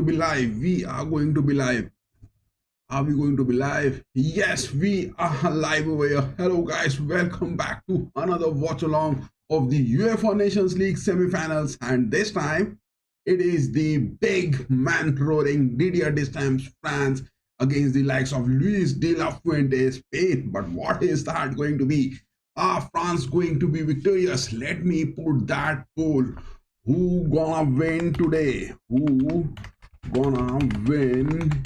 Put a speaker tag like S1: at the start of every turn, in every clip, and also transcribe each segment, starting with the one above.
S1: Be live. We are going to be live. Are we going to be live? Yes, we are live over here. Hello, guys. Welcome back to another watch along of the UEFA Nations League semi-finals. And this time, it is the big man roaring Didier Deschamps France against the likes of Luis de la Fuente Spain. But what is that going to be? Are France going to be victorious? Let me put that poll. Who gonna win today? Who gonna win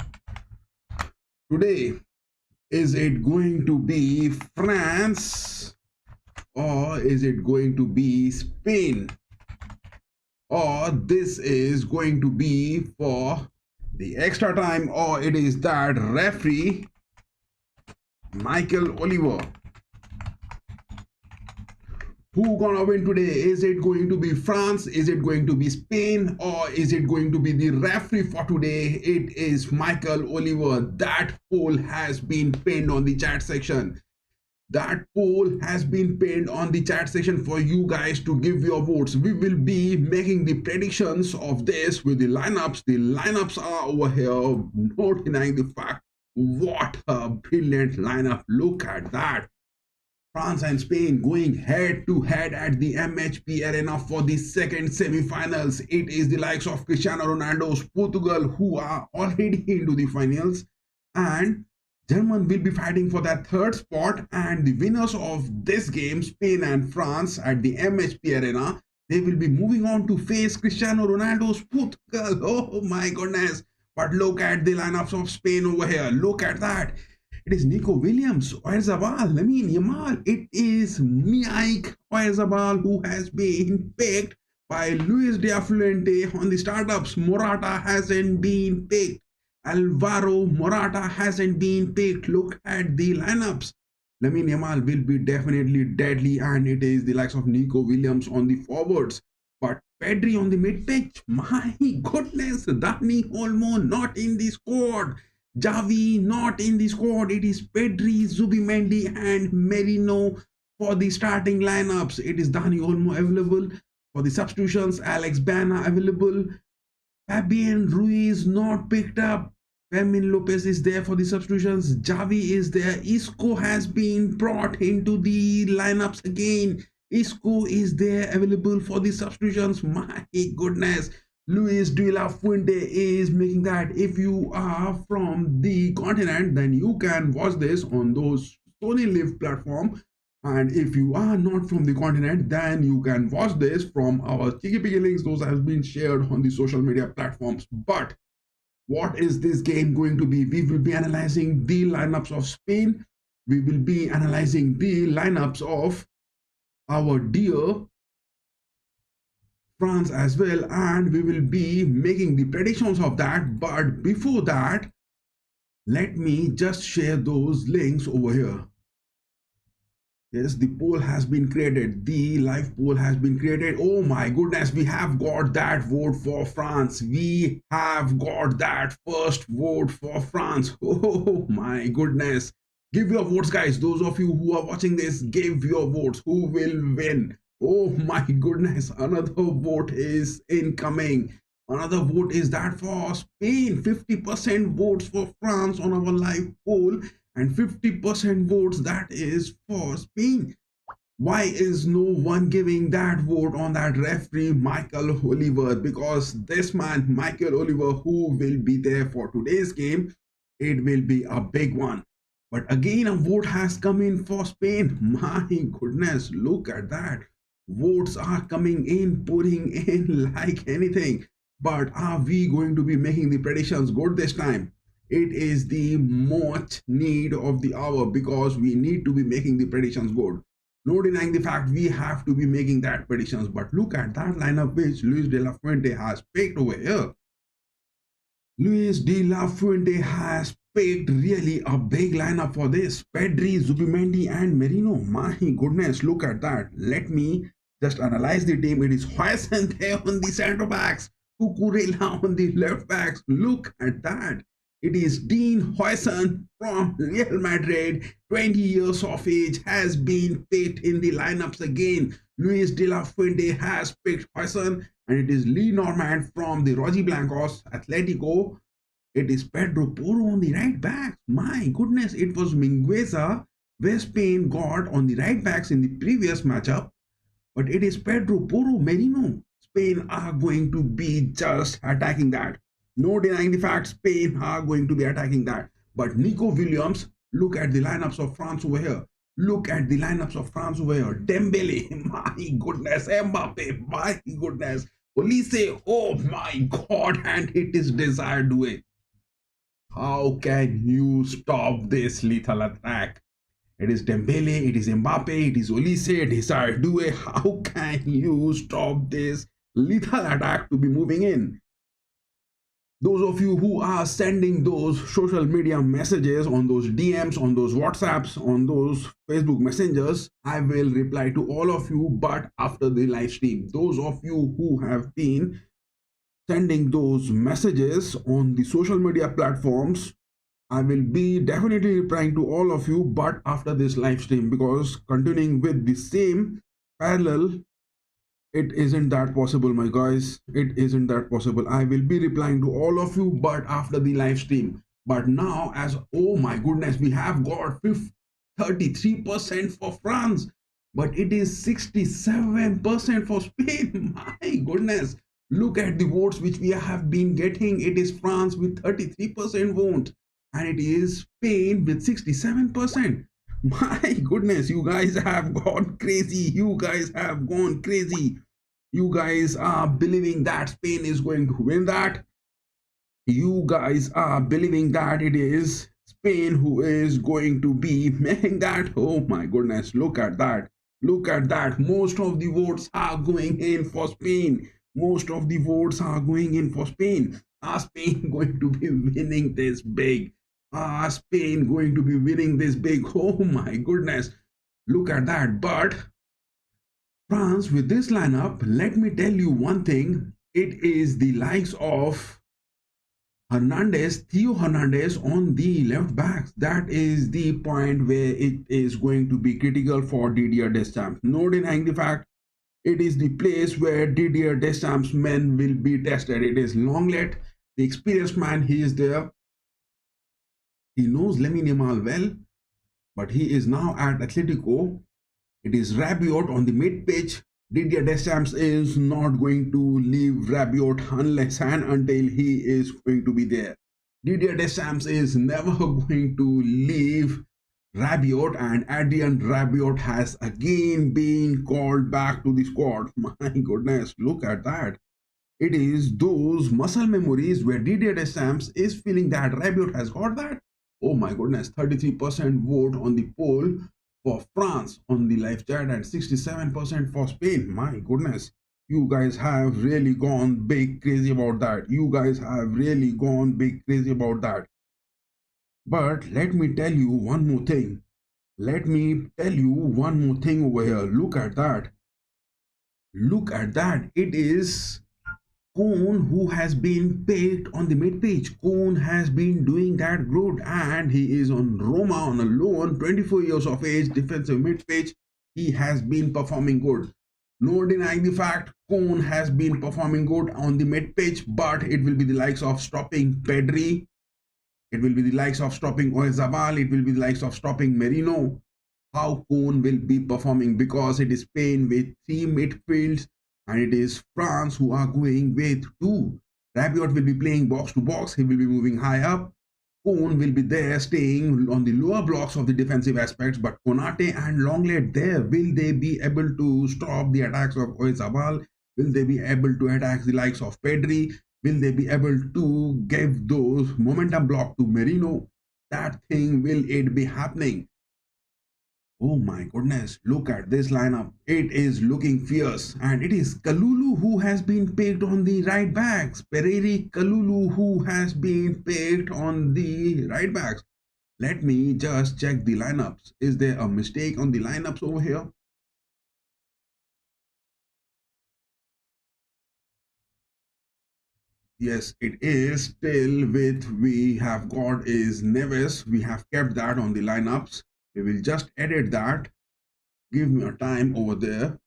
S1: today? Is it going to be France or is it going to be Spain? Or this is going to be for the extra time, or it is that referee Michael Oliver. Who gonna win today? Is it going to be France? Is it going to be Spain? Or is it going to be the referee for today? It is Michael Oliver. That poll has been pinned on the chat section. That poll has been pinned on the chat section for you guys to give your votes. We will be making the predictions of this with the lineups. The lineups are over here. No denying the fact. What a brilliant lineup. Look at that. France and Spain going head to head at the MHPArena for the second semi-finals. It is the likes of Cristiano Ronaldo's Portugal who are already into the finals, and Germany will be fighting for that third spot, and the winners of this game, Spain and France at the MHPArena, they will be moving on to face Cristiano Ronaldo's Portugal. Oh my goodness. But look at the lineups of Spain over here. Look at that. It is Nico Williams, Oyarzabal, Lamine Yamal. It is Mike Oyarzabal who has been picked by Luis de la Fuente on the startups. Morata hasn't been picked. Alvaro Morata hasn't been picked. Look at the lineups. Lamine Yamal will be definitely deadly, and it is the likes of Nico Williams on the forwards. But Pedri on the mid-pitch, my goodness, Dani Olmo not in the squad. Javi not in the squad. It is Pedri, Zubimendi and Merino for the starting lineups. It is Dani Olmo available for the substitutions. Alex Bana available. Fabian Ruiz not picked up. Fermin Lopez is there for the substitutions. Javi is there. Isco has been brought into the lineups again. Isco is there available for the substitutions. My goodness. Luis de la Fuente is making that. If you are from the continent, then you can watch this on those Sony Live platform. And if you are not from the continent, then you can watch this from our Cheeky Piggy links. Those have been shared on the social media platforms. But what is this game going to be? We will be analyzing the lineups of Spain. We will be analyzing the lineups of our dear France as well, and we will be making the predictions of that. But before that, let me just share those links over here. Yes, the poll has been created. The live poll has been created. Oh my goodness, we have got that vote for France. We have got that first vote for France. Oh my goodness. Give your votes, guys. Those of you who are watching this, give your votes. Who will win? Oh my goodness, another vote is incoming. Another vote is that for Spain. 50% votes for France on our live poll and 50% votes that is for Spain. Why is no one giving that vote on that referee Michael Oliver? Because this man Michael Oliver, who will be there for today's game, it will be a big one. But again, a vote has come in for Spain. My goodness, look at that. Votes are coming in, pouring in like anything. But are we going to be making the predictions good this time? It is the much need of the hour, because we need to be making the predictions good. No denying the fact we have to be making that predictions. But look at that lineup which Luis de la Fuente has picked over here. Luis de la Fuente has picked really a big lineup for this. Pedri, Zubimendi and Merino. My goodness, look at that. Let me just analyze the team. It is Huijsen there on the center backs, Cucurella on the left backs. Look at that. It is Dean Huijsen from Real Madrid, 20 years of age, has been picked in the lineups again. Luis de la Fuente has picked Huyson, and it is Lee Norman from the Rojiblancos Atletico. It is Pedro Porro on the right back. My goodness, it was Mingueza where Spain got on the right backs in the previous matchup, but it is Pedro Porro Merino. Spain are going to be just attacking that. No denying the fact Spain are going to be attacking that. But Nico Williams, look at the lineups of France over here. Look at the lineups of France over here. Dembele, my goodness. Mbappe, my goodness. Olise, oh my god, and it is desired way. How can you stop this lethal attack? It is Dembele, it is Mbappe, it is Olise, it is Ardue. How can you stop this lethal attack to be moving in? Those of you who are sending those social media messages on those DMs, on those WhatsApps, on those Facebook messengers, I will reply to all of you, but after the live stream. Those of you who have been sending those messages on the social media platforms, I will be definitely replying to all of you, but after this live stream, because continuing with the same parallel, it isn't that possible, my guys. It isn't that possible. I will be replying to all of you, but after the live stream. But now, as oh my goodness, we have got 33% for France, but it is 67% for Spain. My goodness. Look at the votes which we have been getting. It is France with 33% votes, and it is Spain with 67%. My goodness, you guys have gone crazy. You guys have gone crazy. You guys are believing that Spain is going to win that. You guys are believing that it is Spain who is going to be making that. Oh my goodness, look at that. Look at that. Most of the votes are going in for Spain. Most of the votes are going in for Spain. Are Spain going to be winning this big? Are Spain going to be winning this big? Oh my goodness. Look at that. But France, with this lineup, let me tell you one thing. It is the likes of Theo Hernandez on the left backs. That is the point where it is going to be critical for Didier Deschamps. No denying the fact, it is the place where Didier Deschamps' men will be tested. It is Longlet, the experienced man. He is there. He knows Lamine Yamal well, but he is now at Atletico. It is Rabiot on the mid-pitch. Didier Deschamps is not going to leave Rabiot unless and until he is going to be there. Didier Deschamps is never going to leave Rabiot, and Adrian Rabiot has again been called back to the squad. My goodness, look at that. It is those muscle memories where Didier Deschamps is feeling that Rabiot has got that. Oh my goodness, 33% vote on the poll for France on the live chat and 67% for Spain. My goodness, you guys have really gone big crazy about that. You guys have really gone big crazy about that. But let me tell you one more thing. Let me tell you one more thing over here. Look at that. Look at that. It is Kohn who has been picked on the mid-pitch. Kohn has been doing that good, and he is on Roma on a loan, 24 years of age, defensive mid-pitch. He has been performing good. No denying the fact, Kohn has been performing good on the mid-pitch, but it will be the likes of stopping Pedri. It will be the likes of stopping Oyarzabal. It will be the likes of stopping Merino. How Kohn will be performing, because it is Spain with 3 midfields, and it is France who are going with 2. Rabiot will be playing box to box. He will be moving high up. Kohn will be there staying on the lower blocks of the defensive aspects, but Konate and Longlet there, will they be able to stop the attacks of Oyarzabal? Will they be able to attack the likes of Pedri? Will they be able to give those momentum block to Merino? That thing, will it be happening? Oh my goodness, look at this lineup. It is looking fierce. And it is Kalulu who has been picked on the right backs. Pereri Kalulu who has been picked on the right backs. Let me just check the lineups. Is there a mistake on the lineups over here? Yes, it is still with, we have got is Neves. We have kept that on the lineups. We will just edit that. Give me a time over there.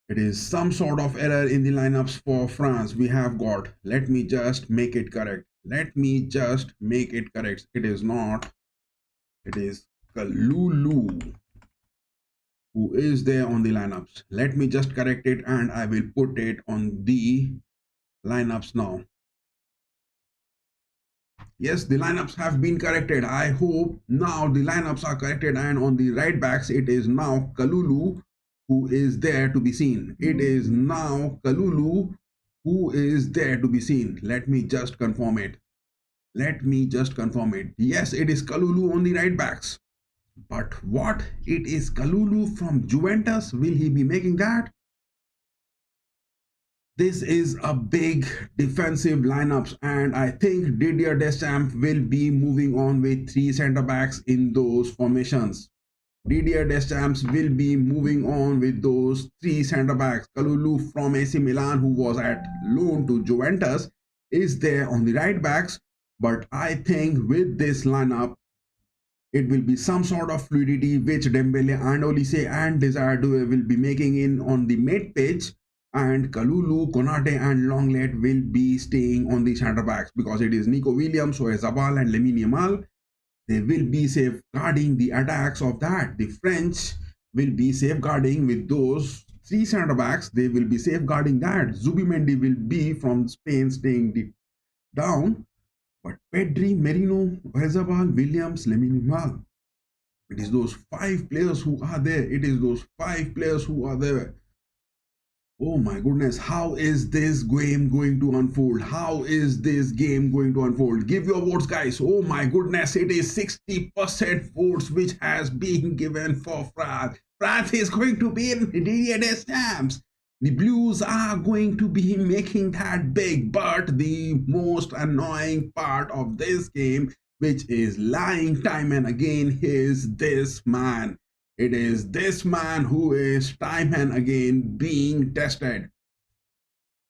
S1: It is some sort of error in the lineups for France. We have got, let me just make it correct. Let me just make it correct. It is not, it is Kalulu who is there on the lineups. Let me just correct it and I will put it on the lineups now. Yes, the lineups have been corrected. I hope now the lineups are corrected, and on the right backs it is now Kalulu who is there to be seen. It is now Kalulu who is there to be seen. Let me just confirm it. Let me just confirm it. Yes, it is Kalulu on the right backs. But what? It is Kalulu from Juventus. Will he be making that? This is a big defensive lineups, and I think Didier Deschamps will be moving on with three centre backs in those formations. Didier Deschamps will be moving on with those three centre backs. Kalulu from AC Milan, who was at loan to Juventus, is there on the right backs. But I think with this lineup, it will be some sort of fluidity which Dembele and Olise and Desire Doué will be making in on the mid pitch, and Kalulu, Konate and Lenglet will be staying on the centre backs because it is Nico Williams, Oyarzabal and Lamine Yamal. They will be safeguarding the attacks of that. The French will be safeguarding with those three centre backs. They will be safeguarding that. Zubimendi will be from Spain staying down. But Pedri, Merino, Oyarzabal, Williams, Lamine Yamal. It is those five players who are there. It is those five players who are there. Oh my goodness, how is this game going to unfold? How is this game going to unfold? Give your votes, guys. Oh my goodness, it is 60% votes which has been given for France. France is going to be in Didier Deschamps. The Blues are going to be making that big, but the most annoying part of this game, which is lying time and again, is this man. It is this man who is time and again being tested.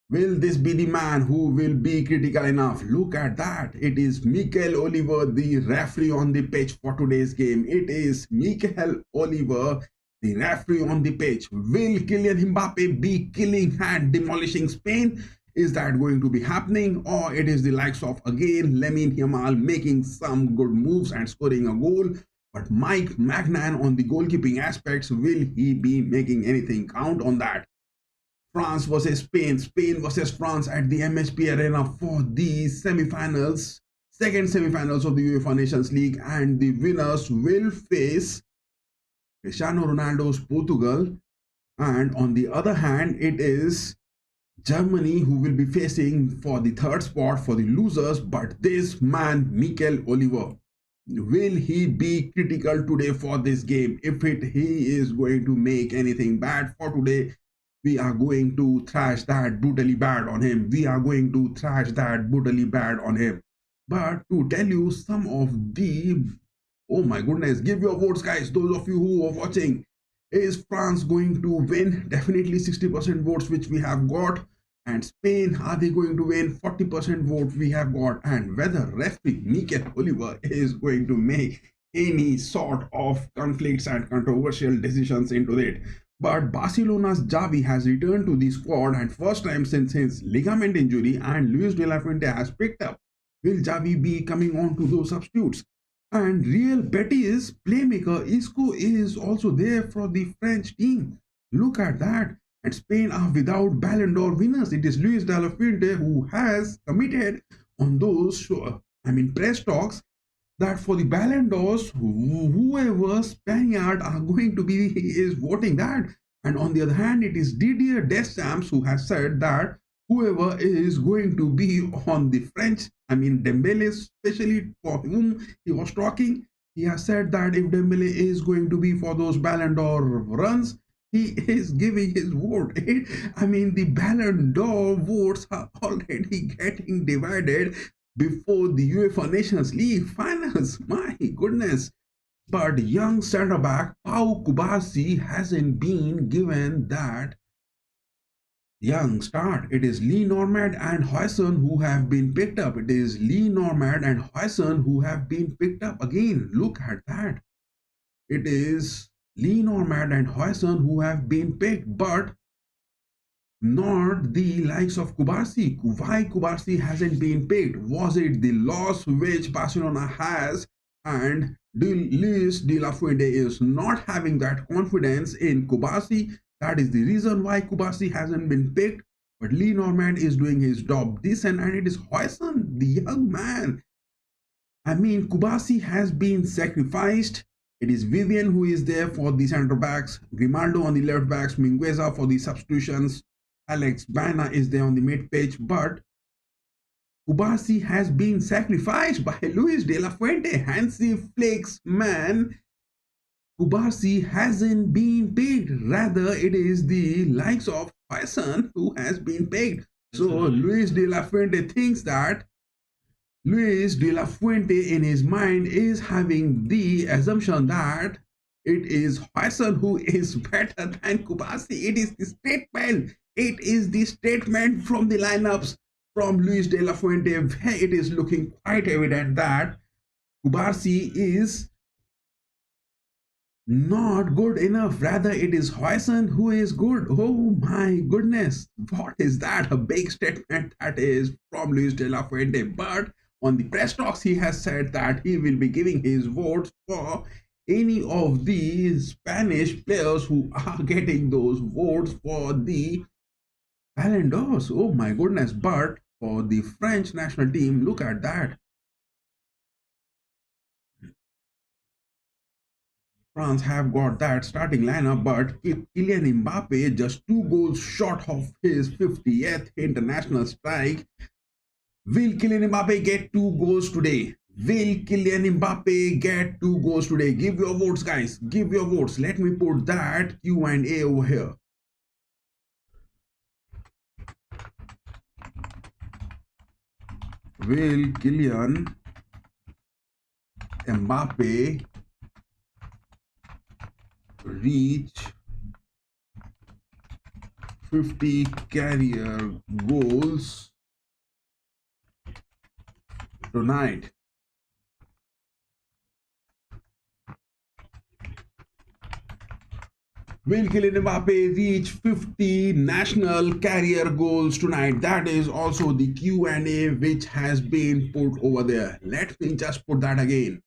S1: Will this be the man who will be critical enough? Look at that. It is Mikel Oliver, the referee on the pitch for today's game. It is Mikel Oliver, the referee on the pitch. Will Kylian Mbappé be killing and demolishing Spain? Is that going to be happening? Or it is the likes of, again, Lamine Yamal making some good moves and scoring a goal? But Mike Magnan on the goalkeeping aspects, will he be making anything count on that? France versus Spain, Spain versus France at the MHPArena for the semi-finals, second semi-finals of the UEFA Nations League, and the winners will face Cristiano Ronaldo's Portugal, and on the other hand, it is Germany who will be facing for the third spot for the losers. But this man, Mikel Oliver, will he be critical today for this game? If he is going to make anything bad for today, we are going to thrash that brutally bad on him. We are going to thrash that brutally bad on him. But to tell you some of the, oh my goodness, give your votes, guys. Those of you who are watching, is France going to win? Definitely 60% votes which we have got. And Spain, are they going to win? 40% vote we have got. And whether referee Mikel Oliver is going to make any sort of conflicts and controversial decisions into it. But Barcelona's Xavi has returned to the squad, and first time since his ligament injury, and Luis de la Fuente has picked up. Will Xavi be coming on to those substitutes? And Real Betis playmaker Isco is also there for the French team. Look at that. And Spain are without Ballon d'Or winners. It is Luis de la Fuente who has committed on those press talks that for the Ballon d'Ors, whoever Spaniard are going to be is voting that. And on the other hand, it is Didier Deschamps who has said that whoever is going to be on the French, Dembele, especially for whom he was talking, he has said that if Dembele is going to be for those Ballon d'Or runs, he is giving his vote. The Ballon d'Or votes are already getting divided before the UEFA Nations League finals. My goodness. But young centre back Pau Kubasi hasn't been given that young start. It is Lee Normand and Huijsen who have been picked up. It is Lee Normand and Huijsen who have been picked up again. Look at that. It is Lee Normand and Huijsen who have been picked. But not the likes of Kubarsi. Why Kubarsi hasn't been picked? Was it the loss which Barcelona has and Luis de la Fuente is not having that confidence in Kubarsi? That is the reason why Kubarsi hasn't been picked. But Lee Normand is doing his job decent, and it is Hoyson, the young man. I mean, Kubasi has been sacrificed. It is Vivian who is there for the centre backs, Grimaldo on the left backs, Mingueza for the substitutions, Alex Bana is there on the mid pitch, but Kubasi has been sacrificed by Luis de la Fuente. Hansi Flick's man, Kubasi hasn't been picked. Rather, it is the likes of Faison who has been picked. So Luis de la Fuente thinks that Luis de la Fuente in his mind is having the assumption that it is Hoyson who is better than Kubasi. It is the statement. It is the statement from the lineups from Luis de la Fuente where it is looking quite evident that Kubasi is not good enough. Rather, it is Hoyson who is good. Oh my goodness. What is that? A big statement that is from Luis de la Fuente. But on the press talks, he has said that he will be giving his votes for any of the Spanish players who are getting those votes for the Ballon d'Ors. Oh my goodness. But for the French national team, look at that. France have got that starting lineup, but Kylian Mbappé just 2 goals short of his 50th international strike. Will Kylian Mbappé get 2 goals today? Will Kylian Mbappé get 2 goals today? Give your votes, guys. Give your votes. Let me put that Q&A over here. Will Kylian Mbappé reach 50 career goals tonight? Will Kylian Mbappé reach 50 national career goals tonight? That is also the Q&A which has been put over there. Let me just put that again.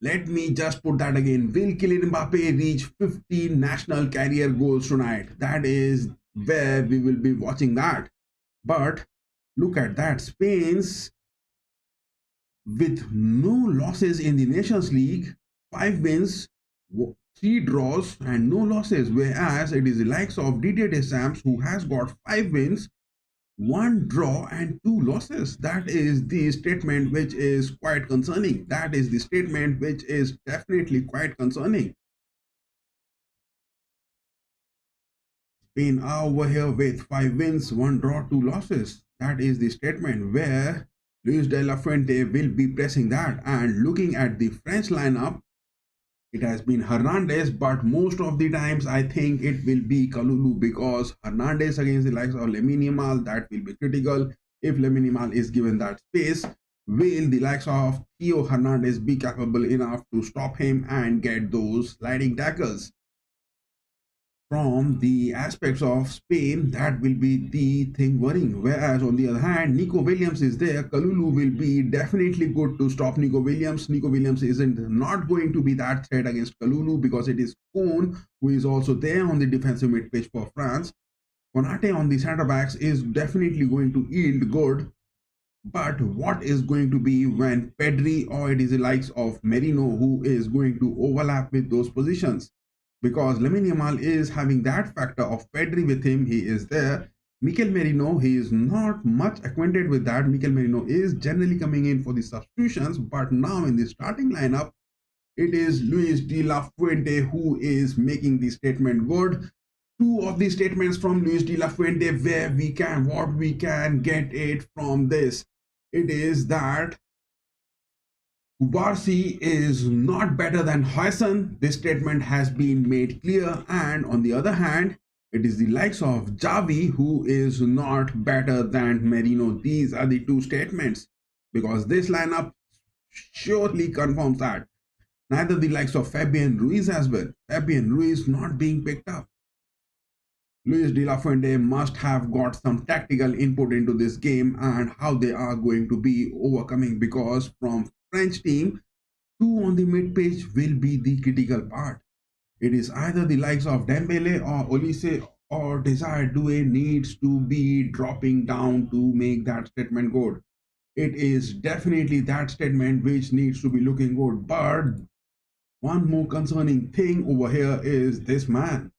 S1: Let me just put that again. Will Kylian Mbappé reach 50 national career goals tonight? That is where we will be watching that. But look at that. Spain's with no losses in the Nations League, 5 wins, 3 draws, and no losses. Whereas it is the likes of Didier Deschamps who has got 5 wins, 1 draw and 2 losses. That is the statement which is quite concerning. That is the statement which is definitely quite concerning. Spain are over here with 5 wins, 1 draw, 2 losses. That is the statement where Luis de la Fuente will be pressing that. And looking at the French lineup, it has been Hernandez, but most of the times I think it will be Kalulu, because Hernandez against the likes of Lamine Yamal, that will be critical. If Lamine Yamal is given that space, will the likes of Theo Hernandez be capable enough to stop him and get those sliding tackles? From the aspects of Spain, that will be the thing worrying. Whereas on the other hand, Nico Williams is there. Kalulu will be definitely good to stop Nico Williams. Nico Williams isn't not going to be that threat against Kalulu because it is Kohn who is also there on the defensive mid pitch for France. Konate on the centre backs is definitely going to yield good. But what is going to be when Pedri or it is the likes of Merino who is going to overlap with those positions? Because Lamine Yamal is having that factor of Pedri with him. He is there. Mikel Merino, he is not much acquainted with that. Mikel Merino is generally coming in for the substitutions, but now in the starting lineup, it is Luis de la Fuente who is making the statement good. 2 of the statements from Luis de la Fuente where what we can get it from this. It is that Kubarsi is not better than Hoyson. This statement has been made clear. And on the other hand, it is the likes of Javi who is not better than Merino. These are the 2 statements because this lineup surely confirms that. Neither the likes of Fabian Ruiz as well. Fabian Ruiz not being picked up. Luis de la Fuente must have got some tactical input into this game and how they are going to be overcoming, because from French team, two on the mid page will be the critical part. It is either the likes of Dembele or Olise or Desire Doué needs to be dropping down to make that statement good. It is definitely that statement which needs to be looking good. But one more concerning thing over here is this man,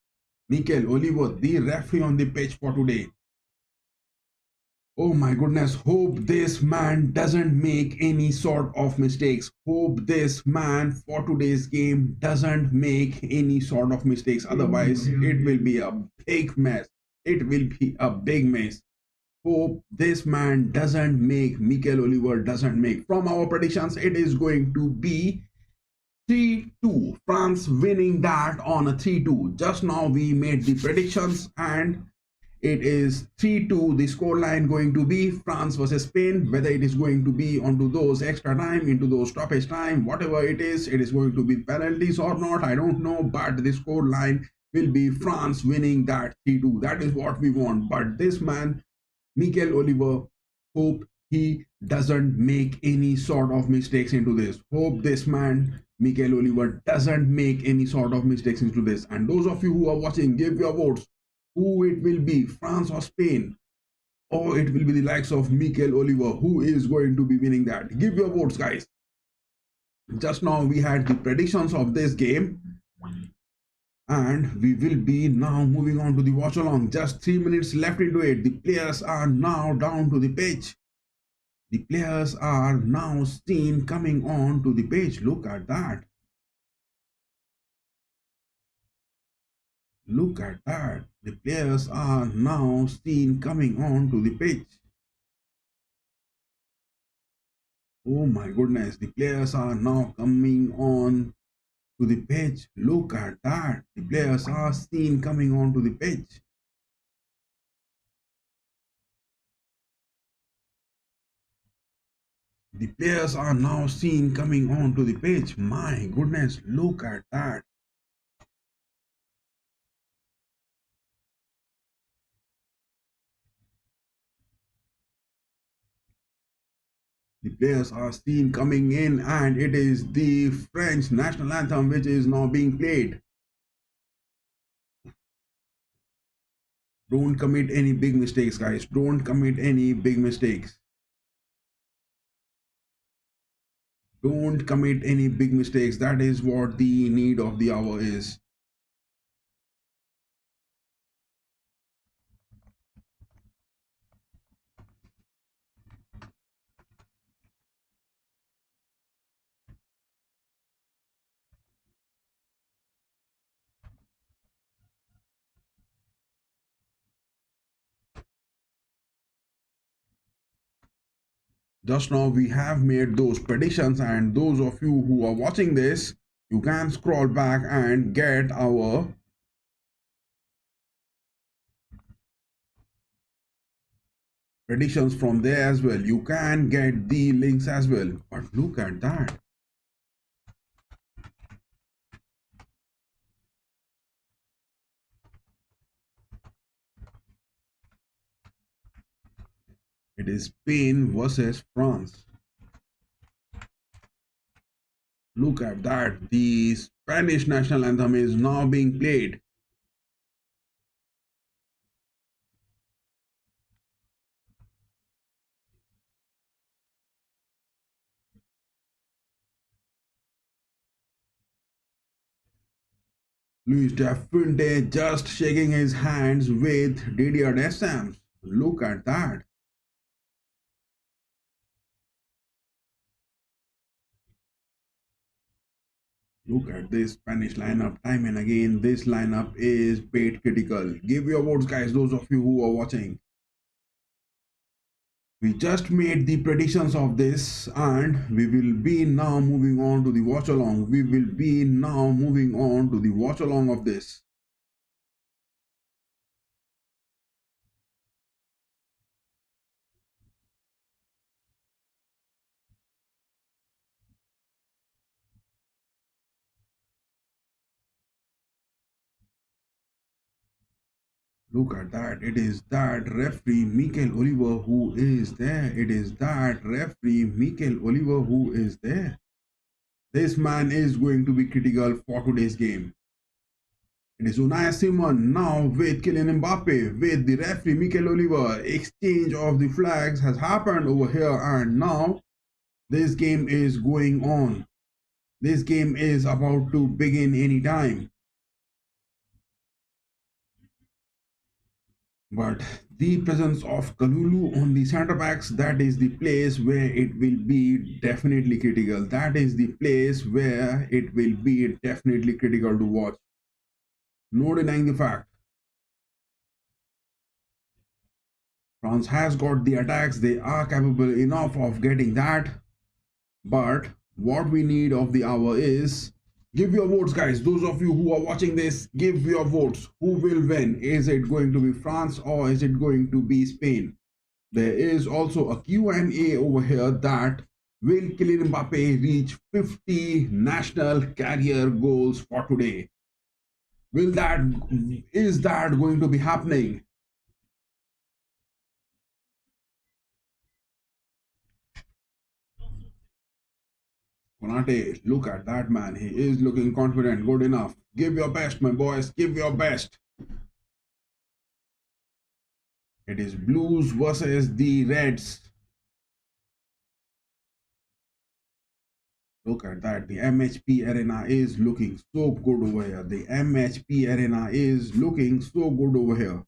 S1: Mikel Oliver, the referee on the pitch for today. Oh my goodness, hope this man doesn't make any sort of mistakes. Hope this man for today's game doesn't make any sort of mistakes. Otherwise, it will be a big mess. It will be a big mess. Hope this man doesn't make, Mikel Oliver doesn't make. From our predictions, it is going to be 3-2. France winning that on a 3-2. Just now we made the predictions and it is 3-2 the scoreline going to be France versus Spain. Whether it is going to be onto those extra time, into those stoppage time, whatever it is going to be penalties or not, I don't know, but the scoreline will be France winning that 3-2. That is what we want. But this man, Mikel Oliver, hope he doesn't make any sort of mistakes into this. Hope this man, Mikel Oliver, doesn't make any sort of mistakes into this. And those of you who are watching, give your votes. Who it will be, France or Spain? Or it will be the likes of Mikel Oliver. Who is going to be winning that? Give your votes, guys. Just now we had the predictions of this game. And we will be now moving on to the watch along. Just 3 minutes left into it. The players are now down to the pitch. The players are now seen coming on to the pitch. Look at that. Look at that. The players are now seen coming on to the pitch. Oh my goodness. The players are now coming on to the pitch. Look at that. The players are seen coming on to the pitch. The players are now seen coming on to the pitch. My goodness, look at that. The players are seen coming in, and it is the French national anthem which is now being played. Don't commit any big mistakes, guys. Don't commit any big mistakes. Don't commit any big mistakes. That is what the need of the hour is. Just now we have made those predictions, and those of you who are watching this, you can scroll back and get our predictions from there as well. You can get the links as well. But look at that. It is Spain versus France. Look at that. The Spanish national anthem is now being played. Luis de Fuente just shaking his hands with Didier Deschamps. Look at that. Look at this Spanish lineup time and again. This lineup is bait critical. Give your votes, guys, those of you who are watching. We just made the predictions of this and we will be now moving on to the watch along. We will be now moving on to the watch along of this. Look at that. It is that referee Mikel Oliver who is there. It is that referee Mikel Oliver who is there. This man is going to be critical for today's game. It is Unai Simon now with Kylian Mbappé with the referee Mikel Oliver. Exchange of the flags has happened over here, and now this game is going on. This game is about to begin anytime. But the presence of Kalulu on the centre backs, that is the place where it will be definitely critical. That is the place where it will be definitely critical to watch. No denying the fact. France has got the attacks. They are capable enough of getting that. But what we need of the hour is, give your votes, guys. Those of you who are watching this, give your votes. Who will win? Is it going to be France or is it going to be Spain? There is also a Q&A over here that will Kylian Mbappé reach 50 national career goals for today? Is that going to be happening? Konate, look at that man. He is looking confident. Good enough. Give your best, my boys. Give your best. It is Blues versus the Reds. Look at that. The MHPArena is looking so good over here. The MHPArena is looking so good over here.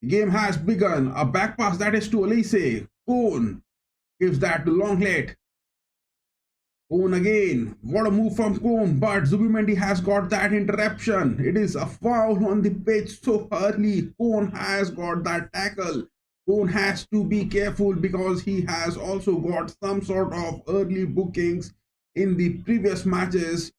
S1: The game has begun. A back pass that is to Elise. Cone gives that to Longlet. Cone again. What a move from Cone, but Zubimendi has got that interruption. It is a foul on the pitch so early. Cone has got that tackle. Cone has to be careful because he has also got some sort of early bookings in the previous matches.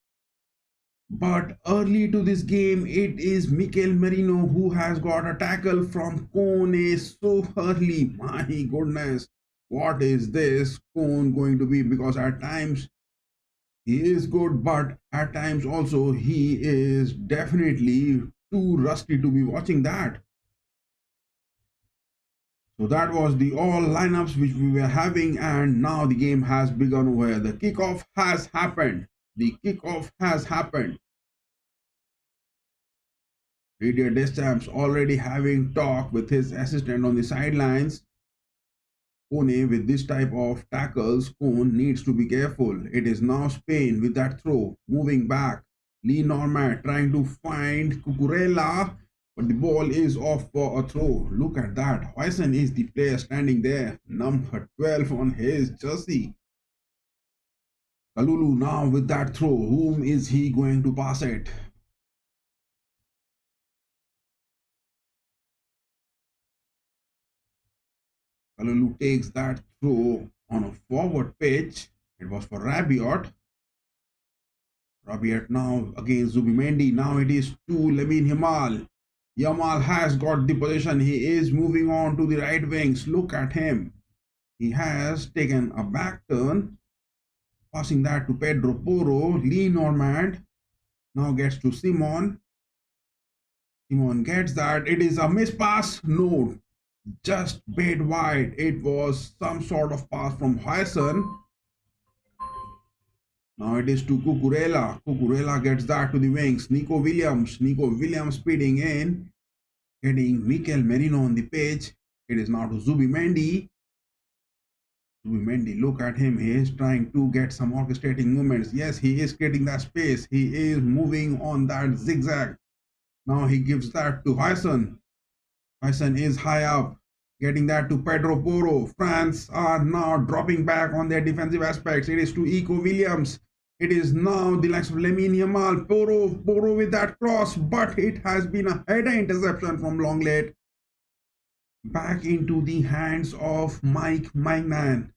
S1: But early to this game, it is Mikel Merino who has got a tackle from Cone so early. My goodness, what is this Cone going to be? Because at times he is good, but at times also he is definitely too rusty to be watching that. So that was the all lineups which we were having, and now the game has begun where the kickoff has happened. The kickoff has happened. Didier Deschamps already having talk with his assistant on the sidelines. Cone with this type of tackles, Cone needs to be careful. It is now Spain with that throw, moving back. Lee Norman trying to find Cucurella, but the ball is off for a throw. Look at that. Huysen is the player standing there, number 12 on his jersey. Kalulu now with that throw. Whom is he going to pass it? Kalulu takes that throw on a forward pitch. It was for Rabiot. Rabiot now against Zubimendi. Now it is to Lamine Yamal. Yamal has got the position. He is moving on to the right wings. Look at him. He has taken a back turn. Passing that to Pedro Porro. Lee Normand now gets to Simon. Simon gets that. It is a miss pass. No, just bit wide. It was some sort of pass from Huysen. Now it is to Cucurella. Cucurella gets that to the wings. Nico Williams. Nico Williams speeding in. Getting Mikel Merino on the pitch. It is now to Zubimendi. Zubimendi, look at him. He is trying to get some orchestrating movements. Yes, he is creating that space. He is moving on that zigzag. Now he gives that to Huysen. Huysen is high up. Getting that to Pedro Porro. France are now dropping back on their defensive aspects. It is to Nico Williams. It is now the likes of Lamine Yamal. Porro with that cross, but it has been a header interception from Longlet. Back into the hands of Mike Magnan.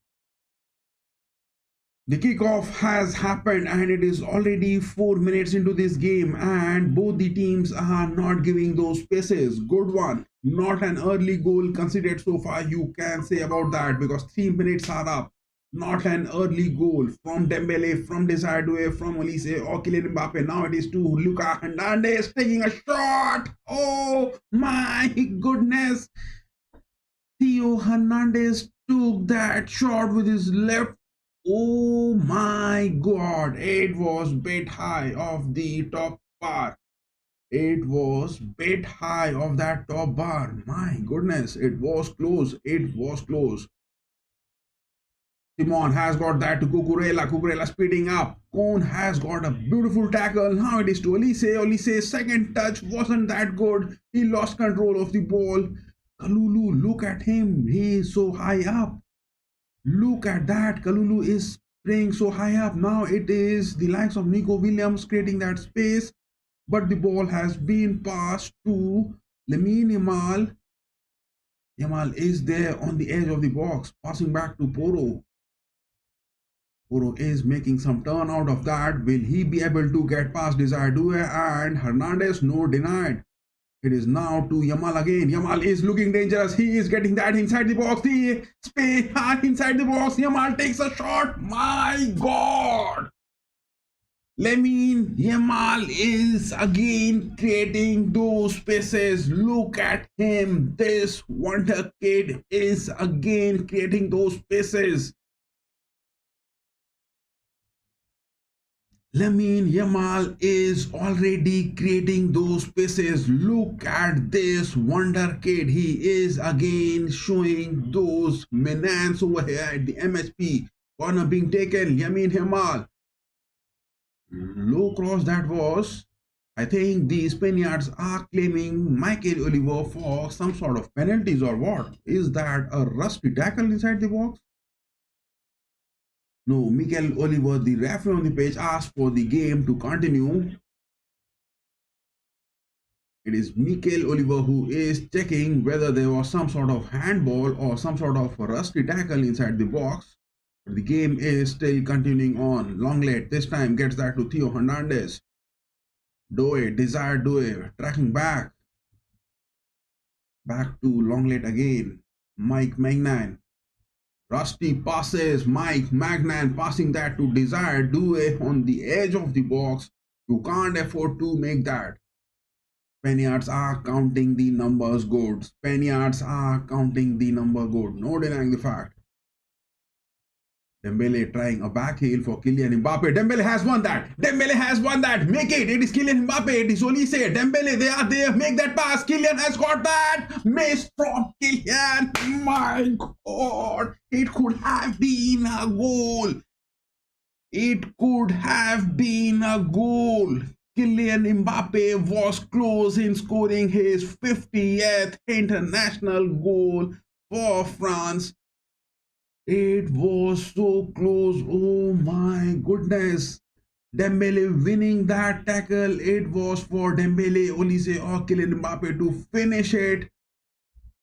S1: The kickoff has happened and it is already 4 minutes into this game and both the teams are not giving those spaces. Good one. Not an early goal considered so far, you can say about that, because 3 minutes are up. Not an early goal from Dembele, from Desire, from Olise or Kylian Mbappé. Now it is to Lucas Hernandez taking a shot. Oh my goodness. Theo Hernandez took that shot with his left. Oh my god. It was bit high of the top bar. It was bit high of that top bar. My goodness. It was close. It was close. Simon has got that to Cucurella. Cucurella speeding up. Cone has got a beautiful tackle. Now it is to Olise. Olise's second touch wasn't that good. He lost control of the ball. Kalulu, look at him. He is so high up. Look at that. Kalulu is playing so high up. Now it is the likes of Nico Williams creating that space. But the ball has been passed to Lamine Yamal. Yamal is there on the edge of the box. Passing back to Poro. Poro is making some turn out of that. Will he be able to get past Desire and Hernandez? No, denied. It is now to Yamal again. Yamal is looking dangerous. He is getting that inside the box. The space inside the box. Yamal takes a shot. My God. Lamine Yamal is again creating those spaces. Look at him. This wonder kid is again creating those spaces. Lamine Yamal is already creating those spaces. Look at this wonder kid. He is again showing those menace over here at the MHP. Corner being taken. Lamine Yamal. Low cross that was. I think the Spaniards are claiming Michael Oliver for some sort of penalties or what? Is that a rusty tackle inside the box? No, Mikel Oliver, the referee on the pitch, asked for the game to continue. It is Mikel Oliver who is checking whether there was some sort of handball or some sort of rusty tackle inside the box. But the game is still continuing on. Longlet this time gets that to Theo Hernandez. Desire Doe, tracking back. Back to Longlet again. Mike Magnan. Rusty passes, Mike Magnan passing that to Desire Due on the edge of the box. You can't afford to make that. Spaniards are counting the numbers good. Spaniards are counting the number good. No denying the fact. Dembele trying a back heel for Kylian Mbappé. Dembele has won that. Dembele has won that. Make it. It is Kylian Mbappé. It is Olise. Dembele, they are there. Make that pass. Kylian has got that. Miss from Kylian. My God. It could have been a goal. It could have been a goal. Kylian Mbappé was close in scoring his 50th international goal for France. It was so close. Oh my goodness. Dembele winning that tackle. It was for Dembele, Olise or Kylian Mbappé to finish it.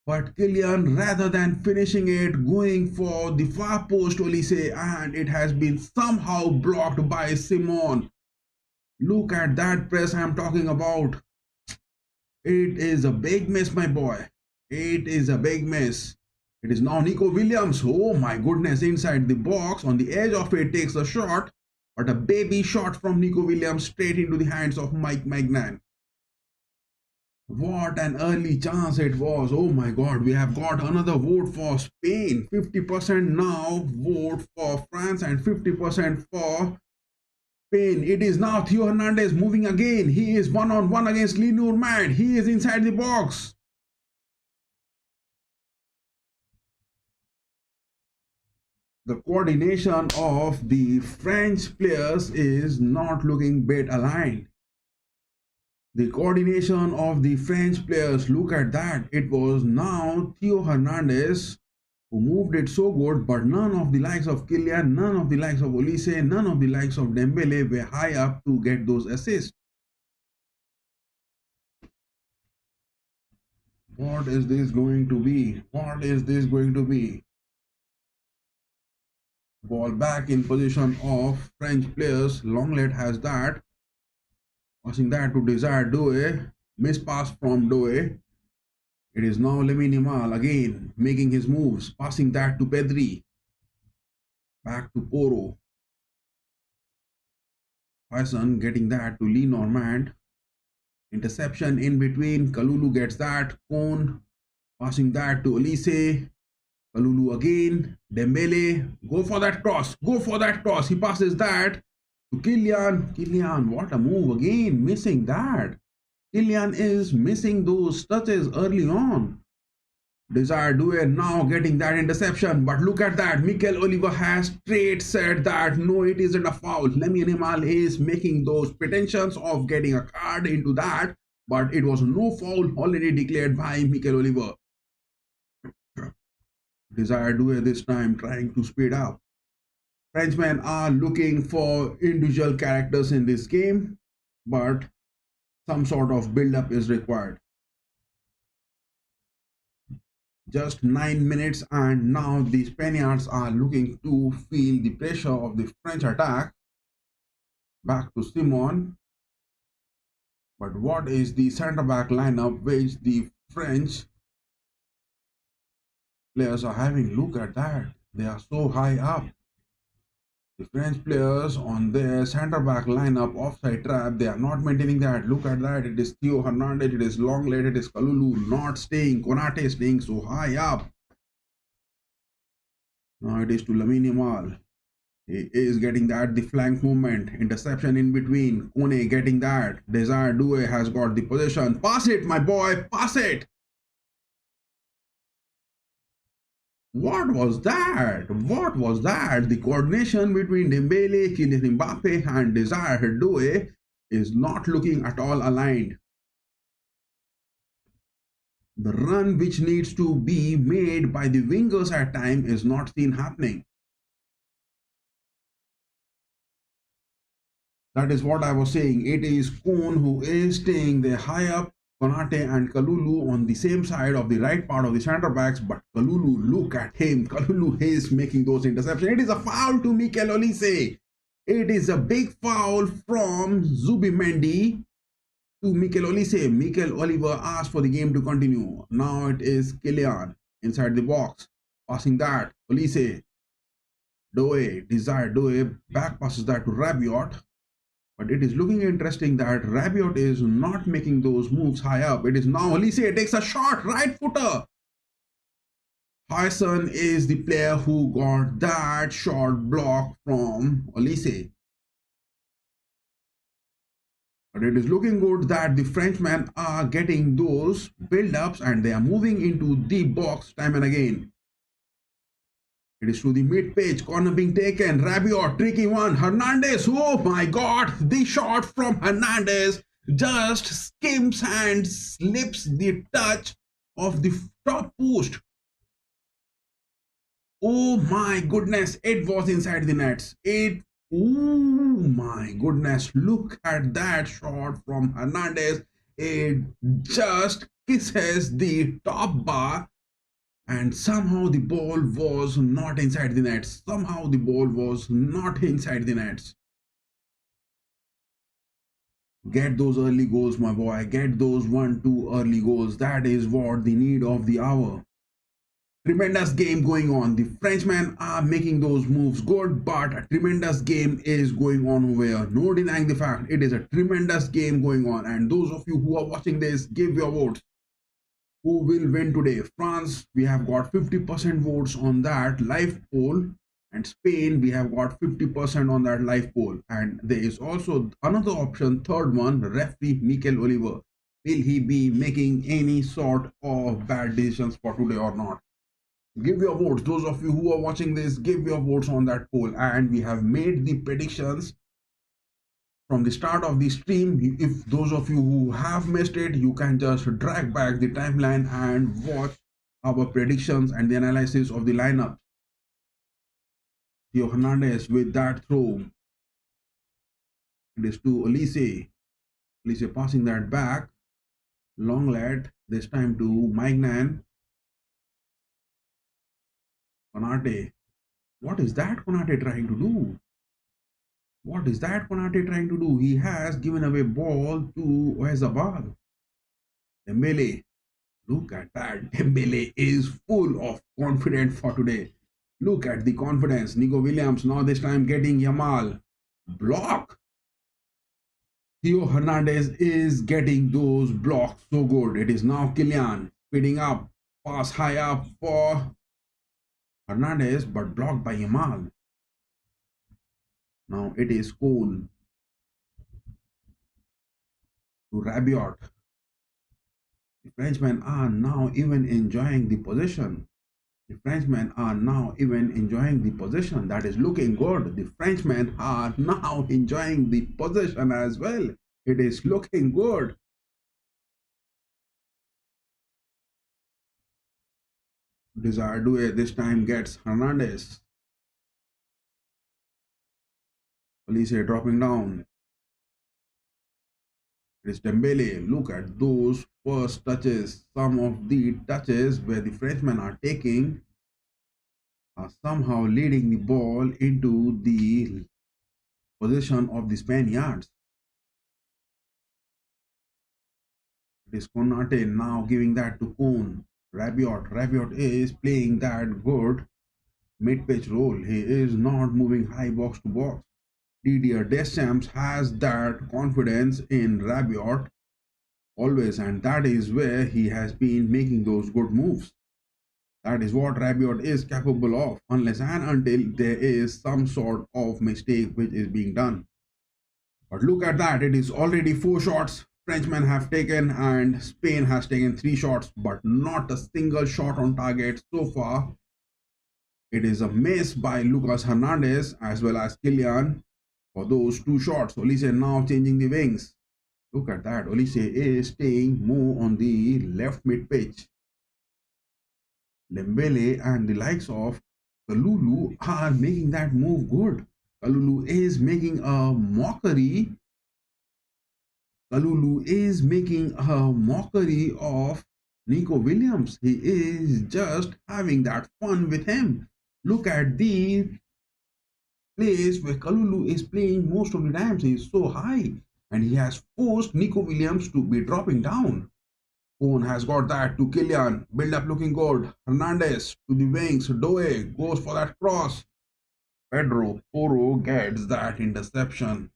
S1: But Kylian, rather than finishing it, going for the far post Olise, and it has been somehow blocked by Simon. Look at that press I'm talking about. It is a big miss, my boy. It is a big miss. It is now Nico Williams. Oh my goodness, inside the box, on the edge of it, takes a shot. But a baby shot from Nico Williams straight into the hands of Mike Magnan. What an early chance it was. Oh my God, we have got another vote for Spain. 50% now vote for France and 50% for Spain. It is now Theo Hernandez moving again. He is one-on-one against Lenormand. He is inside the box. The coordination of the French players is not looking bit aligned. The coordination of the French players, look at that. It was now Theo Hernandez who moved it so good, but none of the likes of Kylian, none of the likes of Olise, none of the likes of Dembele were high up to get those assists. What is this going to be? What is this going to be? Ball back in position of French players. Longlet has that. Passing that to Desire Doe. Miss pass from Doe. It is now Lamine Yamal again making his moves. Passing that to Pedri. Back to Poro. Poisson getting that to Lee Normand. Interception in between. Kalulu gets that. Cone passing that to Elise. Kalulu again. Dembele. Go for that cross. Go for that cross. He passes that to Kylian. Kylian, what a move again. Missing that. Kylian is missing those touches early on. Desire Doué now getting that interception, but look at that. Mikel Oliver has straight said that no, it isn't a foul. Lamine Yamal is making those pretensions of getting a card into that, but it was no foul already declared by Mikel Oliver. Desire Doué this time trying to speed up. Frenchmen are looking for individual characters in this game, but some sort of build-up is required. Just 9 minutes, and now the Spaniards are looking to feel the pressure of the French attack. Back to Simon. But what is the centre-back lineup which the French players are having? Look at that. They are so high up. The French players on their centre-back lineup offside trap, they are not maintaining that. Look at that. It is Theo Hernandez, it is Lenglet, it is Kalulu not staying. Konate staying so high up. Now it is to Lamine Yamal. He is getting that, the flank movement, interception in between. Kone getting that. Desire Doué has got the possession. Pass it, my boy, pass it. What was that? What was that? The coordination between Dembele, Kylian Mbappé and Desire Doué is not looking at all aligned. The run which needs to be made by the wingers at time is not seen happening. That is what I was saying. It is Kone who is staying there high up. Konate and Kalulu on the same side of the right part of the centre backs, but Kalulu, look at him. Kalulu is making those interceptions. It is a foul to Mikel Olise. It is a big foul from Zubimendi to Mikel Olise. Mikel Oliver asked for the game to continue. Now it is Kylian inside the box, passing that. Olise, Doué, Desire Doué, back passes that to Rabiot. But it is looking interesting that Rabiot is not making those moves high up. It is now Elise takes a shot, right footer. Poisson is the player who got that shot block from Elise. But it is looking good that the Frenchmen are getting those build-ups and they are moving into the box time and again. It is to the mid-page, corner being taken. Rabiot, tricky one. Hernandez, oh my God. The shot from Hernandez just skims and slips the touch of the top post. Oh my goodness, it was inside the nets. Oh my goodness, look at that shot from Hernandez. It just kisses the top bar. And somehow the ball was not inside the nets. Somehow the ball was not inside the nets. Get those early goals, my boy. Get those 1-2 early goals. That is what the need of the hour. Tremendous game going on. The Frenchmen are making those moves good, but a tremendous game is going on over here. No denying the fact. It is a tremendous game going on. And those of you who are watching this, give your votes. Who will win today? France, we have got 50% votes on that live poll, and Spain, we have got 50% on that live poll. And there is also another option, third one, referee Mikel Oliver. Will he be making any sort of bad decisions for today or not? Give your votes. Those of you who are watching this, give your votes on that poll. And we have made the predictions from the start of the stream. If those of you who have missed it, you can just drag back the timeline and watch our predictions and the analysis of the lineup. Theo Hernandez with that throw. It is to Elise. Elise passing that back. Lenglet, this time to Maignan. Konate. What is that Konate trying to do? What is that Konate trying to do? He has given away ball to Oyarzabal. Dembele. Look at that. Dembele is full of confidence for today. Look at the confidence. Nico Williams now this time getting Yamal. Block. Theo Hernandez is getting those blocks so good. It is now Kylian speeding up. Pass high up for Hernandez but blocked by Yamal. Now it is Cole to Rabiot. The Frenchmen are now even enjoying the possession. The Frenchmen are now even enjoying the possession. That is looking good. The Frenchmen are now enjoying the possession as well. It is looking good. Desire Doué this time gets Hernandez. Olise dropping down. It is Dembele. Look at those first touches. Some of the touches where the Frenchmen are taking are somehow leading the ball into the position of the Spaniards. It is Konate now giving that to Kohn. Rabiot is playing that good mid-pitch role. He is not moving high box to box. Didier Deschamps has that confidence in Rabiot always, and that is where he has been making those good moves. That is what Rabiot is capable of, unless and until there is some sort of mistake which is being done. But look at that, it is already 4 shots Frenchmen have taken and Spain has taken 3 shots, but not a single shot on target so far. It is a miss by Lucas Hernandez as well as Kylian for those 2 shots. Olise now changing the wings. Look at that. Olise is staying more on the left mid pitch. Dembele and the likes of Kalulu are making that move good. Kalulu is making a mockery. Kalulu is making a mockery of Nico Williams. He is just having that fun with him. Look at the place where Kalulu is playing most of the times. He is so high and he has forced Nico Williams to be dropping down. Kohn has got that to Kylian. Build up looking good. Hernandez to the wings. Doué goes for that cross. Pedro Porro gets that interception.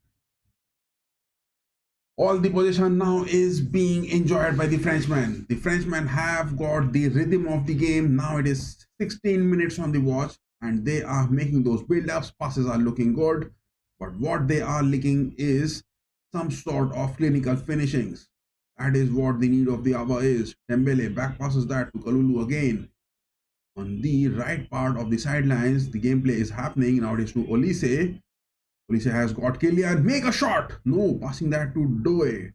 S1: All the possession now is being enjoyed by the Frenchmen. The Frenchmen have got the rhythm of the game. Now it is 16 minutes on the watch and they are making those build-ups. Passes are looking good. But what they are lacking is some sort of clinical finishings. That is what the need of the hour is. Dembele back passes that to Kalulu again. On the right part of the sidelines, the gameplay is happening. Now it is to Olise. Olise has got Kylian. Make a shot. No, passing that to Doué.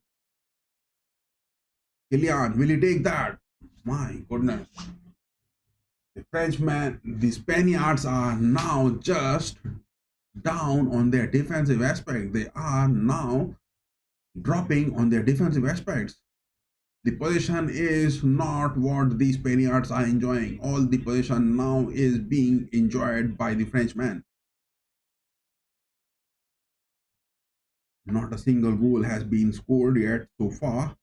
S1: Kylian, will he take that? My goodness. The Frenchmen, the Spaniards are now just down on their defensive aspect. They are now dropping on their defensive aspects. The possession is not what the Spaniards are enjoying. All the possession now is being enjoyed by the Frenchmen. Not a single goal has been scored yet so far.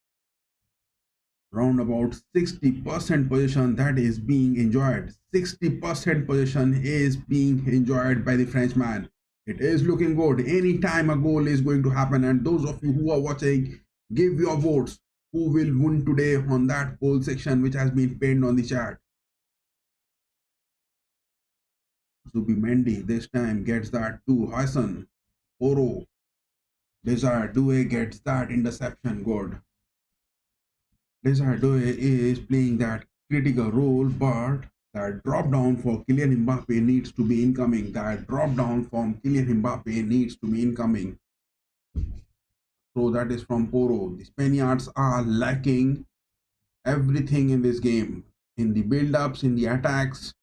S1: Round about 60% possession that is being enjoyed. 60% possession is being enjoyed by the Frenchman. It is looking good. Anytime a goal is going to happen, and those of you who are watching, give your votes. Who will win today on that poll section which has been pinned on the chat. Zubimendi this time gets that to Hassan. Oro. Desire Doué gets that interception good. Desire Doué is playing that critical role, but that drop down for Kylian Mbappé needs to be incoming. That drop down from Kylian Mbappé needs to be incoming. So that is from Porro. The Spaniards are lacking everything in this game. In the build-ups, in the attacks.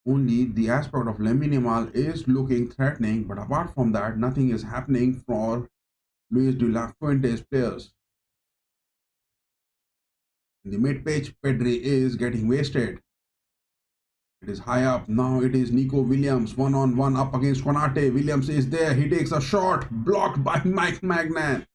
S1: Only the aspect of Lamine Yamal is looking threatening, but apart from that, nothing is happening for Luis de la Fuente's players. In the mid-pitch, Pedri is getting wasted. It is high up. Now it is Nico Williams, one-on-one up against Konate. Williams is there. He takes a shot, blocked by Mike Magnan.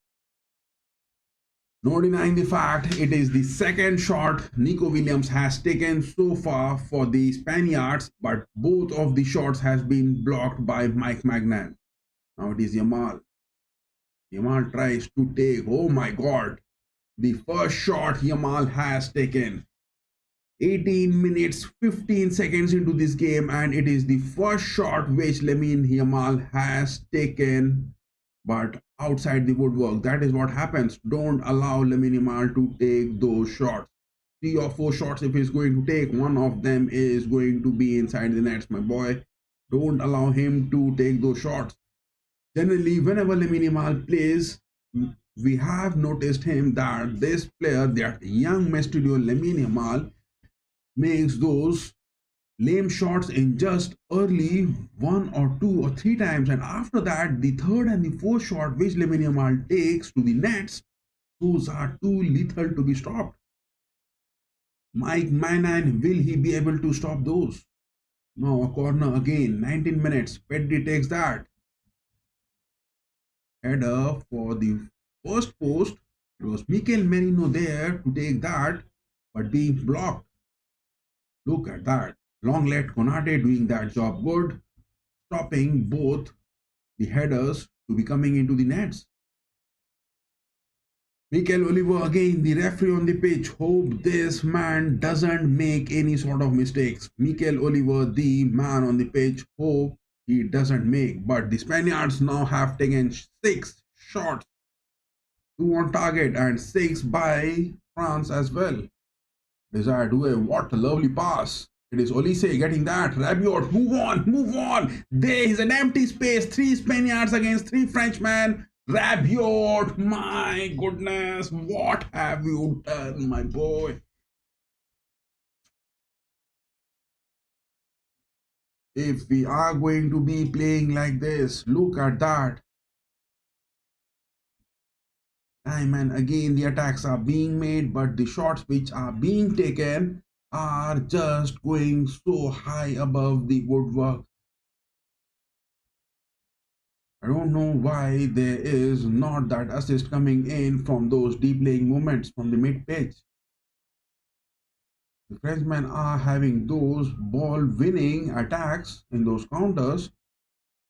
S1: No denying the fact, it is the second shot Nico Williams has taken so far for the Spaniards, but both of the shots has been blocked by Mike Magnan. Now it is Yamal. Yamal tries to take, oh my god, the first shot Yamal has taken. 18 minutes 15 seconds into this game, and it is the first shot which Lamine Yamal has taken, but outside the woodwork. That is what happens. Don't allow Lamine Yamal to take those shots. 3 or 4 shots if he's going to take, one of them is going to be inside the nets, my boy. Don't allow him to take those shots. Generally, whenever Lamine Yamal plays, we have noticed him that this player, that young Mestudio Lamine Yamal, makes those lame shots in just early 1 or 2 or 3 times, and after that the third and the fourth shot which Lamine Yamal takes to the nets, those are too lethal to be stopped. Mike Manan, will he be able to stop those? Now a corner again, 19 minutes, Pedri takes that. Header for the first post. It was Mikel Merino there to take that, but being blocked. Look at that. Long leg Konate doing that job good, stopping both the headers to be coming into the nets. Mikel Oliver again, the referee on the pitch. Hope this man doesn't make any sort of mistakes. Mikel Oliver, the man on the pitch, hope he doesn't make. But the Spaniards now have taken 6 shots, 2 on target and 6 by France as well. Desired Due, what a lovely pass. It is Olise getting that. Rabiot, move on, move on. There is an empty space. 3 Spaniards against 3 Frenchmen. Rabiot, my goodness, what have you done, my boy? If we are going to be playing like this, look at that. Time and again the attacks are being made, but the shots which are being taken are just going so high above the woodwork. I don't know why there is not that assist coming in from those deep laying movements from the mid pitch. The Frenchmen are having those ball winning attacks in those counters,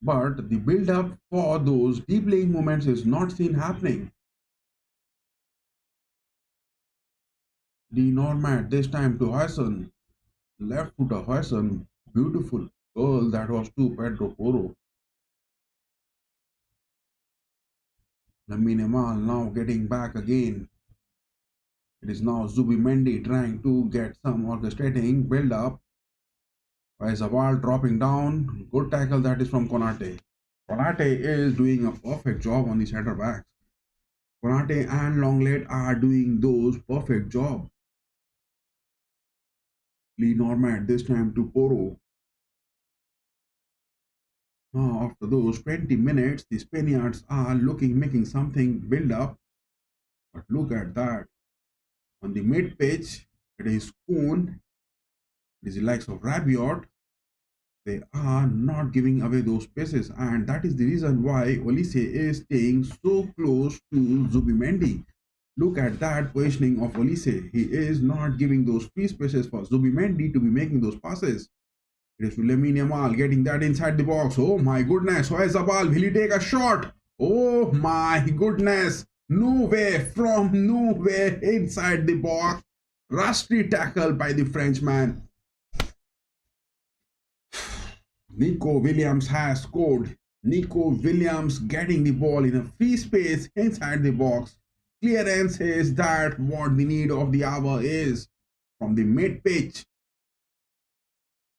S1: but the build up for those deep laying movements is not seen happening. The Normat this time to Huyson, left footer Huyson, beautiful goal that was to Pedro Porro. Lamine Yamal now getting back again. It is now Zubimendi trying to get some orchestrating build up. Zawal dropping down. Good tackle that is from Konate. Konate is doing a perfect job on the center backs. Konate and Longlet are doing those perfect job. Lee Norman this time to Poro. Now after those 20 minutes, the Spaniards are making something build up. But look at that. On the mid pitch, it is Kuhn. It is the likes of Rabiot. They are not giving away those spaces, and that is the reason why Olise is staying so close to Zubimendi. Look at that positioning of Olise. He is not giving those free spaces for Zubimendi to be making those passes. It is to Lamine Yamal getting that inside the box. Oh my goodness. Why is the ball? Will he take a shot? Oh my goodness. No way, from nowhere inside the box. Rusty tackle by the Frenchman. Nico Williams has scored. Nico Williams getting the ball in a free space inside the box. Clearance is that what the need of the hour is. From the mid pitch,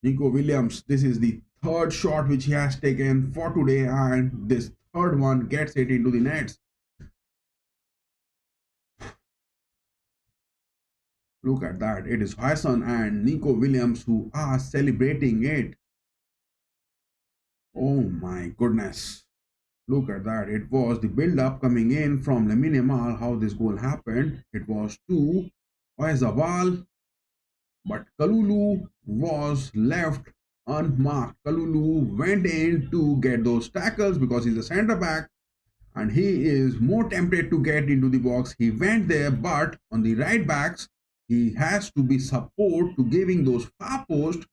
S1: Nico Williams, this is the third shot which he has taken for today, and this third one gets it into the nets. Look at that. It is Hassan and Nico Williams who are celebrating it. Oh my goodness. Look at that. It was the build-up coming in from Lamine Yamal, how this goal happened. It was to Oyarzabal, but Kalulu was left unmarked. Kalulu went in to get those tackles because he's a center back, and he is more tempted to get into the box. He went there, but on the right backs, he has to be support to giving those far post.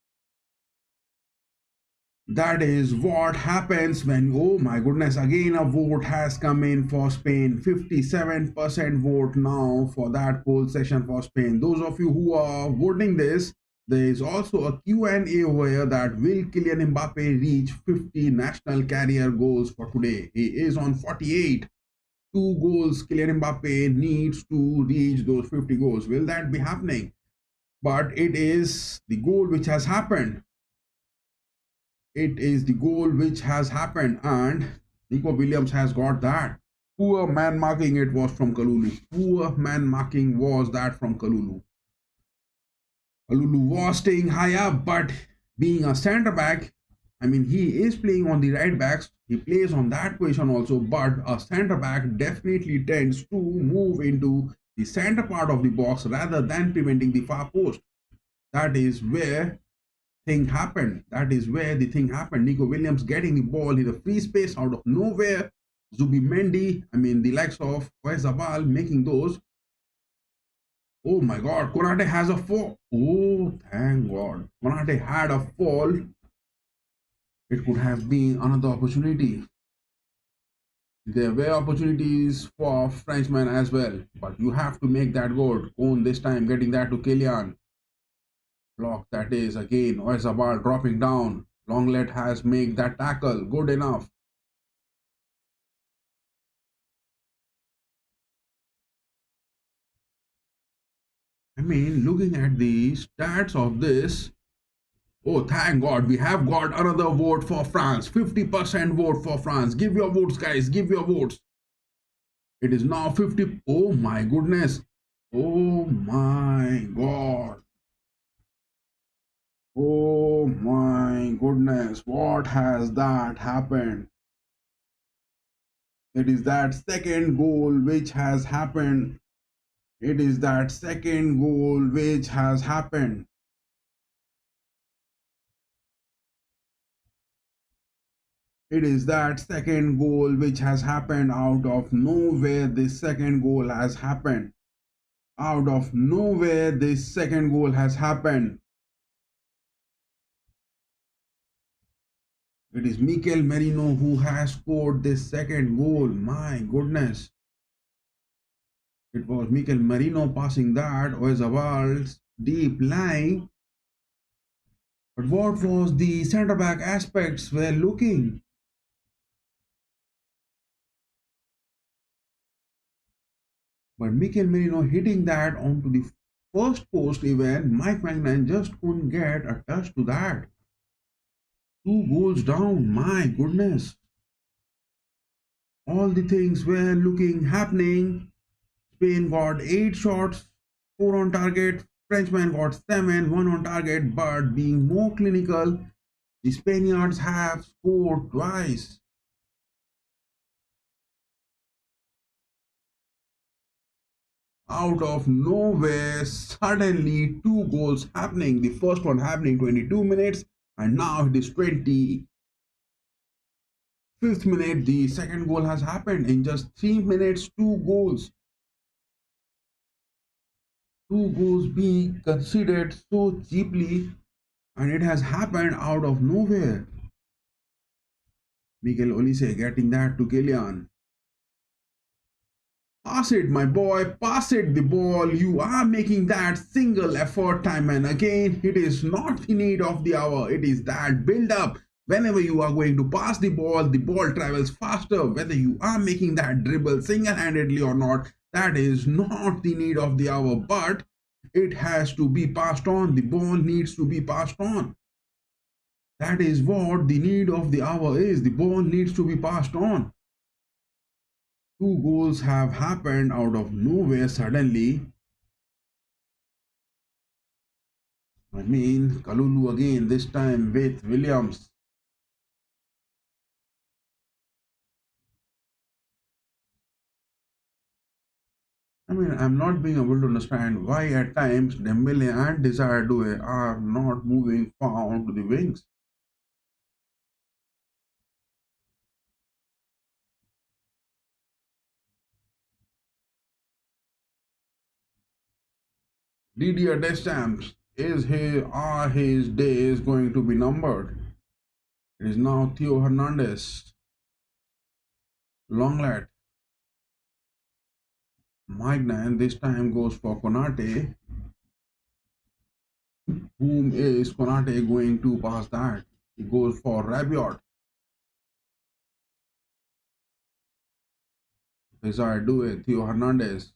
S1: That is what happens when, oh my goodness, again a vote has come in for Spain. 57% vote now for that poll session for Spain. Those of you who are voting this, there is also a Q&A over here that will Kylian Mbappé reach 50 national career goals for today? He is on 48. 2 goals Kylian Mbappé needs to reach those 50 goals. Will that be happening? But it is the goal which has happened. It is the goal which has happened, and Nico Williams has got that. Poor man marking it was from Kalulu. Poor man marking was that from Kalulu. Kalulu was staying high up, but being a centre back, I mean, he is playing on the right backs. He plays on that position also, but a centre back definitely tends to move into the center part of the box rather than preventing the far post. That is where thing happened. That is where the thing happened. Nico Williams getting the ball in the free space out of nowhere. Zubimendi, I mean, the likes of Oyarzabal making those. Oh my God, Konate has a fall. Oh, thank God. Konate had a fall. It could have been another opportunity. There were opportunities for Frenchmen as well, but you have to make that goal. Kohn this time getting that to Kylian. Block that is again. Oyarzabal dropping down. Longlet has made that tackle. Good enough. I mean, looking at the stats of this, oh, thank God, we have got another vote for France. 50% vote for France. Give your votes, guys. Give your votes. It is now 50. Oh, my goodness. Oh, my God. Oh, my goodness. What has that happened? It is that second goal which has happened. It is that second goal which has happened. It is that second goal which has happened out of nowhere. This second goal has happened. Out of nowhere, this second goal has happened. It is Mikel Merino who has scored this second goal. My goodness. It was Mikel Merino passing that. Oyarzabal deep lying. But what was the centre back aspects were looking? But Mikel Merino hitting that onto the first post even, Mike Magnan just couldn't get a touch to that. 2 goals down, my goodness. All the things were looking happening. Spain got 8 shots, 4 on target. Frenchman got 7, 1 on target. But being more clinical, the Spaniards have scored twice. Out of nowhere, suddenly 2 goals happening. The first one happening 22 minutes, and now it is 25th minute. The second goal has happened in just 3 minutes. 2 goals. 2 goals being considered so cheaply, and it has happened out of nowhere. Miguel Olise getting that to Kylian. Pass it, my boy. Pass it the ball. You are making that single effort time and again. It is not the need of the hour. It is that build up. Whenever you are going to pass the ball travels faster. Whether you are making that dribble single-handedly or not, that is not the need of the hour. But it has to be passed on. The ball needs to be passed on. That is what the need of the hour is. The ball needs to be passed on. 2 goals have happened out of nowhere suddenly. I mean, Kalulu again, this time with Williams. I mean, I'm not being able to understand why at times Dembele and Desire Due are not moving far onto the wings. Didier Deschamps, are his days going to be numbered? It is now Theo Hernandez, Longlet, Maignan. This time goes for Konate. Whom is Konate going to pass that? He goes for Rabiot. Desire Doué, Theo Hernandez.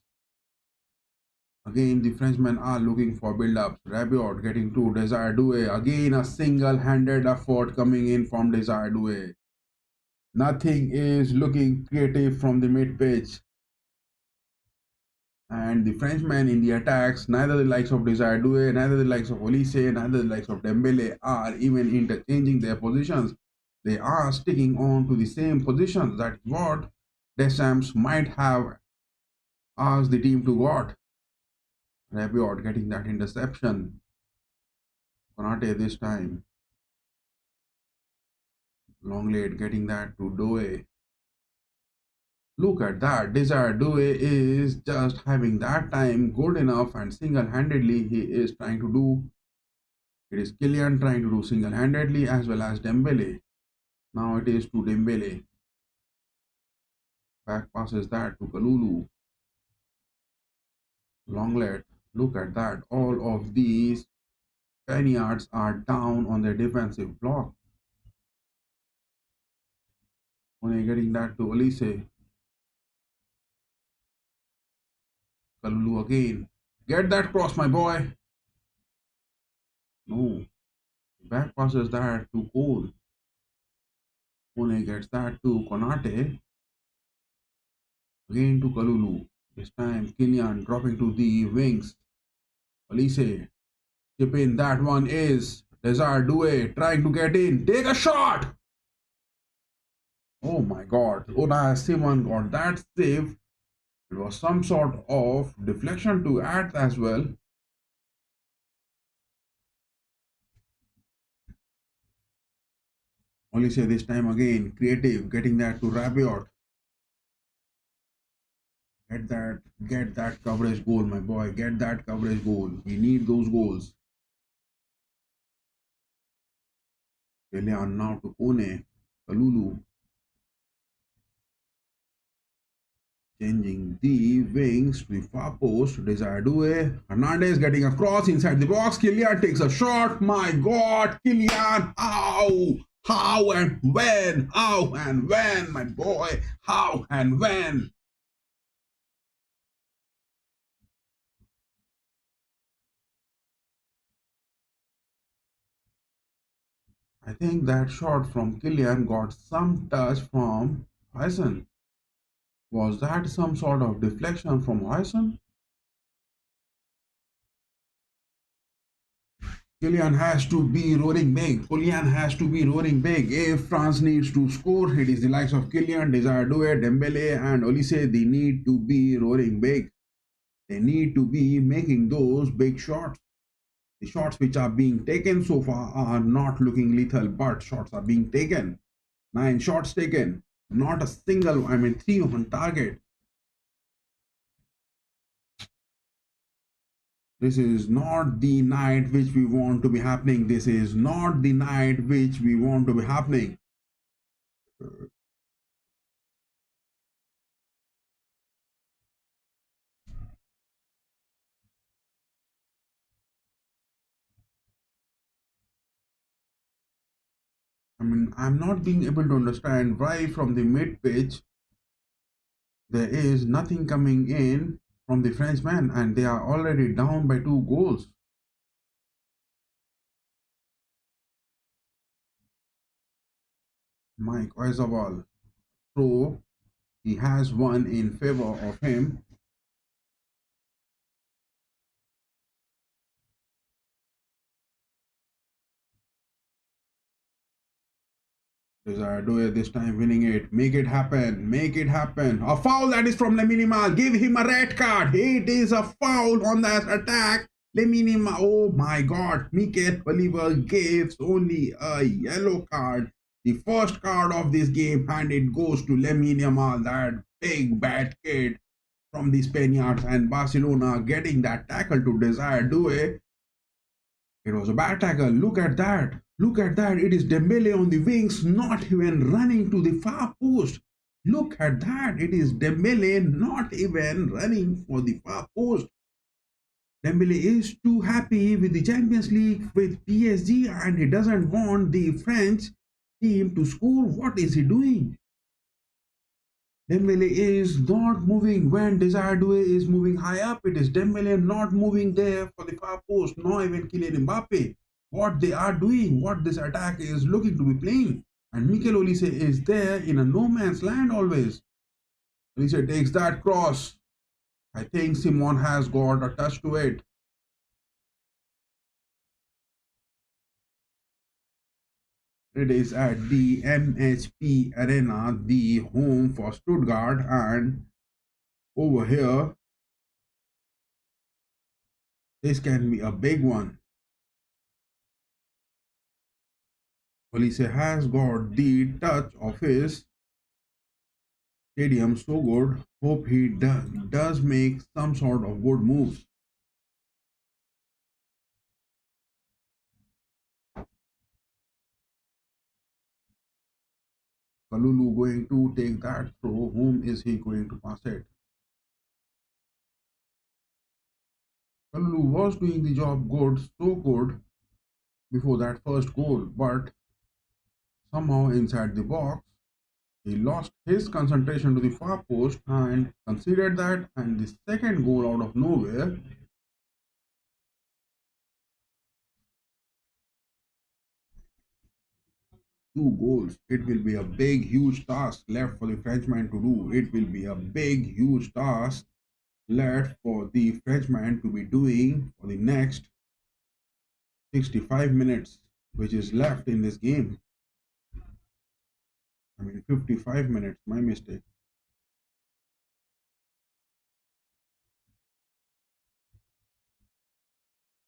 S1: Again, the Frenchmen are looking for build-ups. Rabiot getting to Desire Doué. Again, a single-handed effort coming in from Desire Doué. Nothing is looking creative from the mid-pitch. And the Frenchmen in the attacks, neither the likes of Desire Doué, neither the likes of Olise, neither the likes of Dembele are even interchanging their positions. They are sticking on to the same positions. That's what Deschamps might have asked the team to got. Rabiot getting that interception. Konate this time. Longlet getting that to Doué. Look at that. Desire Doué is just having that time good enough, and single-handedly he is trying to do. It is Kylian trying to do single-handedly as well as Dembele. Now it is to Dembele. Back passes that to Kalulu. Longlet. Look at that. All of these Spaniards are down on their defensive block. Only getting that to Olise. Kalulu again. Get that cross, my boy. No. Back passes that to Cole. Kone gets that to Konate. Again to Kalulu. This time Kylian dropping to the wings. Olise. Chip in. That one is Desire Doué trying to get in. Take a shot. Oh my god. Unai Simon got that save. It was some sort of deflection to add as well. Olise this time again. Creative. Getting that to Rabiot. Get that coverage goal, my boy. Get that coverage goal. We need those goals. Kylian now to Kone. Kalulu. Changing the wings to the far post. Desire Doué. Hernandez getting a cross inside the box. Kylian takes a shot. My God, Kylian. How? How and when? How and when, my boy? How and when? I think that shot from Kylian got some touch from Hyson. Was that some sort of deflection from Hyson? Kylian has to be roaring big. Kylian has to be roaring big. If France needs to score, it is the likes of Kylian, Desire Doué, Dembele, and Olise. They need to be roaring big. They need to be making those big shots. The shots which are being taken so far are not looking lethal, but shots are being taken. 9 shots taken. Not a single, 3 on target. This is not the night which we want to be happening. This is not the night which we want to be happening. I'm not being able to understand why from the mid pitch there is nothing coming in from the Frenchman, and they are already down by 2 goals. Mike Oyarzabal, so he has one in favor of him. Desire Doué this time winning it. Make it happen. Make it happen. A foul that is from Lamine Yamal. Give him a red card. It is a foul on that attack. Lamine Yamal. Oh my God. Mikel Oliver gives only a yellow card. The first card of this game, and it goes to Lamine Yamal, that big bad kid from the Spaniards, and Barcelona getting that tackle to Desire Doué. It was a bad tackle. Look at that. Look at that. It is Dembele on the wings, not even running to the far post. Look at that. It is Dembele not even running for the far post. Dembele is too happy with the Champions League with PSG and he doesn't want the French team to score. What is he doing? Dembele is not moving when Desire Doué is moving high up. It is Dembele not moving there for the far post, nor even Kylian Mbappé. What they are doing, what this attack is looking to be playing. And Mikel Olise is there in a no man's land always. Olise takes that cross. I think Simon has got a touch to it. It is at the MHPArena, the home for Stuttgart, and over here, this can be a big one. Olise has got the touch of his stadium so good. Hope he does make some sort of good moves. Kalulu going to take that throw. Whom is he going to pass it? Kalulu was doing the job good, so good before that first goal, but somehow inside the box, he lost his concentration to the far post and conceded that. And the second goal out of nowhere. Two goals. It will be a big, huge task left for the Frenchman to do. It will be a big, huge task left for the Frenchman to be doing for the next 65 minutes, which is left in this game. I mean, 55 minutes, my mistake.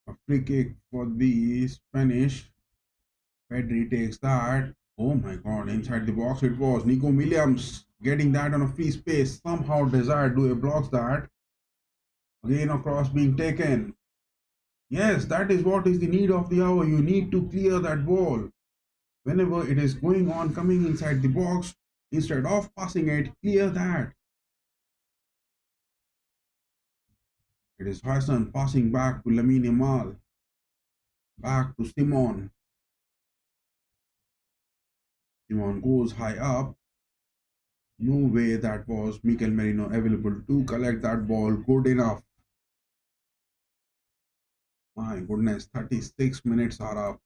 S1: A free kick for the Spanish. Pedri takes that. Oh my god, inside the box it was. Nico Williams getting that on a free space. Somehow Desire Doué blocks that. Again, a cross being taken. Yes, that is what is the need of the hour. You need to clear that ball. Whenever it is going on, coming inside the box, instead of passing it, clear that. It is Hassan passing back to Lamine Yamal. Back to Simon. Simon goes high up. No way that was Mikel Merino available to collect that ball good enough. My goodness, 36 minutes are up.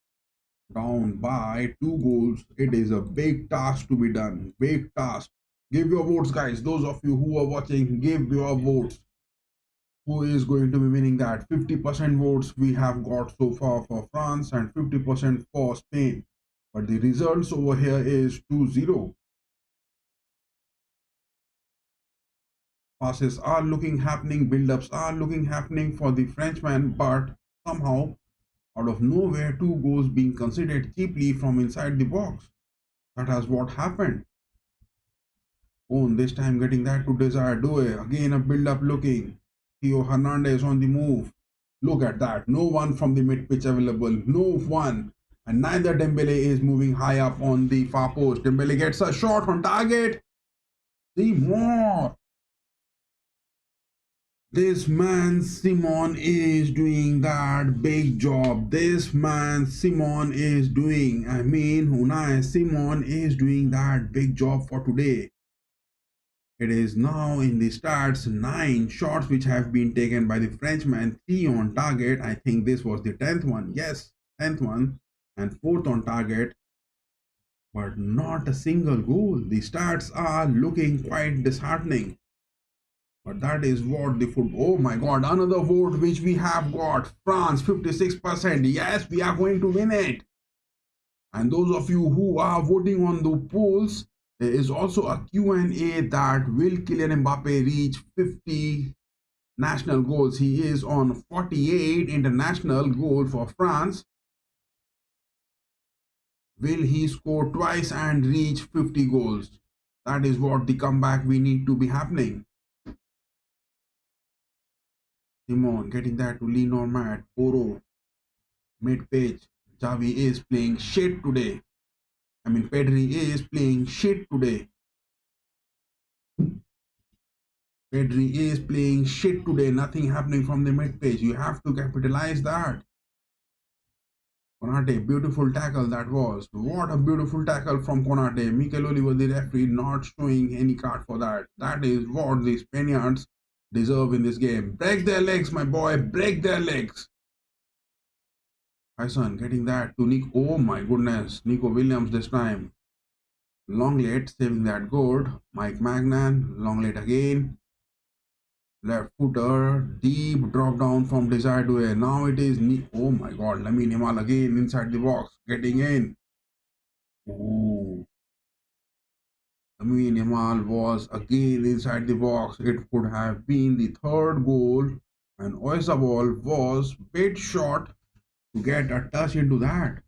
S1: Down by 2 goals. It is a big task to be done. Big task. Give your votes, guys. Those of you who are watching, give your votes. Who is going to be winning that? 50% votes we have got so far for France and 50% for Spain. But the results over here is 2-0. Passes are looking happening, build-ups are looking happening for the Frenchman, but somehow out of nowhere 2 goals being considered cheaply from inside the box. That is what happened. Own this time getting that to Desire Doué. Again a build-up looking. Theo Hernandez on the move. Look at that. No one from the mid-pitch available. No one. And neither Dembele is moving high up on the far post. Dembele gets a shot on target. See more. This man Simon is doing that big job. This man Simon is doing. I mean, Unai Simon is doing that big job for today. It is now in the stats 9 shots which have been taken by the Frenchman, 3 on target. I think this was the 10th one. Yes, 10th one and 4th on target. But not a single goal. The stats are looking quite disheartening. But that is what the football. Oh my god, another vote which we have got. France 56%. Yes, we are going to win it. And those of you who are voting on the polls, there is also a Q&A that will Kylian Mbappé reach 50 national goals. He is on 48 international goal for France. Will he score twice and reach 50 goals? That is what the comeback we need to be happening. Simon getting that to Lee Normat. Poro mid page. Javi is playing shit today. I mean, Pedri is playing shit today. Pedri is playing shit today. Nothing happening from the mid page. You have to capitalize that. Konate, beautiful tackle that was. What a beautiful tackle from Konate. Mikel Oliver, the referee, not showing any card for that. That is what the Spaniards deserve in this game. Break their legs, my boy. Break their legs. Hyson getting that to Nick. Oh my goodness. Nico Williams this time. Longlet saving that good. Mike Magnan. Longlet again. Left footer, deep drop down from Desire to air. Now it is, oh my god, Lamine Yamal again inside the box, getting in. Ooh. Lamine Yamal was again inside the box. It could have been the third goal, and Oyarzabal was bit short to get a touch into that.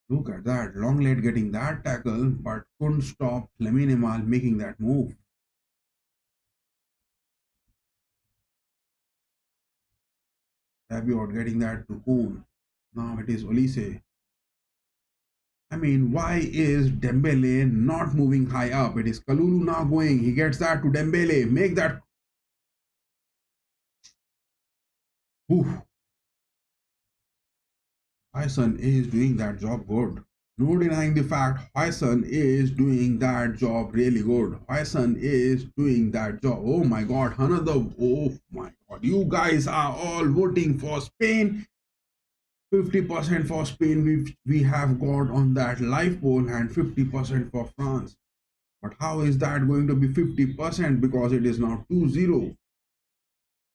S1: Look at that, Longlet getting that tackle, but couldn't stop Lamine Yamal making that move. Rabiot getting that to Kuhn. Now it is Olise. I mean, why is Dembele not moving high up? It is Kalulu now going. He gets that to Dembele. Make that. Oof. Hyson is doing that job good. No denying the fact Hyson is doing that job really good. Hyson is doing that job. Oh my god, another. Oh my god. You guys are all voting for Spain. 50% for Spain we have got on that live poll and 50% for France. But how is that going to be 50%? Because it is now 2-0.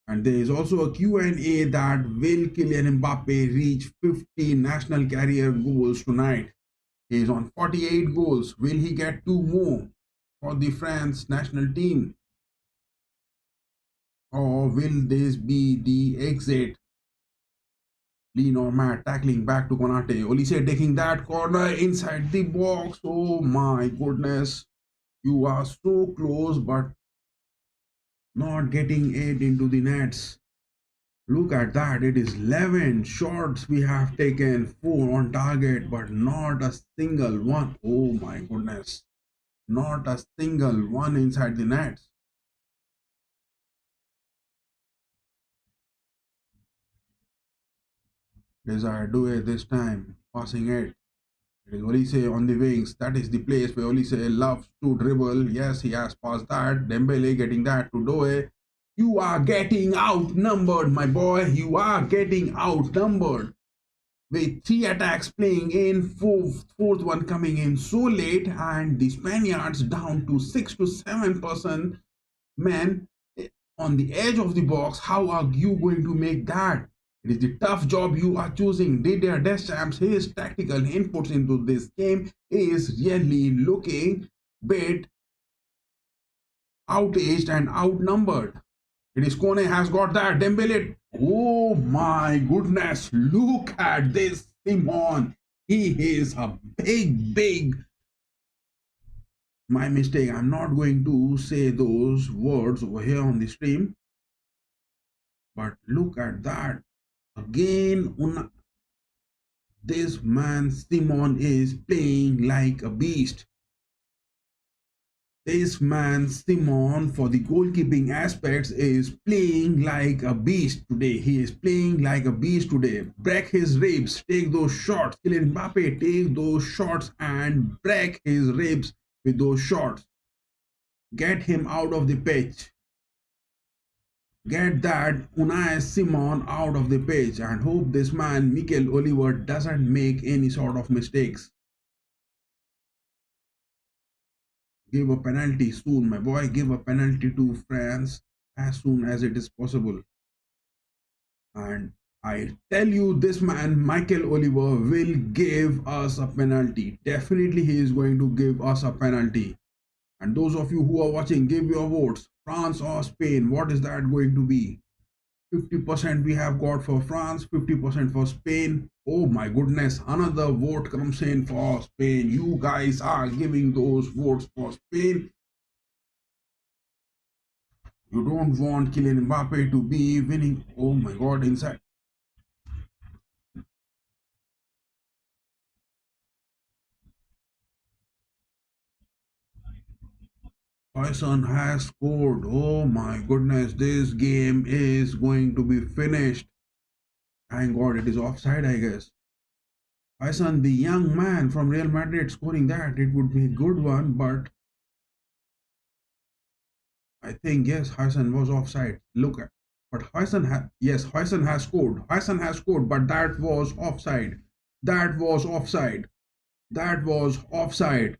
S1: And there is also a Q&A that will Kylian Mbappé reach 50 national career goals tonight? He is on 48 goals. Will he get 2 more for the France national team? Or will this be the exit? Lee Normat tackling back to Konate. Olise taking that corner inside the box. Oh my goodness. You are so close, but not getting it into the nets. Look at that. It is 11 shots we have taken, 4 on target, but not a single one. Oh my goodness. Not a single one inside the nets. Desire do it this time. Passing it. It is Olise on the wings. That is the place where Olise loves to dribble. Yes, he has passed that. Dembele getting that to Doe. You are getting outnumbered, my boy. You are getting outnumbered. With 3 attacks playing in, fourth one coming in so late, and the Spaniards down to 6 to 7% men on the edge of the box. How are you going to make that? It is the tough job you are choosing. Didier Deschamps, his tactical inputs into this game is really looking bit outaged and outnumbered. It is Kone has got that. Dembele. Oh my goodness. Look at this Simon. He is a big. My mistake. I'm not going to say those words over here on the stream. But look at that. Again, this man Simon is playing like a beast. This man Simon, for the goalkeeping aspects, is playing like a beast today. He is playing like a beast today. Break his ribs, take those shots. Kylian Mbappé, take those shots and break his ribs with those shots. Get him out of the pitch. Get that Unai Simon out of the pitch and hope this man Mikel Oliver doesn't make any sort of mistakes. Give a penalty soon, my boy. Give a penalty to France as soon as it is possible. And I tell you, this man, Mikel Oliver, will give us a penalty. Definitely, he is going to give us a penalty. And those of you who are watching, give your votes. France or Spain, what is that going to be? 50% we have got for France, 50% for Spain. Oh my goodness, another vote comes in for Spain. You guys are giving those votes for Spain. You don't want Kylian Mbappé to be winning. Oh my god, inside. Tyson has scored. Oh my goodness, this game is going to be finished. Thank God it is offside, I guess. Tyson, the young man from Real Madrid, scoring that. It would be a good one, but I think yes, Tyson was offside. Look at, but yes, Tyson has scored. Tyson has scored, but that was offside. That was offside. That was offside.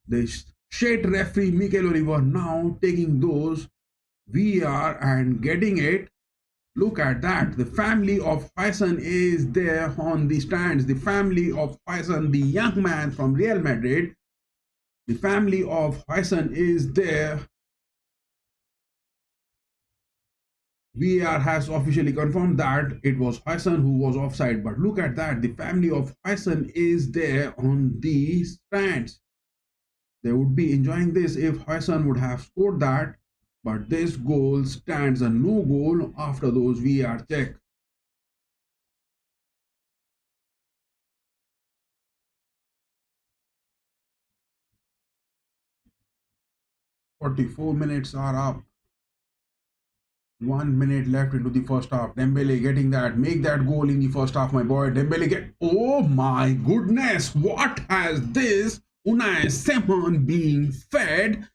S1: The shit referee Mikel Oliver now taking those VR and getting it. Look at that. The family of Tyson is there on the stands. The family of Tyson, the young man from Real Madrid, the family of Tyson is there. VAR has officially confirmed that it was Tyson who was offside. But look at that. The family of Tyson is there on the stands. They would be enjoying this if Tyson would have scored that. But this goal stands a no goal after those VAR check. 44 minutes are up. 1 minute left into the first half. Dembele getting that. Make that goal in the first half, my boy. Dembele get. Oh my goodness. What has this Unai Simon being fed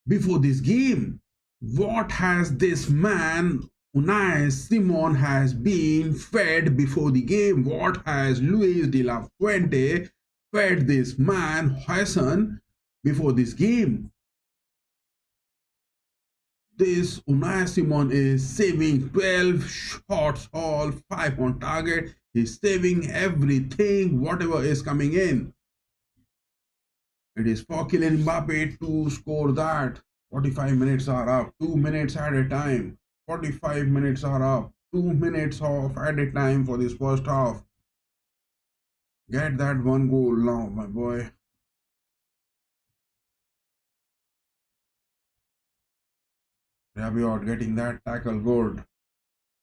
S1: before this game? What has this man Unai Simon has been fed before the game? What has Luis de la Fuente fed this man Hassan before this game? This Unai Simon is saving 12 shots, all 5 on target. He's saving everything, whatever is coming in. It is for Kylian Mbappé to score that. 45 minutes are up, 2 minutes at a time. 45 minutes are up, 2 minutes off at a time for this first half. Get that one goal now, my boy. Rabiot getting that tackle good,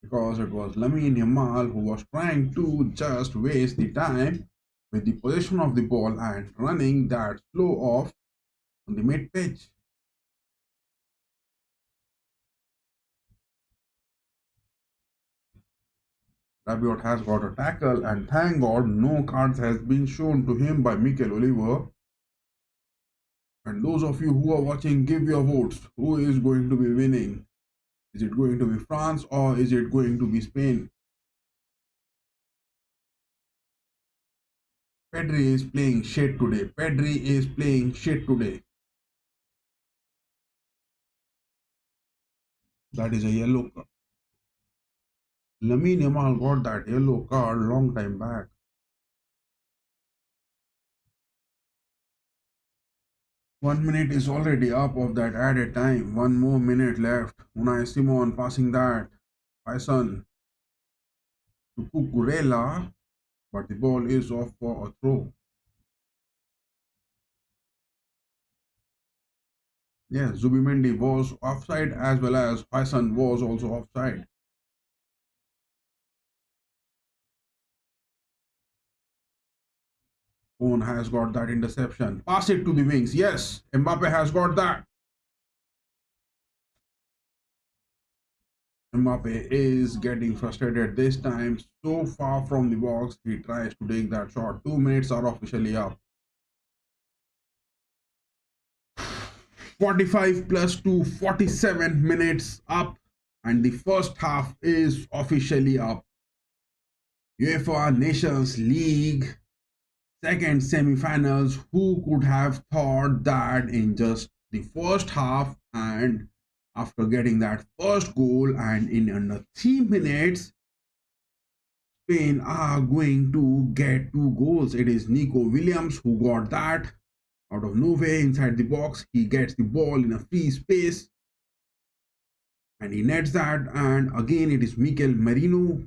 S1: because it was Lamine Yamal who was trying to just waste the time with the possession of the ball and running that slow off on the mid pitch. Rabiot has got a tackle, and thank God no cards has been shown to him by Mikel Oliver. And those of you who are watching, give your votes. Who is going to be winning? Is it going to be France or is it going to be Spain? Pedri is playing shit today. Pedri is playing shit today. That is a yellow card. Lamine Yamal got that yellow card long time back. 1 minute is already up of that added time. 1 more minute left. Unai Simon passing that. Tyson to Cucurella, but the ball is off for a throw. Yes, Zubimendi was offside as well as Tyson was also offside. Owen has got that interception. Pass it to the wings. Yes, Mbappe has got that. Mbappe is getting frustrated this time. So far from the box, he tries to take that shot. 2 minutes are officially up. 45 plus 2, 47 minutes up, and the first half is officially up. UEFA Nations League second semi-finals. Who could have thought that in just the first half, and after getting that first goal and in under 3 minutes, Spain are going to get 2 goals. It is Nico Williams who got that out of nowhere inside the box. He gets the ball in a free space and he nets that, and again it is Mikel Merino,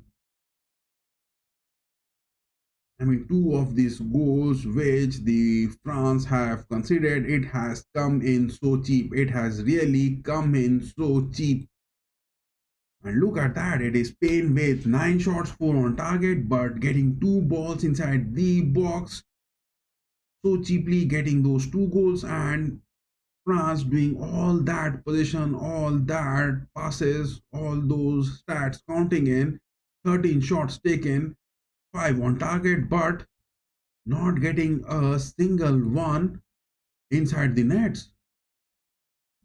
S1: I mean, two of these goals which the France have considered, it has come in so cheap. It has really come in so cheap. And look at that, it is Spain with 9 shots, 4 on target, but getting 2 balls inside the box so cheaply, getting those 2 goals, and France doing all that position, all that passes, all those stats counting in 13 shots taken, 5 on target, but not getting a single one inside the nets.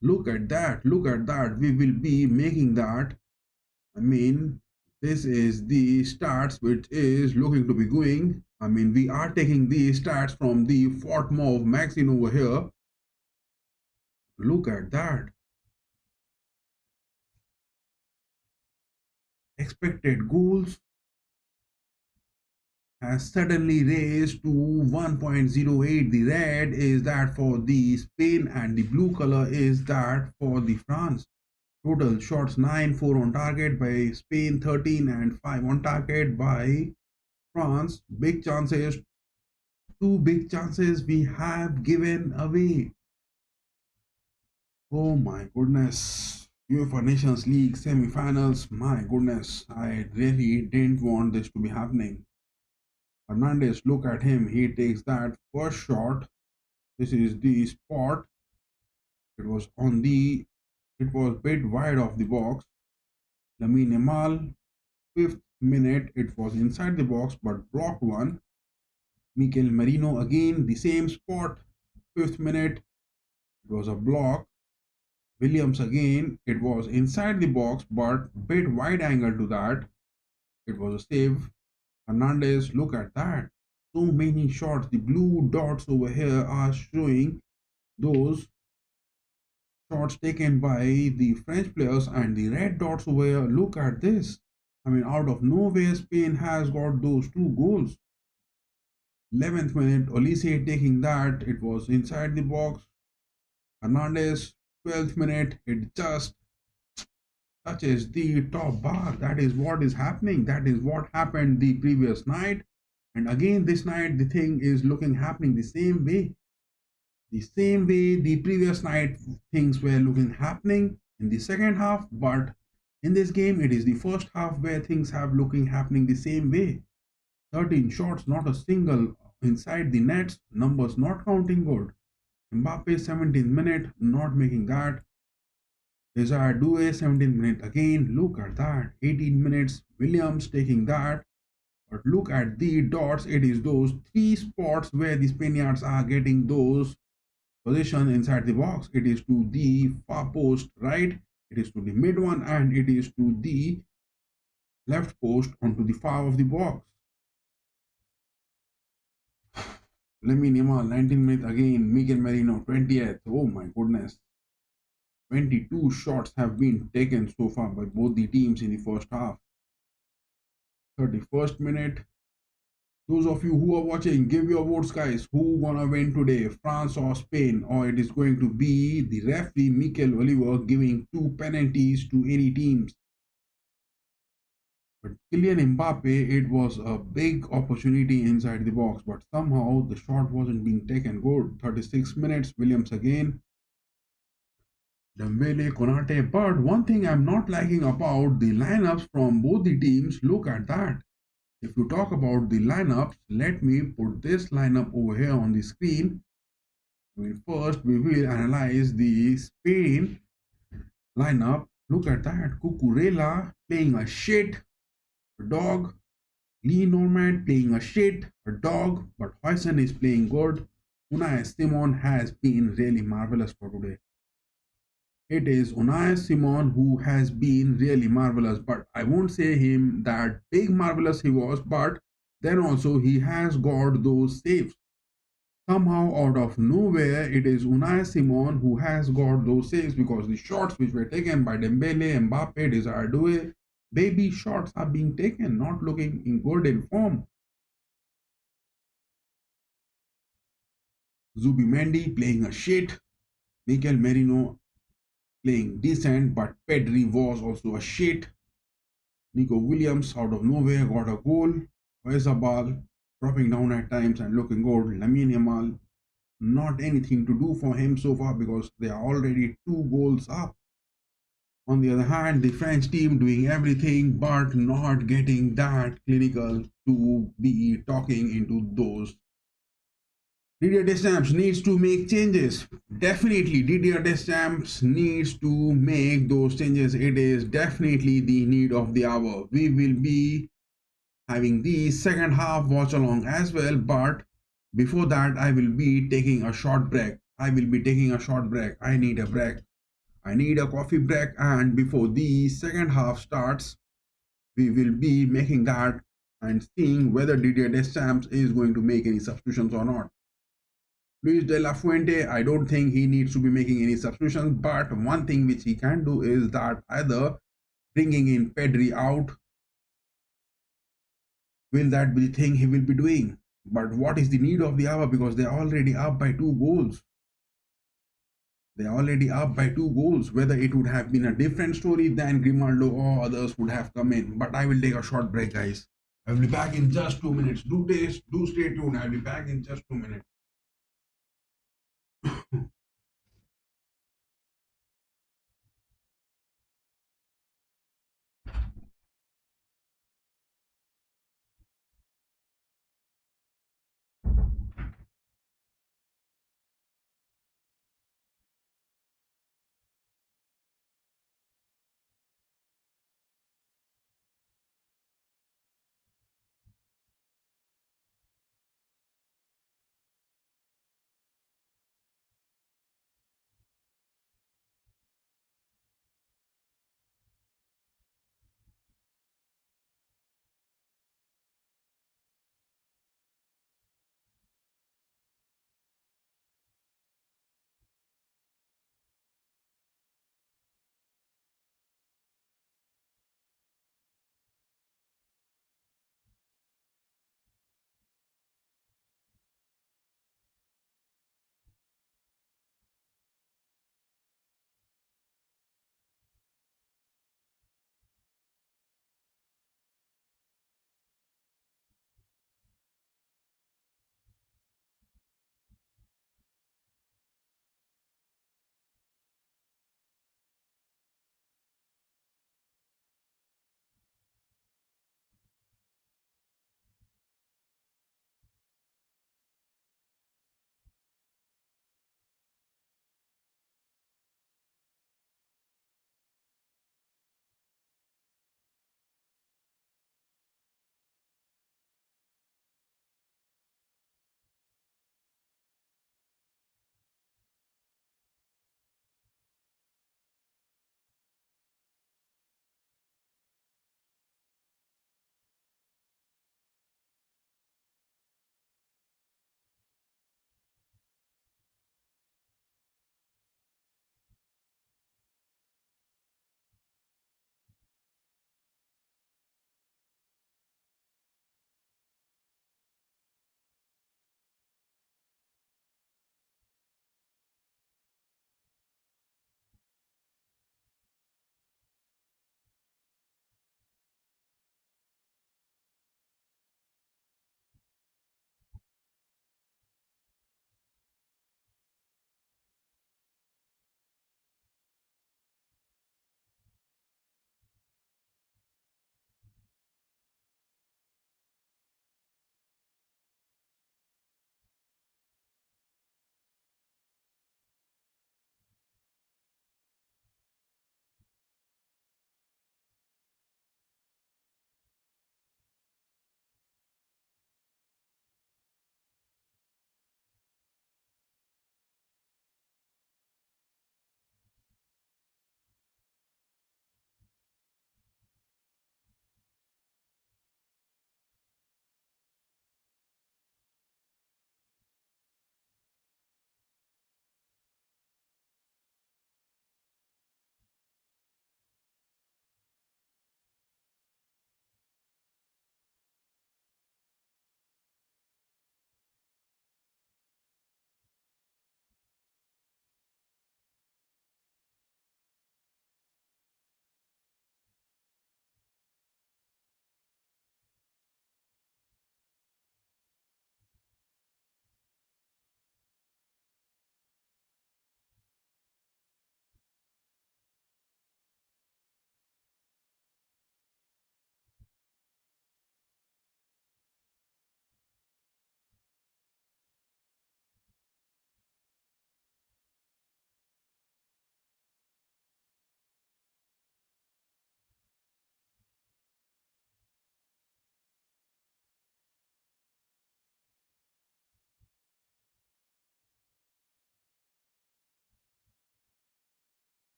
S1: Look at that, look at that. We will be making that. I mean, this is the stats which is looking to be going. I mean, we are taking the stats from the Fortmove magazine over here. Look at that. Expected goals has suddenly raised to 1.08. The red is that for the Spain and the blue color is that for the France. Total shots 9, 4 on target by Spain, 13 and 5 on target by France. Big chances, two big chances we have given away. Oh my goodness. UEFA Nations League semi-finals. My goodness, I really didn't want this to be happening. Hernandez, look at him. He takes that first shot. This is the spot. It was on the. It was a bit wide of the box. Lamine Yamal, 5th minute. It was inside the box but blocked one. Mikel Merino again the same spot. 5th minute. It was a block. Williams again. It was inside the box but bit wide angle to that. It was a save. Hernandez, look at that. So many shots. The blue dots over here are showing those shots taken by the French players, and the red dots over here, look at this. I mean, out of nowhere, Spain has got those 2 goals. 11th minute, Olise taking that. It was inside the box. Hernandez, 12th minute, it just touches the top bar. That is what is happening. That is what happened the previous night. And again, this night, the thing is looking happening the same way. The same way the previous night things were looking happening in the second half, but in this game it is the first half where things have looking happening the same way. 13 shots, not a single inside the nets, numbers not counting good. Mbappe 17th minute, not making that. Desire Doué 17th minute again, look at that. 18 minutes, Williams taking that. But look at the dots, it is those 3 spots where the Spaniards are getting those position inside the box. It is to the far post right, it is to the mid one, and it is to the left post onto the far of the box. Lamine Yamal 19 minutes again, Miguel Merino 20th. Oh my goodness. 22 shots have been taken so far by both the teams in the first half. 31st minute. Those of you who are watching, give your votes, guys. Who gonna win today, France or Spain? Or it is going to be the referee Mikel Oliver giving 2 penalties to any teams. But Kylian Mbappe, it was a big opportunity inside the box, but somehow the shot wasn't being taken good. 36 minutes, Williams again. Dembele, Konate. But one thing I'm not liking about the lineups from both the teams, look at that. If you talk about the lineups, let me put this lineup over here on the screen. I mean, first we will analyze the Spain lineup. Look at that. Cucurella playing a shit, a dog. Lee Norman playing a shit, a dog. But Hoyson is playing good. Unai Simon has been really marvelous for today. It is Unai Simon who has been really marvelous, but I won't say him that big marvelous he was, but then also he has got those saves. Somehow out of nowhere, it is Unai Simon who has got those saves, because the shots which were taken by Dembele, Mbappe, Desire Doué, baby shots are being taken, not looking in good in form. Zubimendi playing a shit. Mikel Merino playing decent, but Pedri was also a shit. Nico Williams out of nowhere got a goal. Where's the ball? dropping down at times and looking good. Lamine Yamal, not anything to do for him so far because they are already 2 goals up. On the other hand, the French team doing everything but not getting that clinical to be talking into those. Didier Deschamps needs to make changes. Definitely, Didier Deschamps needs to make those changes. It is definitely the need of the hour. We will be having the second half watch along as well, but before that, I will be taking a short break. I will be taking a short break. I need a break. I need a coffee break, and before the second half starts, we will be making that and seeing whether Didier Deschamps is going to make any substitutions or not. Luis de la Fuente, I don't think he needs to be making any substitutions, but one thing which he can do is that either bringing in Pedri out, will that be the thing he will be doing? But what is the need of the hour because they're already up by 2 goals? They're already up by 2 goals. Whether it would have been a different story than Grimaldo or others would have come in. But I will take a short break, guys. I will be back in just 2 minutes. Do stay tuned. I'll be back in just 2 minutes.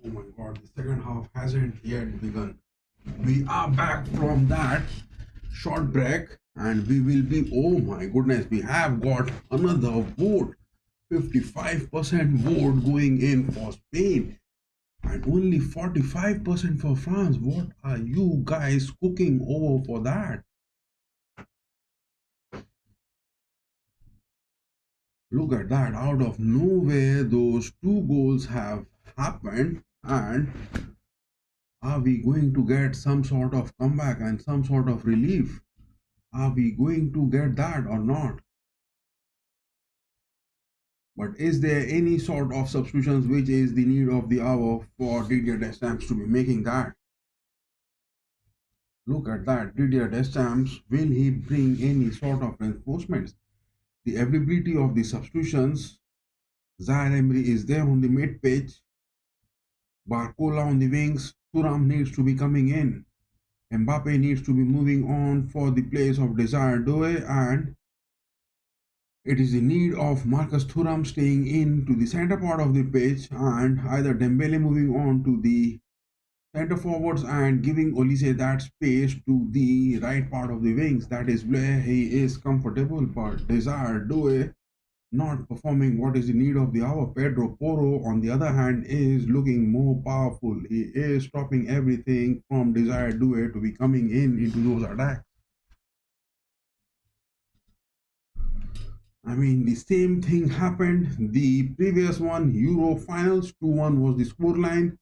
S1: Oh my god, the second half hasn't yet begun. We are back from that short break and we will be, oh my goodness, we have got another vote. 55% vote going in for Spain and only 45% for France. What are you guys cooking over for that? Look at that. Out of nowhere, those two goals have happened. And are we going to get some sort of comeback and some sort of relief? Are we going to get that or not? But is there any sort of substitutions which is the need of the hour for Didier Deschamps to be making that? Look at that. Didier Deschamps, will he bring any sort of reinforcements? The availability of the substitutions. Zaire Emery is there on the mid pitch. Barcola on the wings. Thuram needs to be coming in. Mbappe needs to be moving on for the place of Desire Doué, and it is the need of Marcus Thuram staying in to the center part of the pitch and either Dembele moving on to the center forwards and giving Olise that space to the right part of the wings. That is where he is comfortable, but Desire Doué not performing what is the need of the hour. Pedro Porro, on the other hand, is looking more powerful. He is stopping everything from Desire Doué to be coming in into those attacks. I mean, the same thing happened. The previous one, Euro finals, 2-1 was the scoreline.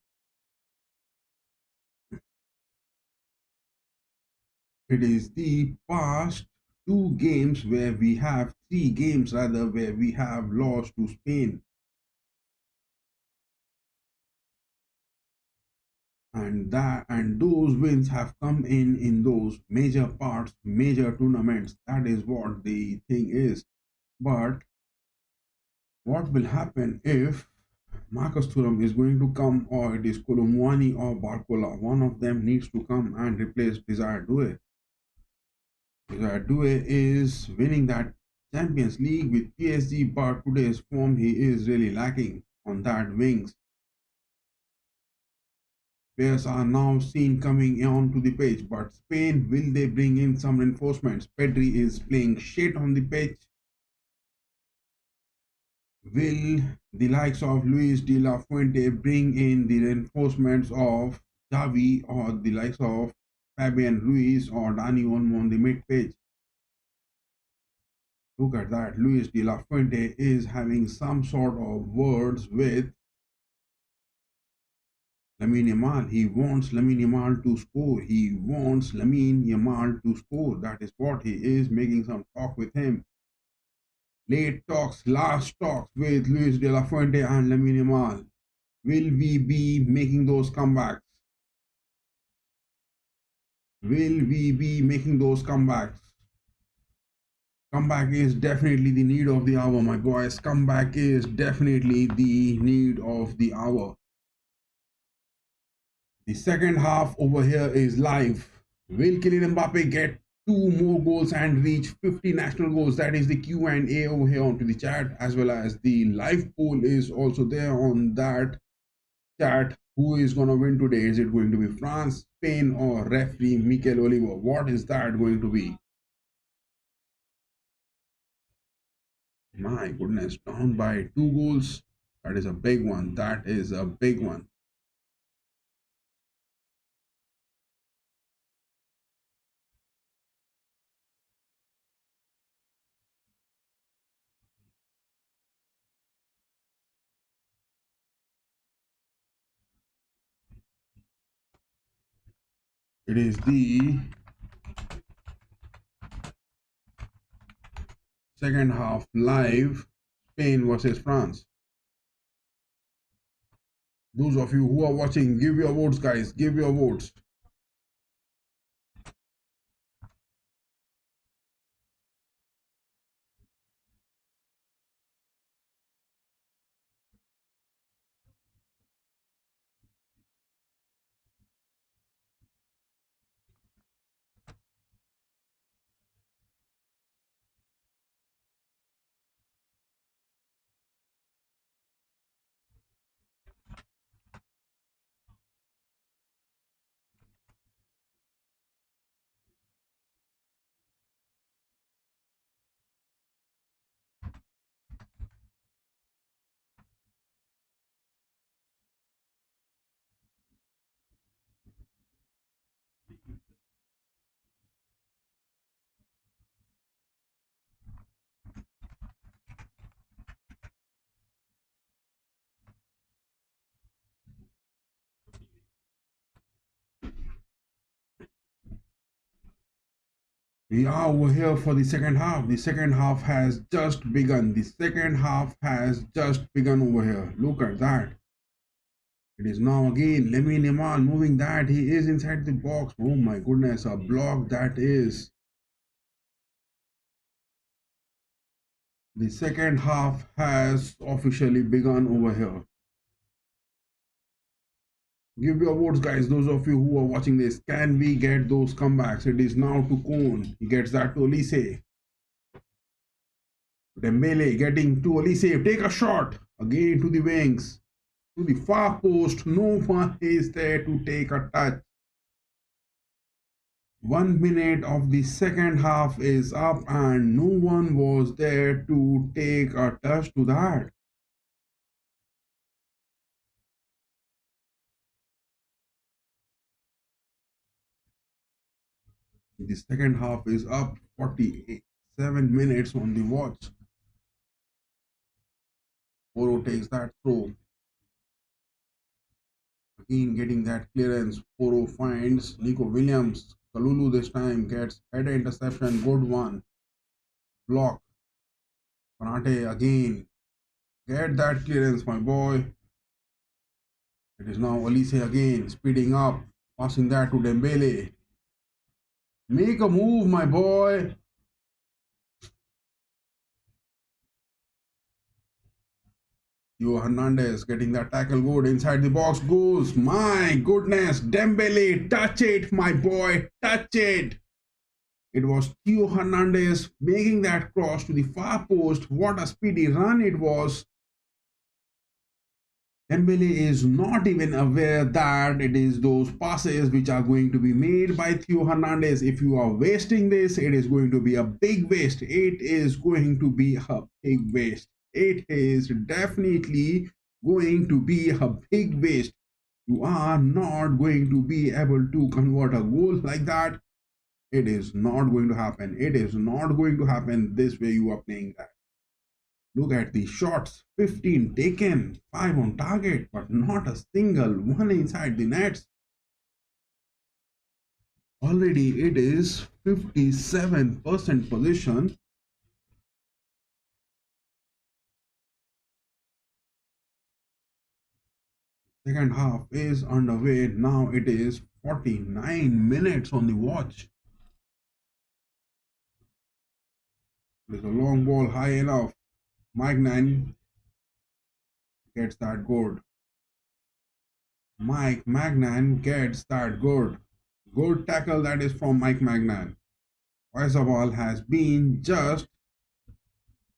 S1: It is the past two games where we have three games rather where we have lost to Spain. And those wins have come in those major parts, major tournaments. That is what the thing is. But what will happen if Marcus Thuram is going to come, or it is Kolomwani or Barcola? One of them needs to come and replace Desire Doué. Desire Doué is winning that Champions League with PSG, but today's form he is really lacking on that wings. Players are now seen coming onto the pitch, but Spain, will they bring in some reinforcements? Pedri is playing shit on the pitch. Will the likes of Luis de la Fuente bring in the reinforcements of Xavi or the likes of Fabian Ruiz or Dani Olmo on the mid pitch? Look at that. Luis de la Fuente is having some sort of words with Lamine Yamal. He wants Lamine Yamal to score. He wants Lamine Yamal to score. That is what he is making some talk with him. Late talks, last talks with Luis de la Fuente and Lamine Yamal. Will we be making those comebacks? Will we be making those comebacks? Comeback is definitely the need of the hour, my boys. Comeback is definitely the need of the hour. The second half over here is live. Will Kylian Mbappé get two more goals and reach 50 national goals? That is the Q&A over here onto the chat, as well as the live poll is also there on that chat. Who is going to win today? Is it going to be France, Spain, or referee Mikel Oliver? What is that going to be? My goodness, down by 2 goals. That is a big one. That is a big one. It is the second half live, Spain versus France. Those of you who are watching, give your votes, guys. Give your votes. We are over here for the second half. The second half has just begun. The second half has just begun over here. Look at that. It is now again Lamine Yamal moving that. He is inside the box. Oh my goodness, a block that is. The second half has officially begun over here. Give your votes, guys. Those of you who are watching this, can we get those comebacks? It is now to Cone. He gets that to Elise. Dembele getting to Elise. Take a shot. Again to the wings. To the far post. No one is there to take a touch. 1 minute of the second half is up and no one was there to take a touch to that. The second half is up. 47 minutes on the watch. Oro takes that throw. Again getting that clearance. Oro finds Nico Williams. Kalulu this time gets header interception. Good one. Block. Konate again. Get that clearance, my boy. It is now Elise again. Speeding up. Passing that to Dembele. Make a move, my boy. Theo Hernandez getting that tackle good inside the box goes. My goodness, Dembele, touch it, my boy, touch it. It was Theo Hernandez making that cross to the far post. What a speedy run it was. Dembele is not even aware that it is those passes which are going to be made by Theo Hernandez. If you are wasting this, it is going to be a big waste. It is going to be a big waste. It is definitely going to be a big waste. You are not going to be able to convert a goal like that. It is not going to happen. It is not going to happen this way you are playing that. Look at the shots, 15 taken, 5 on target, but not a single one inside the nets. Already it is 57% position. Second half is underway. Now it is 49 minutes on the watch. There's a long ball high enough. Magnan gets that good. Mike Magnan gets that good. Good tackle that is from Mike Magnan. Oyarzabal has been just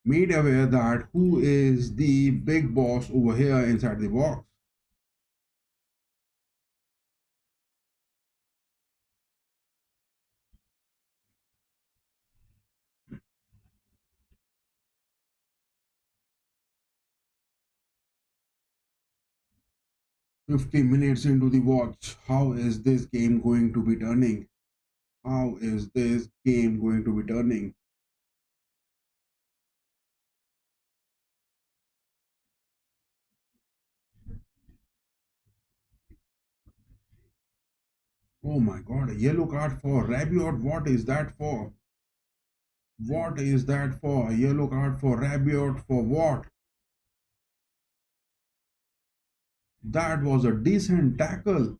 S1: made aware that who is the big boss over here inside the box. "50 minutes into the watch. How is this game going to be turning? How is this game going to be turning?" Oh my god, a yellow card for Rabiot. What is that for? What is that for? A yellow card for Rabiot for what? That was a decent tackle.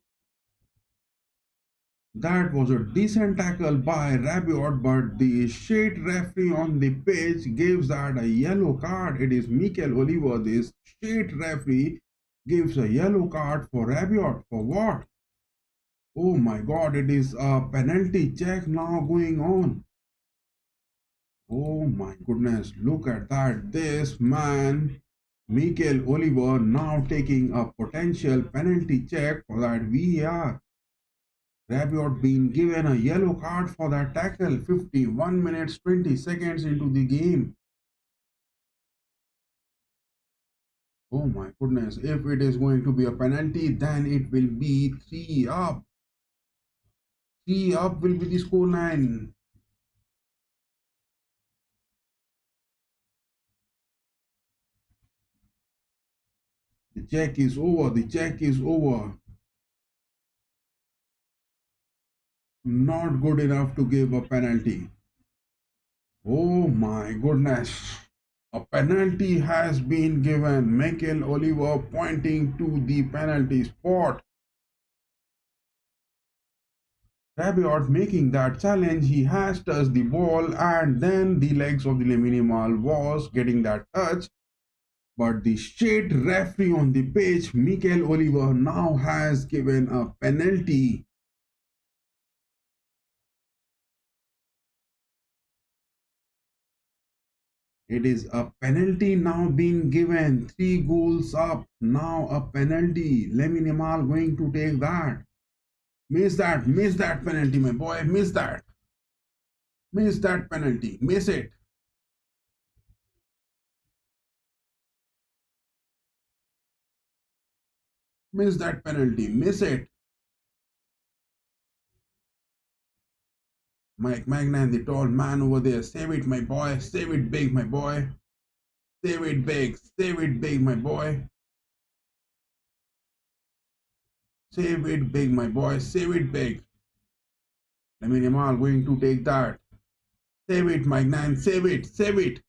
S1: That was a decent tackle by Rabiot, but the shade referee on the pitch gives that a yellow card. It is Mikel Oliver. This shade referee gives a yellow card for Rabiot. For what? Oh my god, it is a penalty check now going on. Oh my goodness, look at that. This man, Mikel Oliver, now taking a potential penalty check for that VAR. Rabiot being given a yellow card for that tackle. 51 minutes 20 seconds into the game. Oh my goodness, if it is going to be a penalty, then it will be 3 up. 3 up will be the scoreline. The check is over. The check is over. Not good enough to give a penalty. Oh my goodness. A penalty has been given. Mikel Oliver pointing to the penalty spot. Rabiot making that challenge. He has touched the ball and then the legs of the Lamine Yamal was getting that touch. But the shade referee on the pitch, Mikel Oliver, now has given a penalty. It is a penalty now being given. 3 goals up. Now a penalty. Lamine Yamal going to take that. Miss that penalty, my boy. Miss that penalty. Miss it. Miss that penalty. Miss it. Mike Magnan, the tall man over there. Save it, my boy. Save it big, my boy. Save it big. Save it big, my boy. Save it big, my boy. Save it big. Lamine Yamal going to take that. Save it, Mike Nan. Save it. Save it.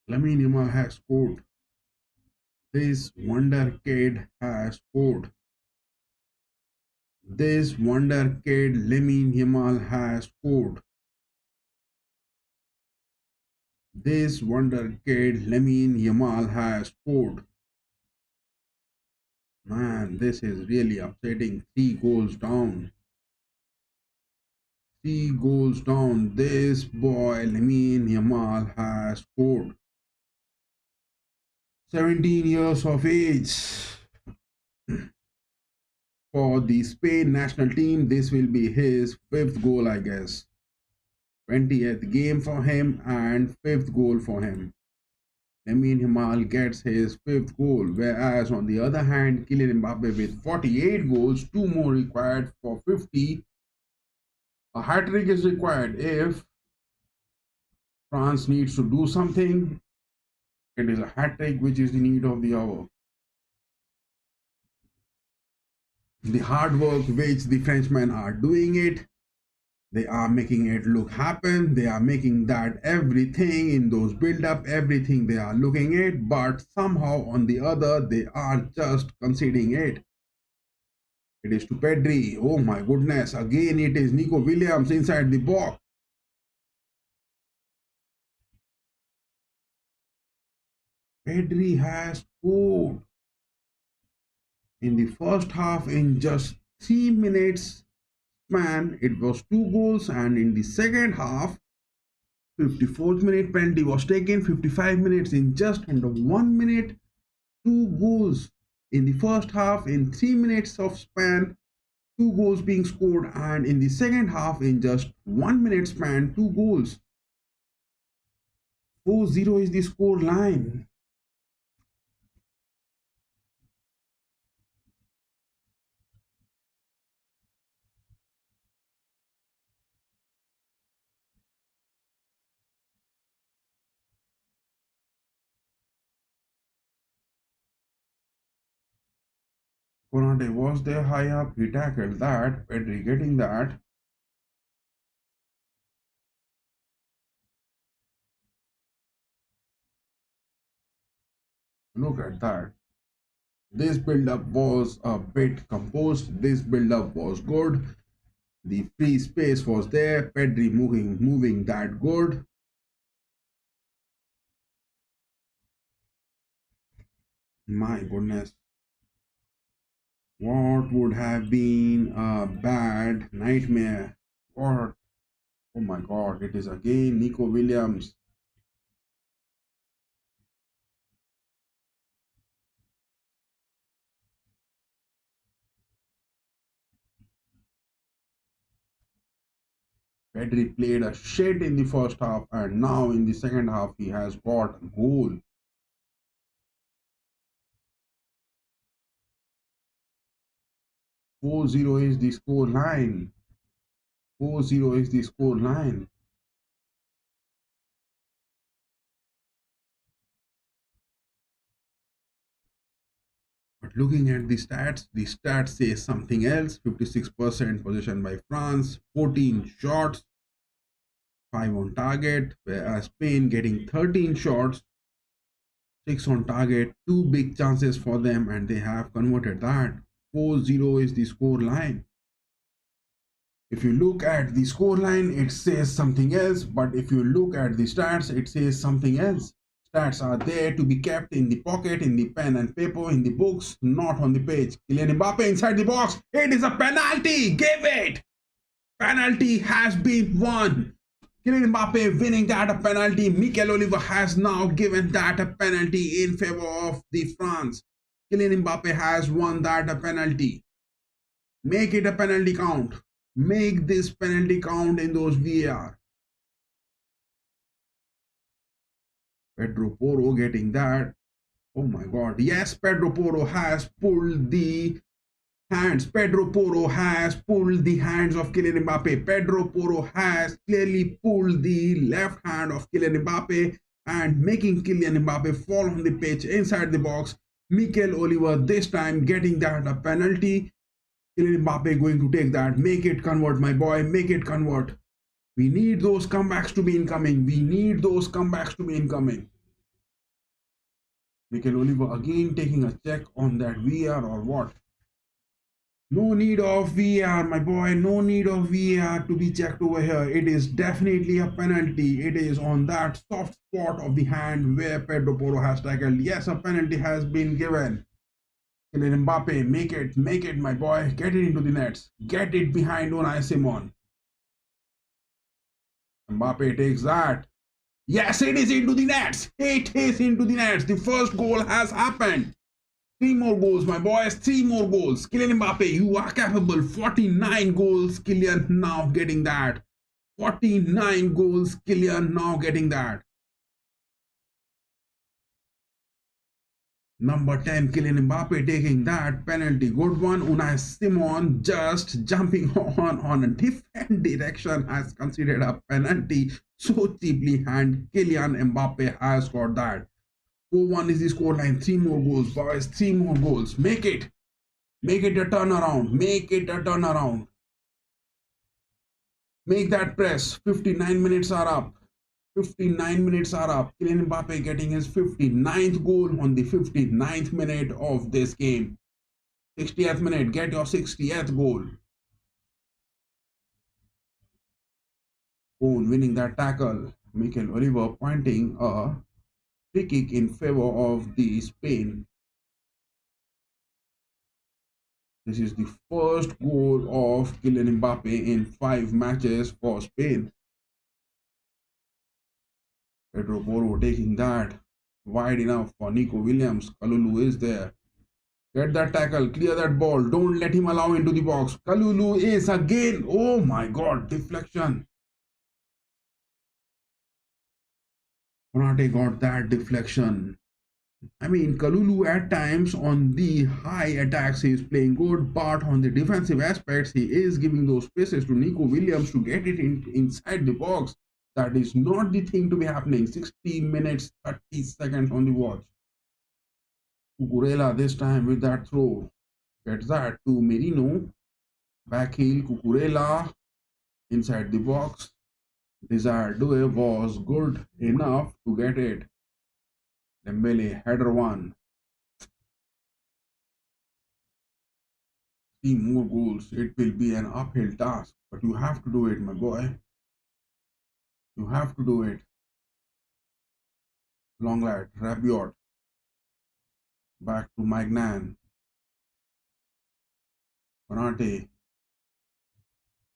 S1: Lamine Yamal has scored. This wonder kid has scored. This wonder kid Lamine Yamal has scored. This wonder kid Lamine Yamal has scored. Man, this is really upsetting. 3 goals down. 3 goals down. This boy Lamine Yamal has scored. 17 years of age. For the Spain national team, this will be his 5th goal, I guess. 20th game for him and 5th goal for him. Lamine Yamal gets his 5th goal, whereas on the other hand, Kylian Mbappé with 48 goals, 2 more required for 50. A hat trick is required if France needs to do something. It is a hat trick which is the need of the hour. The hard work which the Frenchmen are doing it, they are making it look happen. They are making that everything in those build up, everything they are looking at, but somehow on the other they are just conceding it. It is to Pedri. Oh my goodness. Again it is Nico Williams inside the box. Pedri has scored in the first half in just 3 minutes span. It was 2 goals, and in the second half, 54th minute penalty was taken. 55 minutes in just under 1 minute, 2 goals in the first half in 3 minutes of span. 2 goals being scored, and in the second half in just 1 minute span, 2 goals. 4-0 is the score line. Konate was there high up. He tackled that. Pedri getting that. Look at that. This build-up was a bit composed. This build-up was good. The free space was there. Pedri moving that good. My goodness. What would have been a bad nightmare? What? Oh my god, it is again Nico Williams. Pedri played a shit in the first half, and now in the second half he has got a goal. 4-0 is the score line. 4-0 is the score line. But looking at the stats say something else. 56% possession by France, 14 shots, 5 on target, whereas Spain getting 13 shots, 6 on target, 2 big chances for them, and they have converted that. 4-0 is the score line. If you look at the score line, it says something else, but if you look at the stats, it says something else. Stats are there to be kept in the pocket, in the pen and paper, in the books, not on the page. Kylian Mbappé inside the box. It is a penalty. Give it. Penalty has been won. Kylian Mbappé winning that a penalty. Mikel Oliver has now given that a penalty in favor of the France. Kylian Mbappé has won that a penalty. Make it a penalty count. Make this penalty count in those VAR. Pedro Porro getting that. Oh my God. Yes, Pedro Porro has pulled the hands. Pedro Porro has pulled the hands of Kylian Mbappé. Pedro Porro has clearly pulled the left hand of Kylian Mbappé and making Kylian Mbappé fall on the pitch inside the box. Mikel Oliver this time getting that a penalty. Kylian Mbappé going to take that. Make it convert, my boy. Make it convert. We need those comebacks to be incoming. We need those comebacks to be incoming. Mikel Oliver again taking a check on that VAR or what? No need of VAR, my boy. No need of VAR to be checked over here. It is definitely a penalty. It is on that soft spot of the hand where Pedro Porro has tackled. Yes, a penalty has been given. Kylian Mbappé, make it, my boy. Get it into the nets. Get it behind Unai Simon. Mbappé takes that. Yes, it is into the nets. It is into the nets. The first goal has happened. 3 more goals, my boys. 3 more goals. Kylian Mbappé, you are capable. 49 goals. Kylian now getting that. 49 goals. Kylian now getting that. Number 10, Kylian Mbappé taking that penalty. Good one. Unai Simon just jumping on a different direction has considered a penalty so cheaply, and Kylian Mbappé has got that. 4-1 is the scoreline. 3 more goals, boys. 3 more goals. Make it. Make it a turnaround. Make it a turnaround. Make that press. 59 minutes are up. 59 minutes are up. Kylian Mbappé getting his 59th goal on the 59th minute of this game. 60th minute, get your 60th goal. Boone winning that tackle. Mikel Oliver pointing a free kick in favor of the Spain. This is the first goal of Kylian Mbappé in 5 matches for Spain. Pedro Porro taking that wide enough for Nico Williams. Kalulu is there. Get that tackle, clear that ball. Don't let him allow into the box. Kalulu is again. Oh my God, deflection. Konate got that deflection. I mean, Kalulu at times on the high attacks he is playing good, but on the defensive aspects he is giving those spaces to Nico Williams to get it inside the box. That is not the thing to be happening. 60 minutes, 30 seconds on the watch. Cucurella this time with that throw. Gets that to Merino. Back heel, Cucurella inside the box. Desired Due was good enough to get it. Dembele, header one. 3 more goals. It will be an uphill task, but you have to do it, my boy. You have to do it. Long lad, Rabiot. Back to Magnan. Konate.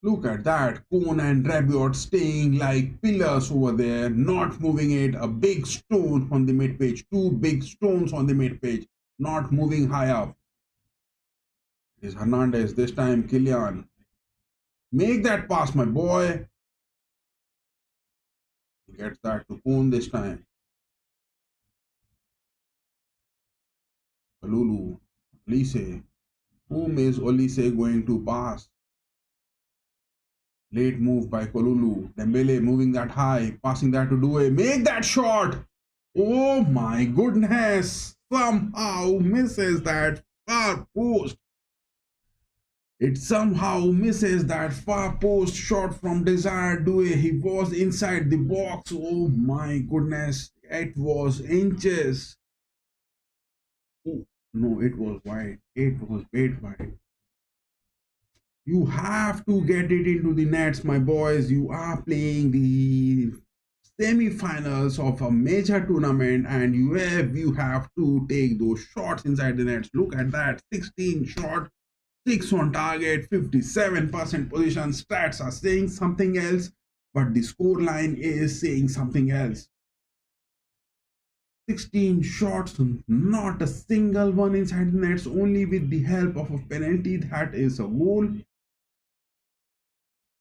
S1: Look at that. Kohn and Rabiot staying like pillars over there, not moving it. A big stone on the mid page. 2 big stones on the mid page, not moving high up. It is Hernandez. This time Kylian. Make that pass, my boy. He gets that to Kohn this time. Kalulu. Olise. Whom is Olise going to pass? Late move by Kalulu. Dembele moving that high, passing that to Due. Make that shot. Oh my goodness. Somehow misses that far post. It somehow misses that far post shot from Desire Due. He was inside the box. Oh my goodness. It was inches. Oh, no, it was wide. It was bait wide. You have to get it into the nets, my boys. You are playing the semi-finals of a major tournament and you have to take those shots inside the nets. Look at that, 16 shot, 6 on target, 57% position. Stats are saying something else, but the score line is saying something else. 16 shots, not a single one inside the nets, only with the help of a penalty. That is a goal.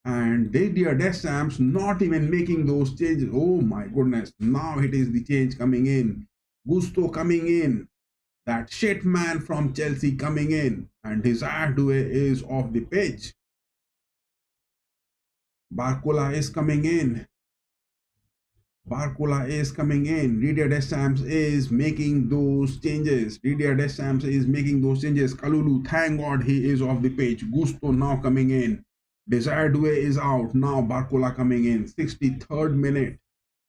S1: And Didier Deschamps not even making those changes. Oh my goodness, now it is the change coming in. Gusto coming in. That shit man from Chelsea coming in. And Desire Due is off the pitch. Barcola is coming in. Barcola is coming in. Didier Deschamps is making those changes. Didier Deschamps is making those changes. Kalulu, thank God he is off the pitch. Gusto now coming in. Desire Due is out. Now Barcola coming in. 63rd minute.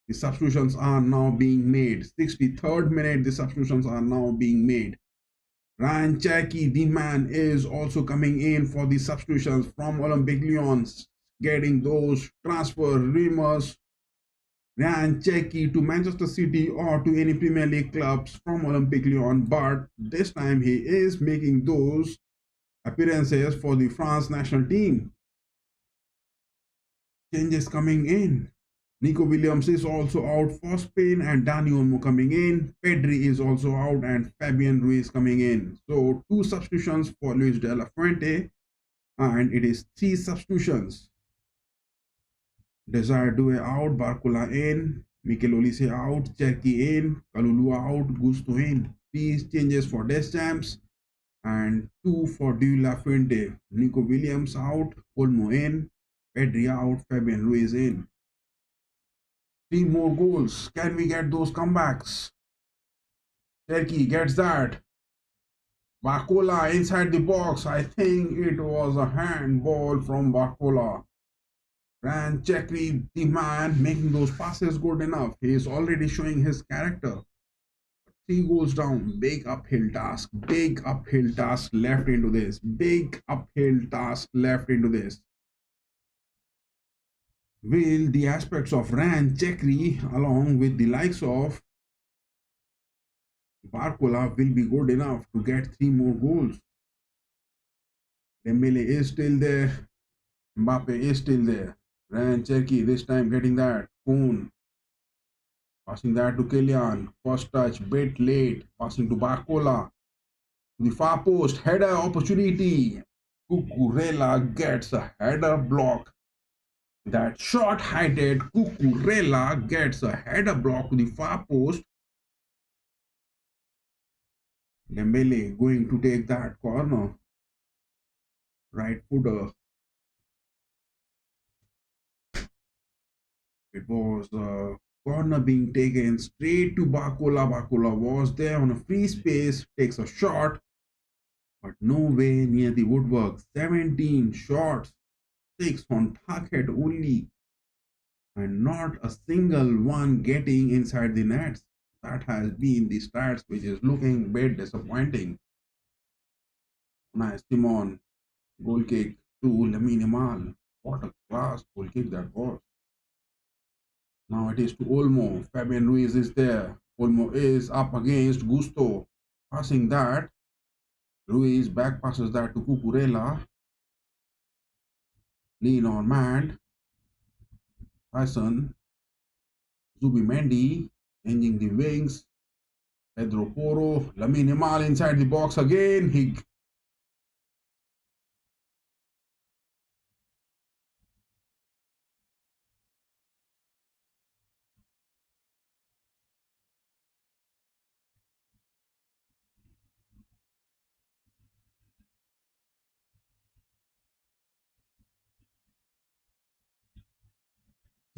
S1: The substitutions are now being made. 63rd minute, the substitutions are now being made. Ryan Cherky, the man, is also coming in for the substitutions from Olympic Lyon, getting those transfer rumors. Ryan Cherky to Manchester City or to any Premier League clubs from Olympic Lyon, but this time he is making those appearances for the France national team. Changes coming in. Nico Williams is also out for Spain and Dani Olmo coming in. Pedri is also out and Fabian Ruiz coming in. So 2 substitutions for Luis de la Fuente and it is 3 substitutions. Desire Due out, Barcola in, Mikel Olise out, Cherky in, Kalulu out, Gusto in. 3 changes for Deschamps and 2 for De La Fuente. Nico Williams out, Olmo in, Pedri out, Fabian Ruiz in. 3 more goals. Can we get those comebacks? Turkey gets that. Barcola inside the box. I think it was a handball from Barcola. Ran Chekri, the man, making those passes good enough. He is already showing his character. 3 goals down. Big uphill task. Big uphill task left into this. Big uphill task left into this. Will the aspects of Ran Chekri along with the likes of Barcola will be good enough to get 3 more goals? Dembele is still there. Mbappe is still there. Ran Cherky this time getting that. Koon passing that to Kylian. First touch, bit late. Passing to Barcola. To the far post. Header opportunity. Cucurella gets a header block. That short-heighted Cucurella gets a header block to the far post. Dembele going to take that corner. Right footer. It was a corner being taken straight to Barcola. Barcola was there on a free space, takes a shot, but nowhere near the woodwork. 17 shots, 6 on target only, and not a single one getting inside the nets. That has been the stats, which is looking a bit disappointing. Nice Simon, goal kick to Lamine Yamal. What a class goal kick that was. Now it is to Olmo. Fabian Ruiz is there. Olmo is up against Gusto. Passing that. Ruiz back passes that to Cucurella. Lean on man. Tyson. Zubimendi. Changing the wings. Pedro Porro. Lamine Yamal inside the box again.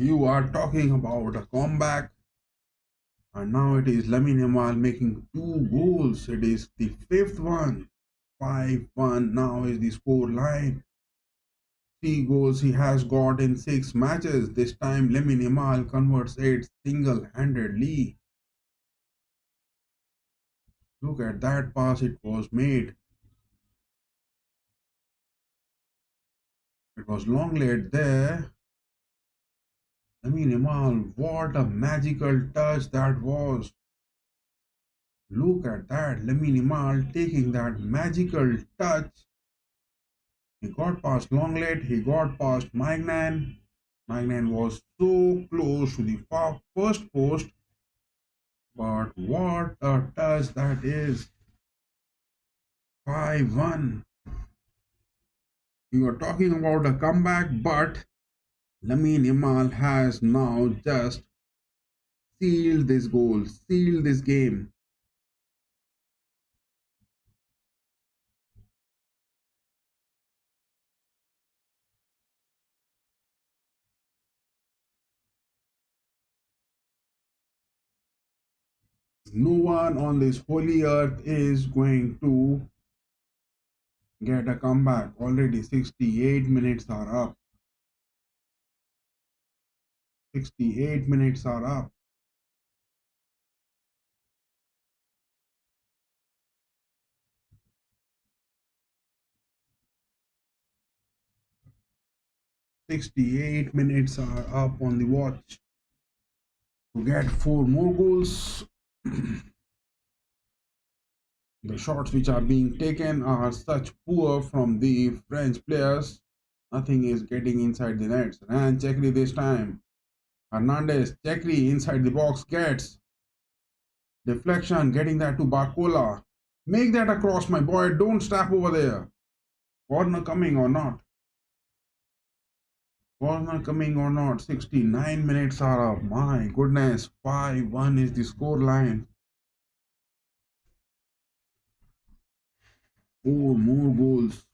S1: You are talking about a comeback. And now it is Lamine Yamal making 2 goals. It is the 5th one. 5-1 now is the score line. 3 goals he has got in 6 matches. This time Lamine Yamal converts it single-handedly. Look at that pass it was made. It was long laid there. Lamine Yamal, what a magical touch that was. Look at that, Lamine Yamal taking that magical touch. He got past Longlet, he got past Magnan. Magnan was so close to the first post, but what a touch that is. 5-1. You are talking about a comeback, but Lamine Yamal has now just sealed this goal, sealed this game. No one on this holy earth is going to get a comeback. Already 68 minutes are up. 68 minutes are up. 68 minutes are up on the watch to get 4 more goals. The shots which are being taken are such poor from the French players. Nothing is getting inside the nets. And Chekri this time. Hernandez, Chekri inside the box gets deflection, getting that to Barcola. Make that across, my boy. Don't stop over there. Corner coming or not? Corner coming or not? 69 minutes are up. My goodness. 5-1 is the score line. 4 more goals.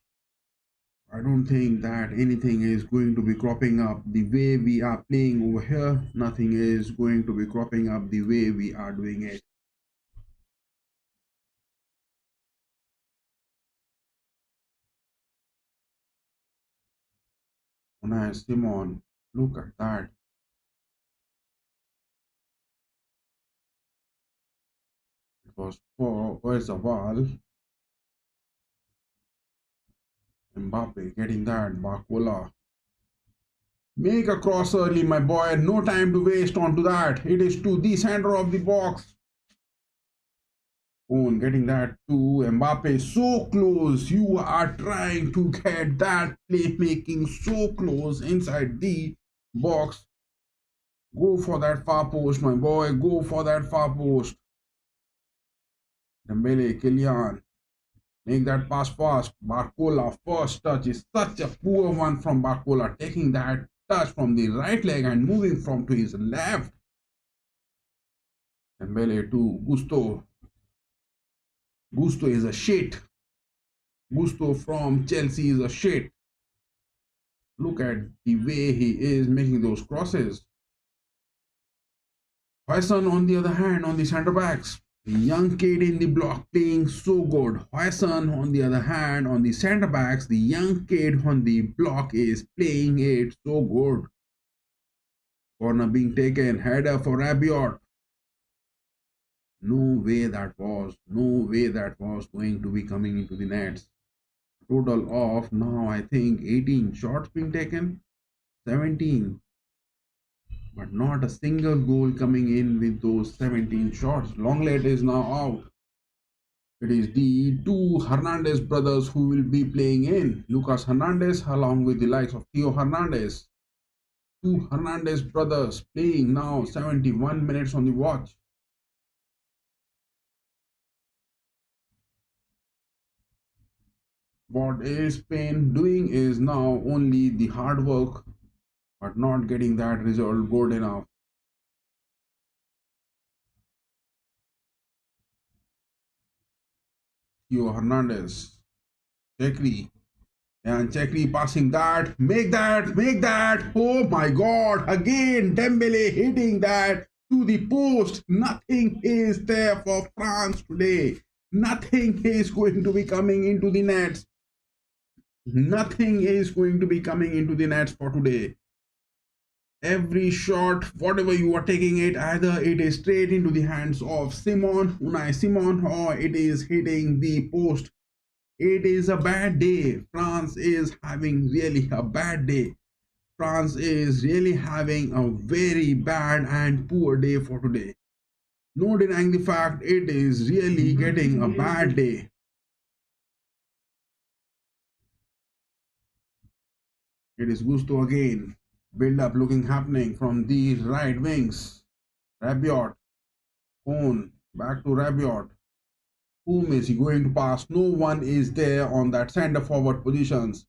S1: I don't think that anything is going to be cropping up the way we are playing over here. Nothing is going to be cropping up the way we are doing it. Unai Simon, look at that. It was for Oyarzabal. Mbappe getting that. Barcola. Make a cross early, my boy. No time to waste onto that. It is to the center of the box. Owen getting that to Mbappe. So close. You are trying to get that playmaking so close inside the box. Go for that far post, my boy. Go for that far post. Dembele, Kylian. Make that pass fast. Barcola, first touch is such a poor one from Barcola. Taking that touch from the right leg and moving from to his left. Dembele to Gusto. Gusto is a shit. Gusto from Chelsea is a shit. Look at the way he is making those crosses. Hoyson, on the other hand, on the centre backs, the young kid in the block playing so good. Hoyson, on the other hand, on the centre backs, the young kid on the block is playing it so good. Corner being taken, header for Rabiot. No way that was going to be coming into the nets. Total of now I think 18 shots being taken, 17, but not a single goal coming in with those 17 shots. Longlet is now out. It is the two Hernandez brothers who will be playing in. Lucas Hernandez along with the likes of Theo Hernandez. Two Hernandez brothers playing now, 71 minutes on the watch. What is Spain doing is now only the hard work, but not getting that result good enough. Theo Hernandez, Chekri, and Chekri passing that, make that. Oh my God! Again, Dembele hitting that to the post. Nothing is there for France today. Nothing is going to be coming into the nets. Nothing is going to be coming into the nets for today. Every shot, whatever you are taking it, either it is straight into the hands of Unai Simon, or it is hitting the post. It is a bad day. France is having really a bad day. France is really having a very bad and poor day for today. No denying the fact it is really getting a bad day. It is Gusto again. Build up looking happening from the right wings. Rabiot, Cone, back to Rabiot. Whom is he going to pass? No one is there on that center forward positions.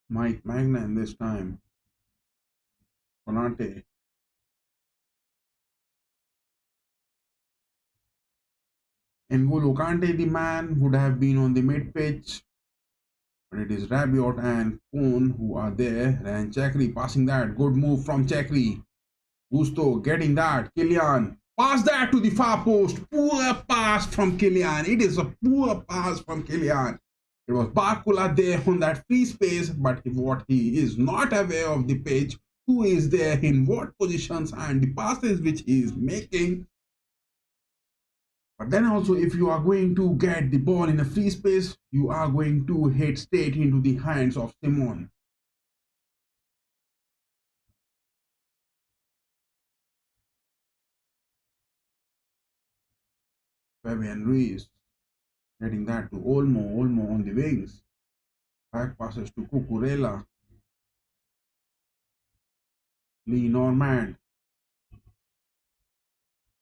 S1: Mike Magnan this time. Konate. N'Golo Kante, the man, would have been on the mid pitch. But it is Rabiot and Cone who are there. And Chakri passing that. Good move from Chakri. Gusto getting that. Kylian. Pass that to the far post. Poor pass from Kylian. It is a poor pass from Kylian. It was Barcola there on that free space, but what he is not aware of the pitch, who is there in what positions and the passes which he is making. But then also, if you are going to get the ball in a free space, you are going to hit straight into the hands of Simon. Fabian Ruiz getting that to Olmo on the wings. Back passes to Cucurella. Lee Normand.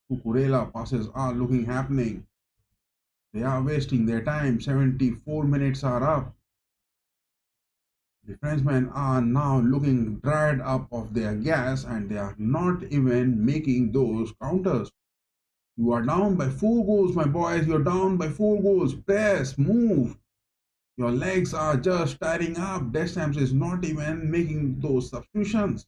S1: Cucurella passes are looking happening. They are wasting their time. 74 minutes are up. The Frenchmen are now looking dried up of their gas and they are not even making those counters. You are down by 4 goals, my boys. You're down by 4 goals. Press, move. Your legs are just tiring up. Deschamps is not even making those substitutions.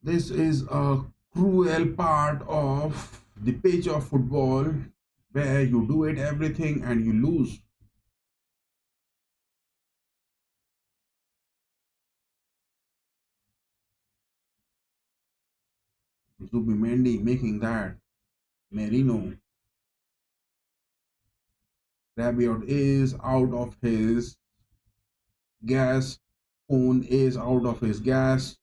S1: This is a cruel part of the pitch of football where you do it everything and you lose. Zubimendi making that. Merino. Rabiot is out of his gas. Cone is out of his gas.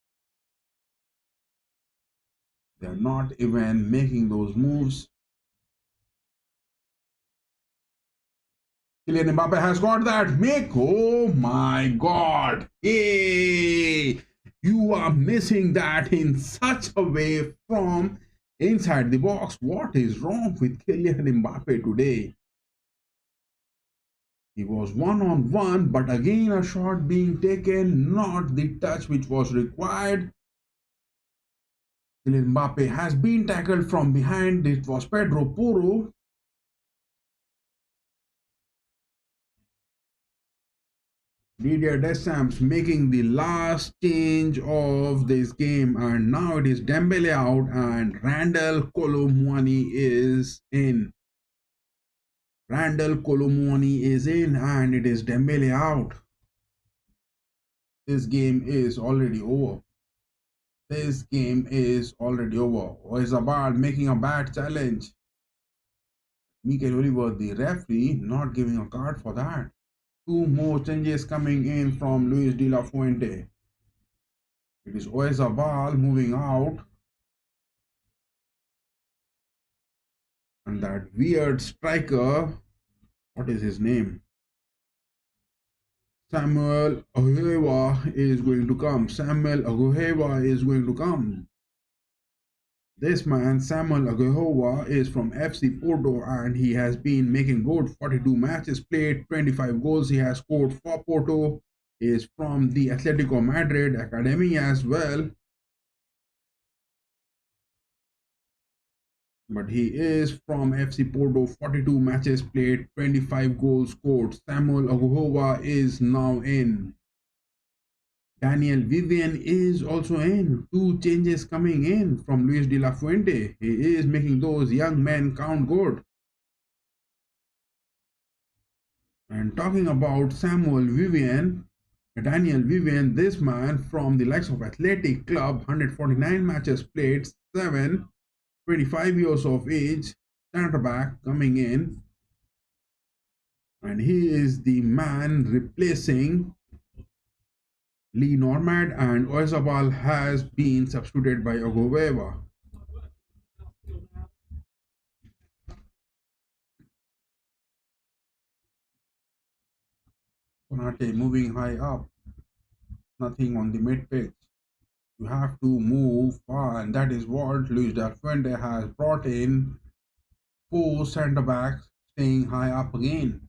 S1: They're not even making those moves. Kylian Mbappé has got that. Oh my God. Hey, you are missing that in such a way from inside the box. What is wrong with Kylian Mbappé today? He was one-on-one, but again a shot being taken, not the touch which was required. Kylian Mbappé has been tackled from behind. It was Pedro Porro. Didier Deschamps making the last change of this game, and now it is Dembele out and Randall Kolo Muani is in. Randall Kolo Muani is in and it is Dembele out. This game is already over. This game is already over. Oyarzabal making a bad challenge. Mikel Oliver, the referee, not giving a card for that. 2 more changes coming in from Luis de la Fuente. It is Oyarzabal moving out. And that weird striker, what is his name? Samuel Agueva is going to come. Samuel Agueva is going to come. This man, Samuel Agueva, is from FC Porto and he has been making good. 42 matches played, 25 goals he has scored for Porto. He is from the Atletico Madrid academy as well. but he is from FC Porto, 42 matches played, 25 goals scored. Samuel Aguhova is now in. Daniel Vivian is also in. Two changes coming in from Luis de la Fuente. He is making those young men count good. And talking about Daniel Vivian, this man from the likes of Athletic Club, 149 matches played, 7, 25 years of age, center back coming in. And he is the man replacing Lee Normand, and Oyarzabal has been substituted by Ogoveva. Konate moving high up, nothing on the mid pitch. You have to move far, and that is what Luis Del Fuente has brought in. Four centre backs staying high up again.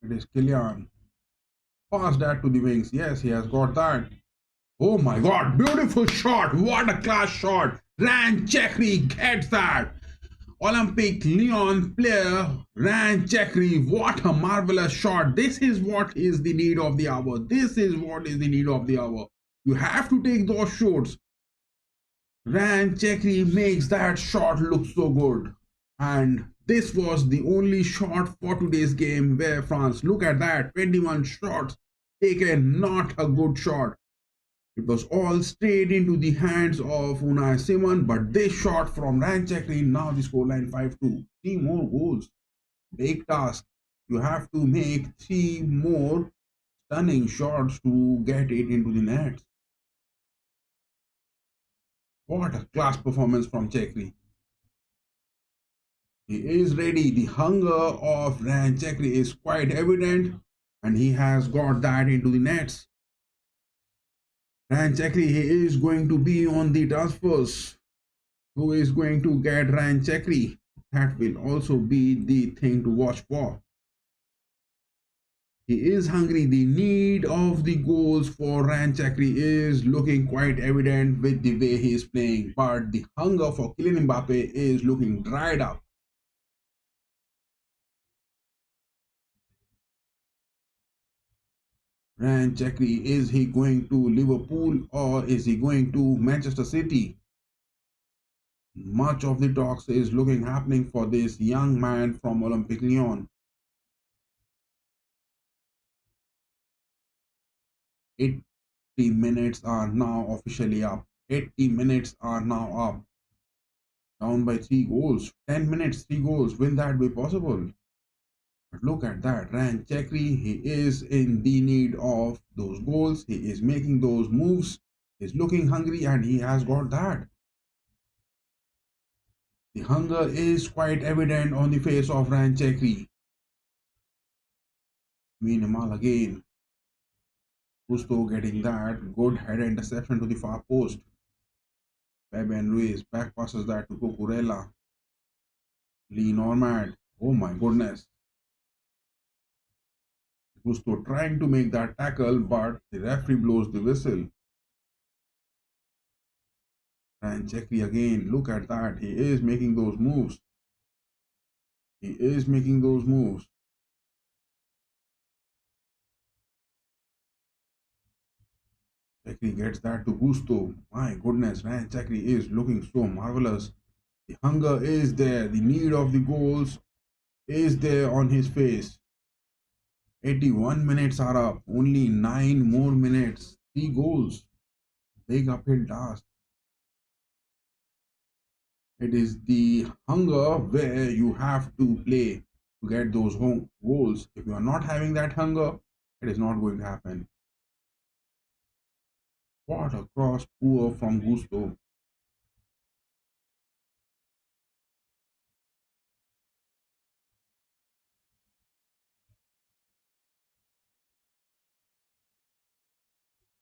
S1: It is Kylian. Pass that to the wings. Yes, he has got that. Oh my god, beautiful shot. What a class shot. Ran Chekri gets that. Olympic Lyon player Ran Chekri. What a marvelous shot. This is what is the need of the hour. This is what is the need of the hour. You have to take those shots. Ran Chekri makes that shot look so good. And this was the only shot for today's game where France, look at that, 21 shots taken, not a good shot. It was all straight into the hands of Unai Simon, but this shot from Ranchakri, now the scoreline 5-2. Three more goals. Big task. You have to make three more stunning shots to get it into the net. What a class performance from Chekri. He is ready. The hunger of Ranchakri is quite evident, and he has got that into the nets. Ranchakri, he is going to be on the transfers. Who is going to get Ranchakri? That will also be the thing to watch for. He is hungry. The need of the goals for Ranchakri is looking quite evident with the way he is playing, but the hunger for Kylian Mbappé is looking dried up. Ranchakri, is he going to Liverpool or is he going to Manchester City? Much of the talks is looking happening for this young man from Olympic Lyon. 80 minutes are now officially up. 80 minutes are now up. Down by 3 goals. 10 minutes, 3 goals. Will that be possible? But look at that. Ran Chekri, he is in the need of those goals. He is making those moves. He's looking hungry and he has got that. The hunger is quite evident on the face of Ran Chekri. Lamine Yamal again. Gusto getting that. Good head interception to the far post. Fabian Ruiz back passes that to Cucurella. Lee Normand. Oh my goodness. Gusto trying to make that tackle, but the referee blows the whistle. And Chekri again. Look at that. He is making those moves. He is making those moves. Chekri gets that to Gusto. My goodness, man. Chekri is looking so marvelous. The hunger is there. The need of the goals is there on his face. 81 minutes are up. Only 9 more minutes. 3 goals. Big uphill task. It is the hunger where you have to play to get those home goals. If you are not having that hunger, it is not going to happen. What a cross poor from Gusto.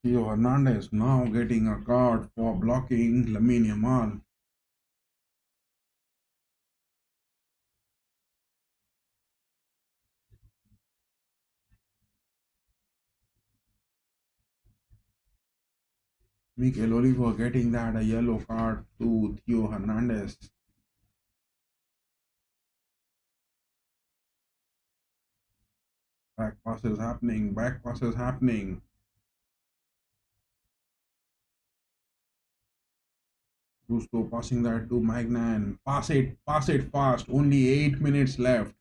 S1: Theo Hernandez now getting a card for blocking Lamine Yamal. Mikel Oliver getting that a yellow card to Theo Hernandez. Back passes happening, back passes happening. Gusto passing that to Magnan. Pass it fast. Only 8 minutes left.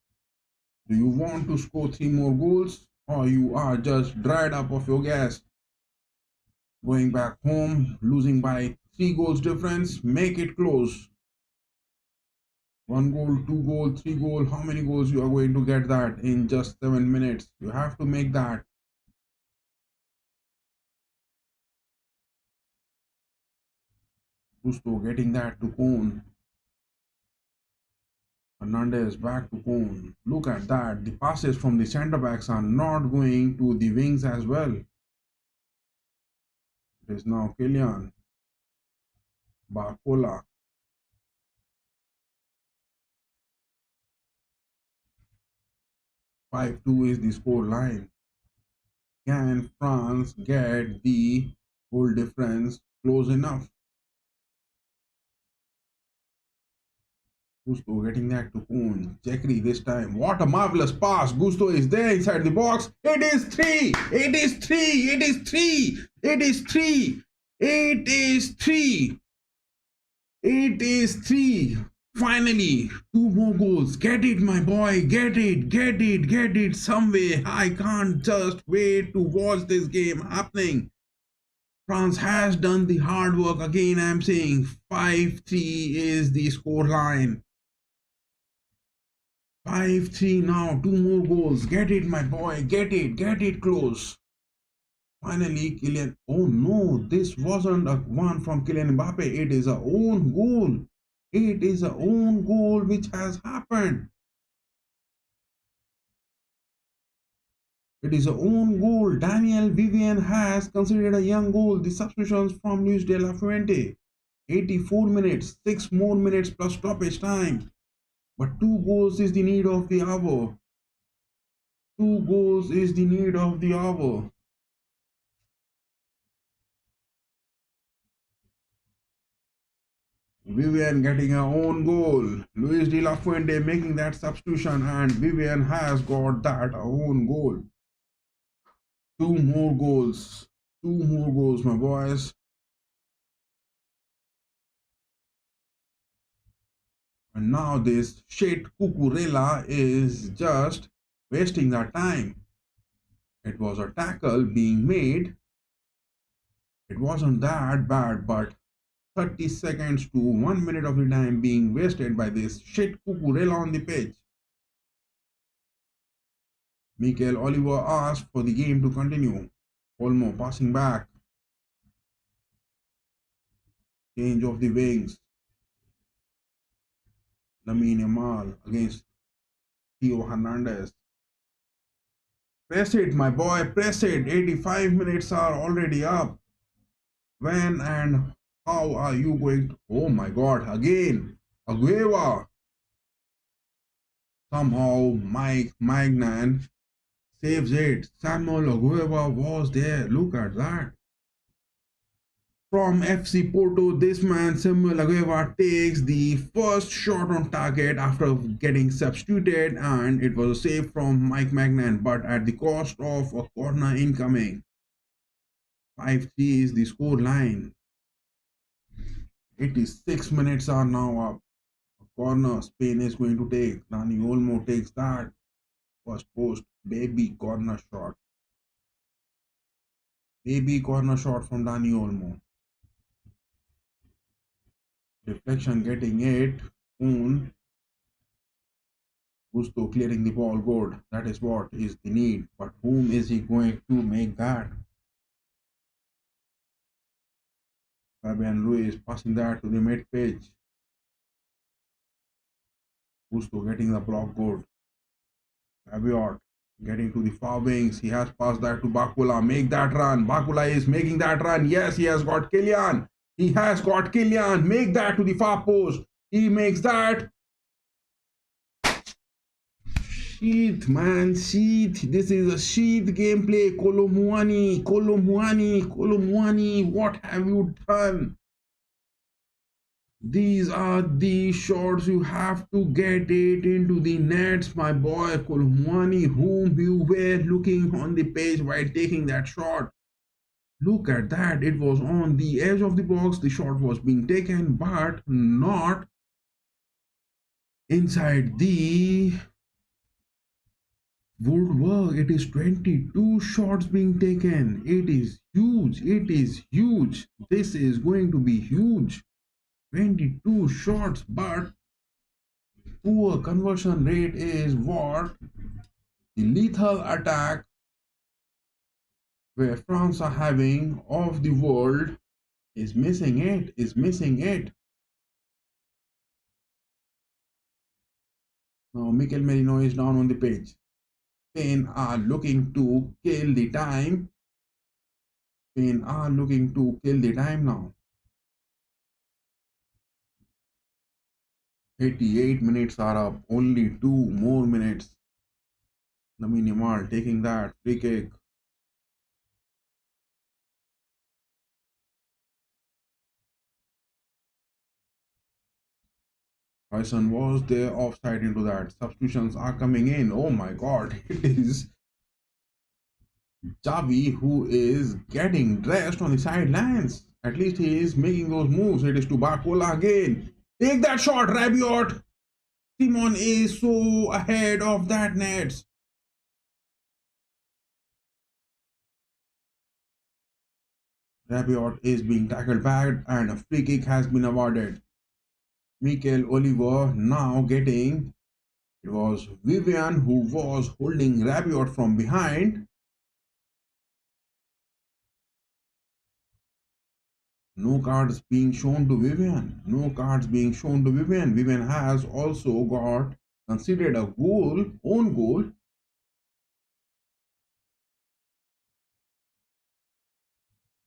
S1: Do you want to score 3 more goals? Or you are just dried up of your gas? Going back home, losing by 3 goals difference, make it close. 1 goal, 2 goal, 3 goal. How many goals you are going to get that in just 7 minutes? You have to make that. Gusto getting that to Cone. Hernandez back to Cone. Look at that. The passes from the centre backs are not going to the wings as well. It is now Kylian. Barcola. 5-2 is the score line. Can France get the goal difference close enough? Gusto getting that to Cone. Jekri this time. What a marvelous pass. Gusto is there inside the box. It is 3. It is 3. It is 3. It is 3. It is 3. It is 3. Finally, 2 more goals. Get it, my boy. Get it. Get it. Get it some way. I can't just wait to watch this game happening. France has done the hard work again. I'm saying 5-3 is the score line. 5-3 now. 2 more goals. Get it, my boy. Get it. Get it close. Finally, Kylian. Oh no, this wasn't a one from Kylian Mbappé. It is a own goal. It is a own goal which has happened. It is a own goal. Daniel Vivian has considered a young goal. The substitutions from Luis de la Fuente. 84 minutes, 6 more minutes plus stoppage time. But 2 goals is the need of the hour. 2 goals is the need of the hour. Vivian getting her own goal. Luis de la Fuente making that substitution, and Vivian has got that own goal. 2 more goals. 2 more goals, my boys. And now this shit Cucurella is just wasting their time. It was a tackle being made. It wasn't that bad, but 30 seconds to 1 minute of the time being wasted by this shit Cucurella on the pitch. Mikel Oliver asked for the game to continue. Olmo passing back. Change of the wings. Lamine Yamal against Theo Hernandez. Press it, my boy, press it. 85 minutes are already up. When and how are you going to... Oh my god, again. Agueva. Somehow Mike Magnan saves it. Samuel Agueva was there. Look at that. From FC Porto, this man Samuel Agueva takes the first shot on target after getting substituted, and it was a save from Mike Magnan, but at the cost of a corner incoming. 5-3 is the score line. 86 minutes are now up. A corner Spain is going to take. Dani Olmo takes that. First post, baby corner shot. Baby corner shot from Dani Olmo. Deflection getting it. Gusto clearing the ball good. That is what is the need. But whom is he going to make that? Fabian Ruiz passing that to the mid pitch. Gusto getting the block good. Fabiot getting to the far wings. He has passed that to Bakula. Make that run. Bakula is making that run. Yes, he has got Kylian. He has got Kylian. Make that to the far post. He makes that. Sheath, man, sheath. This is a sheath gameplay. Kolomuani, what have you done? These are the shots you have to get it into the nets, my boy Kolomuani, whom you were looking on the page while taking that shot. Look at that. It was on the edge of the box. The shot was being taken, but not inside the woodwork. It is 22 shots being taken. It is huge. It is huge. This is going to be huge. 22 shots, but poor conversion rate is what the lethal attack where France are having of the world is missing it. Now Mikel Merino is down on the pitch. Spain are looking to kill the time. Now. 88 minutes are up. Only 2 more minutes. Lamine Yamal taking that free kick. Tyson was there offside into that. Substitutions are coming in. Oh my god. It is Xavi who is getting dressed on the sidelines. At least he is making those moves. It is to Barcola again. Take that shot, Rabiot. Simon is so ahead of that net. Rabiot is being tackled back and a free kick has been awarded. Mikel Oliver now getting, it was Vivian who was holding Rabiot from behind. No cards being shown to Vivian. Vivian has also got considered a goal, own goal.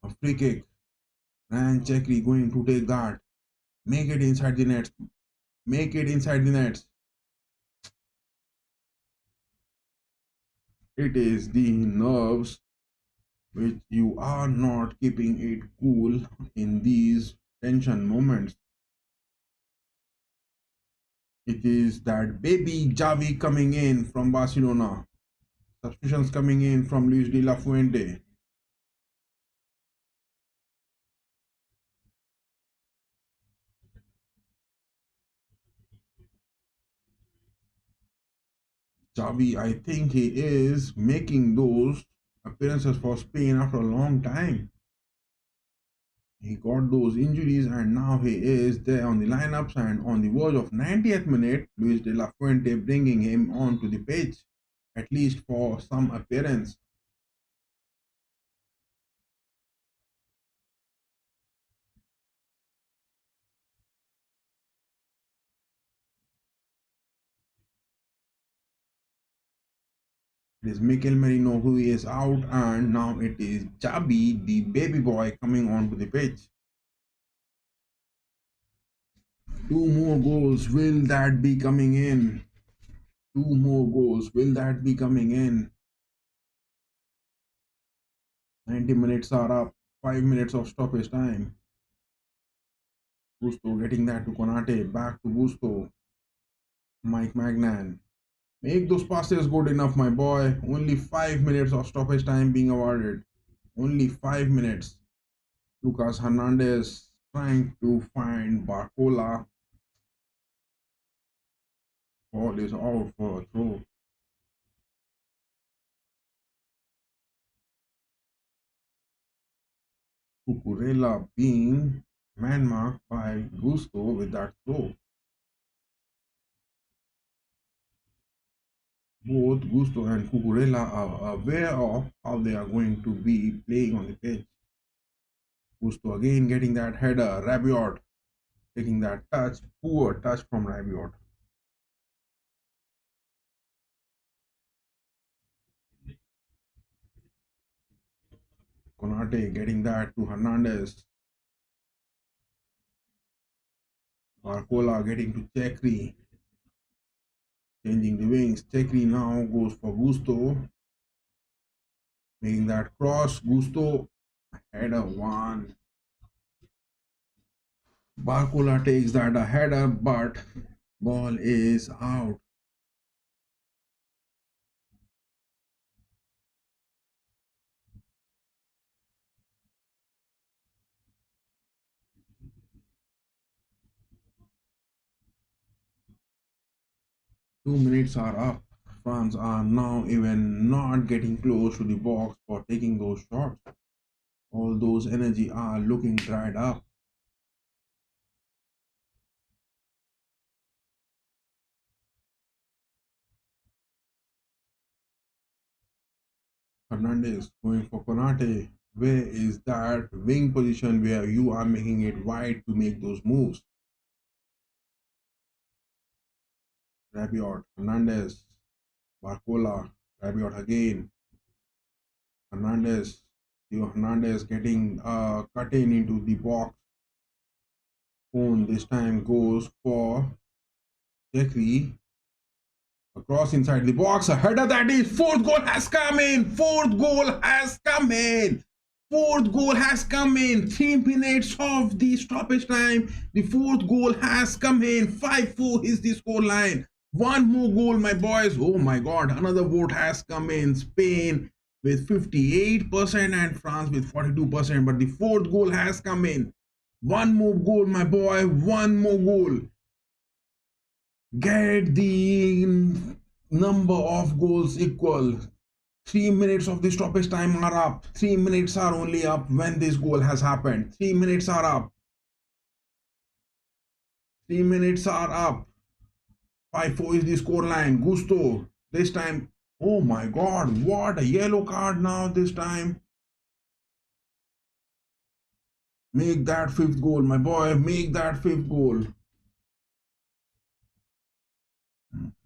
S1: A free kick. Ryan Chekri going to take that. Make it inside the net. It is the nerves which you are not keeping it cool in these tension moments. It is that baby Javi coming in from Barcelona. Substitutions coming in from Luis de la Fuente. Javi, I think he is making those appearances for Spain after a long time. He got those injuries and now he is there on the lineups and on the verge of 90th minute, Luis de la Fuente bringing him onto the pitch, at least for some appearance. It is Mikel Merino who is out and now it is Javi, the baby boy, coming onto the pitch. 2 more goals, will that be coming in? 90 minutes are up, 5 minutes of stoppage time. Gusto getting that to Konate, back to Gusto. Mike Magnan. Make those passes good enough, my boy. Only 5 minutes of stoppage time being awarded. Only 5 minutes. Lucas Hernandez trying to find Barcola. Ball is out for a throw. Cucurella being man marked by Gusto with that throw. Both Gusto and Cucurella are aware of how they are going to be playing on the pitch. Gusto again getting that header. Rabiot taking that touch. Poor touch from Rabiot. Konate getting that to Hernandez. Barcola getting to Chekri. Changing the wings. Chekri now goes for Gusto. Making that cross. Gusto. Header one. Barcola takes that a header, but ball is out. Two minutes are up. France are now even not getting close to the box for taking those shots. All those energy are looking dried up. Hernandez going for Konate. Where is that wing position where you are making it wide to make those moves? Rabiot, Hernandez, Barcola, Rabiot again. Hernandez, Theo Hernandez getting cut in into the box. Phone this time goes for Jeffrey. Across inside the box, a header that is fourth goal has come in. Fourth goal has come in. Fourth goal has come in. 3 minutes of the stoppage time. The fourth goal has come in. 5-4 is the scoreline. One more goal, my boys. Oh my God, another vote has come in. Spain with 58% and France with 42%. But the fourth goal has come in. One more goal, my boy. One more goal. Get the number of goals equal. 3 minutes of the stoppage time are up. 3 minutes are only up when this goal has happened. 3 minutes are up. 3 minutes are up. 5-4 is the scoreline. Gusto. This time, oh my God, what a yellow card now this time. Make that fifth goal, my boy. Make that fifth goal.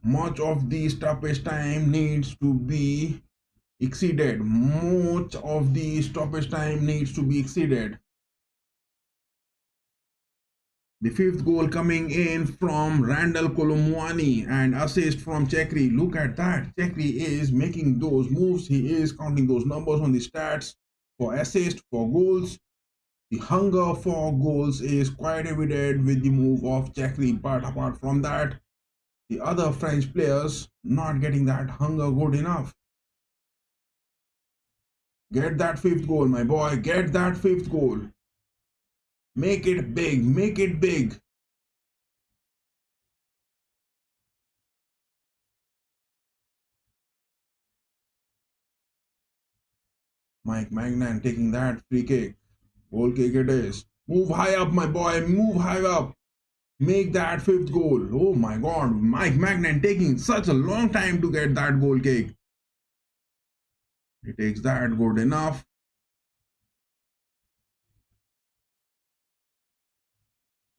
S1: Much of the stoppage time needs to be exceeded. Much of the stoppage time needs to be exceeded. The fifth goal coming in from Randall Colomwani and assist from Chekri. Look at that. Chekri is making those moves. He is counting those numbers on the stats for assist, for goals. The hunger for goals is quite evident with the move of Chekri. But apart from that, the other French players not getting that hunger good enough. Get that fifth goal, my boy. Get that fifth goal. Make it big. Make it big. Mike Magnan taking that free kick. Goal kick it is. Move high up, my boy. Move high up. Make that fifth goal. Oh my God. Mike Magnan taking such a long time to get that goal kick. He takes that good enough.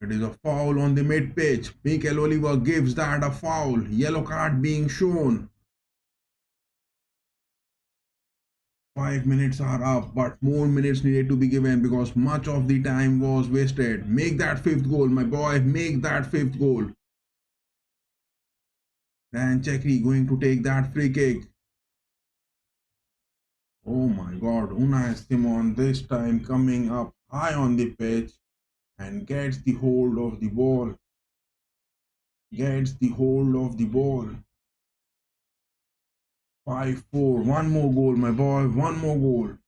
S1: It is a foul on the mid pitch. Mikel Oliver gives that a foul. Yellow card being shown. 5 minutes are up, but more minutes needed to be given because much of the time was wasted. Make that fifth goal, my boy. Make that fifth goal. And Chekri going to take that free kick. Oh my God, Unai Simon this time coming up high on the pitch and gets the hold of the ball. Gets the hold of the ball. 5-4. One more goal, my boy. One more goal.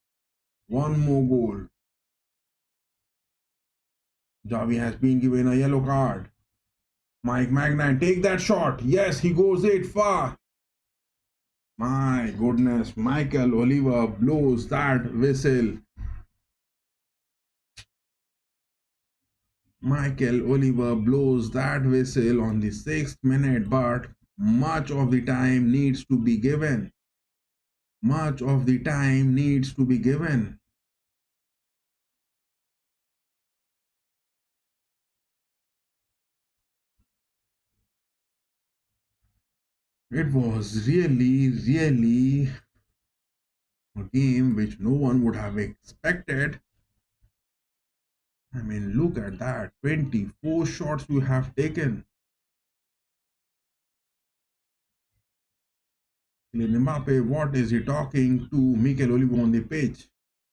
S1: One more goal. Javi has been given a yellow card. Mike Magnan, take that shot. Yes, he goes it far. My goodness, Michael Oliver blows that whistle. Michael Oliver blows that whistle on the 6th minute, but much of the time needs to be given. Much of the time needs to be given. It was really a game which no one would have expected. I mean, look at that. 24 shots you have taken. Kylian Mbappe, what is he talking to Mikel Olivo on the pitch?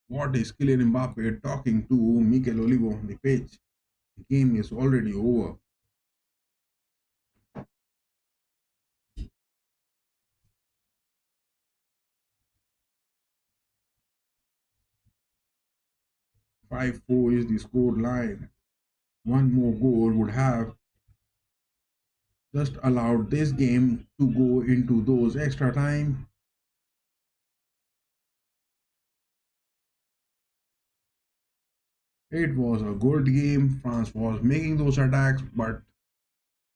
S1: What is Kylian Mbappe talking to Mikel Olivo on the pitch? The game is already over. Five-four is the score line. One more goal would have just allowed this game to go into those extra time. It was a good game. France was making those attacks, but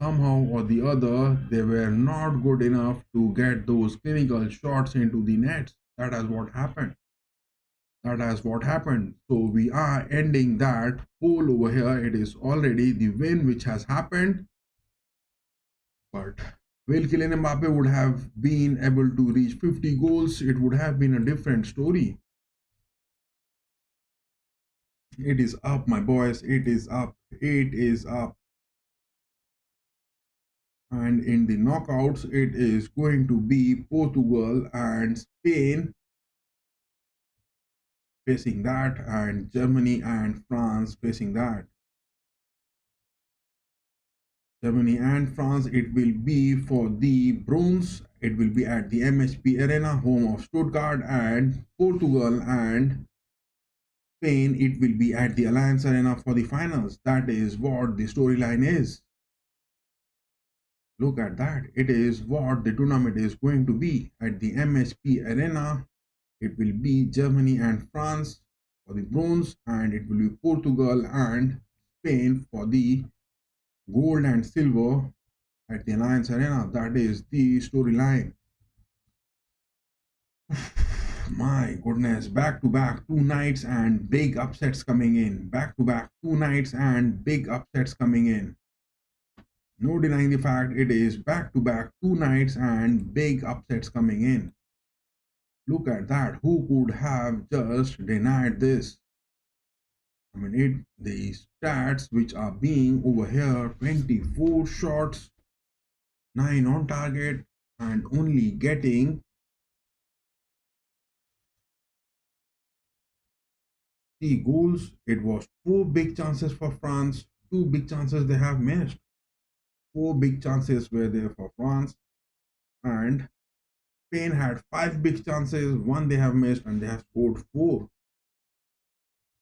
S1: somehow or the other, they were not good enough to get those clinical shots into the nets. That is what happened. That is what happened. So we are ending that poll over here. It is already the win which has happened. But will Kylian Mbappe would have been able to reach 50 goals, it would have been a different story. It is up, my boys. It is up. It is up. And in the knockouts, it is going to be Portugal and Spain facing that, and Germany and France facing that. Germany and France, it will be for the bronze. It will be at the MHPArena, home of Stuttgart, and Portugal and Spain, it will be at the Alliance Arena for the finals. That is what the storyline is. Look at that. It is what the tournament is going to be at the MHPArena. It will be Germany and France for the bronze, and it will be Portugal and Spain for the gold and silver at the Alliance Arena. That is the storyline. My goodness, back to back 2 nights and big upsets coming in. Back to back 2 nights and big upsets coming in. No denying the fact it is back to back 2 nights and big upsets coming in. Look at that. Who could have just denied this? I mean, the stats which are being over here 24 shots, 9 on target, and only getting the goals. It was 4 big chances for France, 2 big chances they have missed. 4 big chances were there for France, and Spain had 5 big chances, 1 they have missed, and they have scored 4.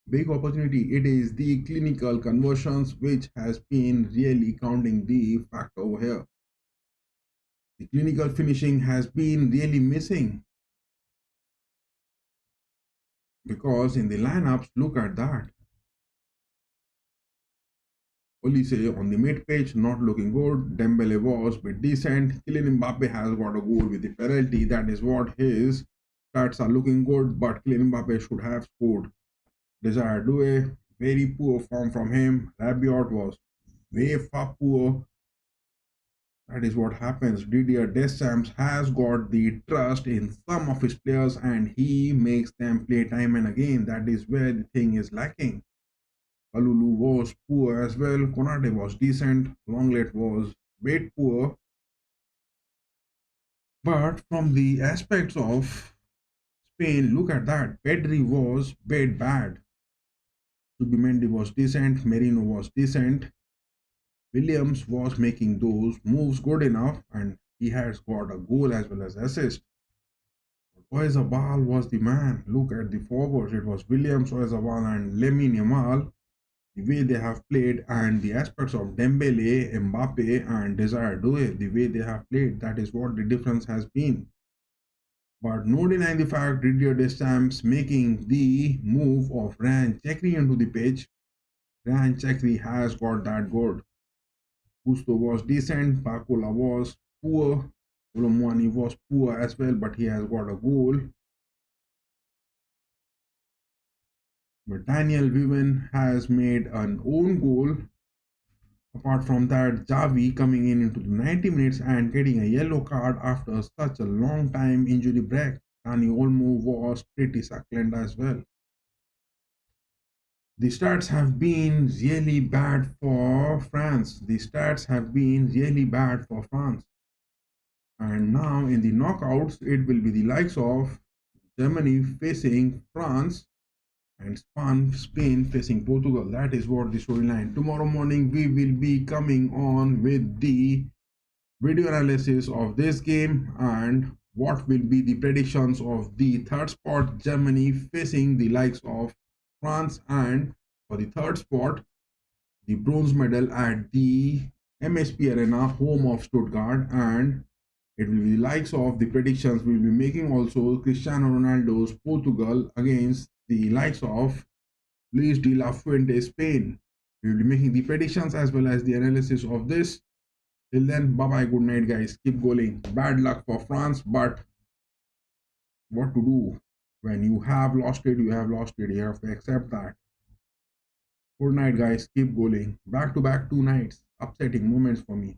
S1: Big opportunity. It is the clinical conversions which has been really counting the factor over here. The clinical finishing has been really missing, because in the lineups, look at that. Olise on the mid page, not looking good. Dembele was bit decent. Kylian Mbappe has got a goal with the penalty. That is what his stats are looking good, but Kylian Mbappe should have scored. Desire Doué, very poor form from him. Rabiot was way far poor. That is what happens. Didier Deschamps has got the trust in some of his players, and he makes them play time and again. That is where the thing is lacking. Kalulu was poor as well. Konate was decent. Longlet was bit poor. But from the aspects of Spain, look at that. Pedri was bit bad. Subimendi was decent. Merino was decent. Williams was making those moves good enough, and he has got a goal as well as assist. Oyarzabal was the man. Look at the forwards. It was Williams, Oyarzabal, and Lamine Yamal. The way they have played, and the aspects of Dembele, Mbappe, and Desire Doué, the way they have played, that is what the difference has been. But no denying the fact, Didier Deschamps making the move of Ryan Chekri into the pitch. Ryan Chekri has got that good. Gusto was decent, Bakola was poor, Olomwani was poor as well, but he has got a goal. But Daniel Viven has made an own goal. Apart from that, Javi coming in into the 90 minutes and getting a yellow card after such a long time injury break. Dani Olmo was pretty succulent as well. The stats have been really bad for France. The stats have been really bad for France. And now in the knockouts, it will be the likes of Germany facing France and Spain facing Portugal. That is what the storyline. Tomorrow morning, we will be coming on with the video analysis of this game and what will be the predictions of the third spot, Germany facing the likes of France, and for the third spot, the bronze medal at the MHPArena, home of Stuttgart, and it will be the likes of the predictions we will be making also Cristiano Ronaldo's Portugal against the likes of Luis de la Fuente Spain. We will be making the predictions as well as the analysis of this. Till then, bye bye, good night, guys. Keep going. Bad luck for France, but what to do? When you have lost it, you have lost it. You have to accept that. Good night, guys. Keep going. Back to back 2 nights. Upsetting moments for me.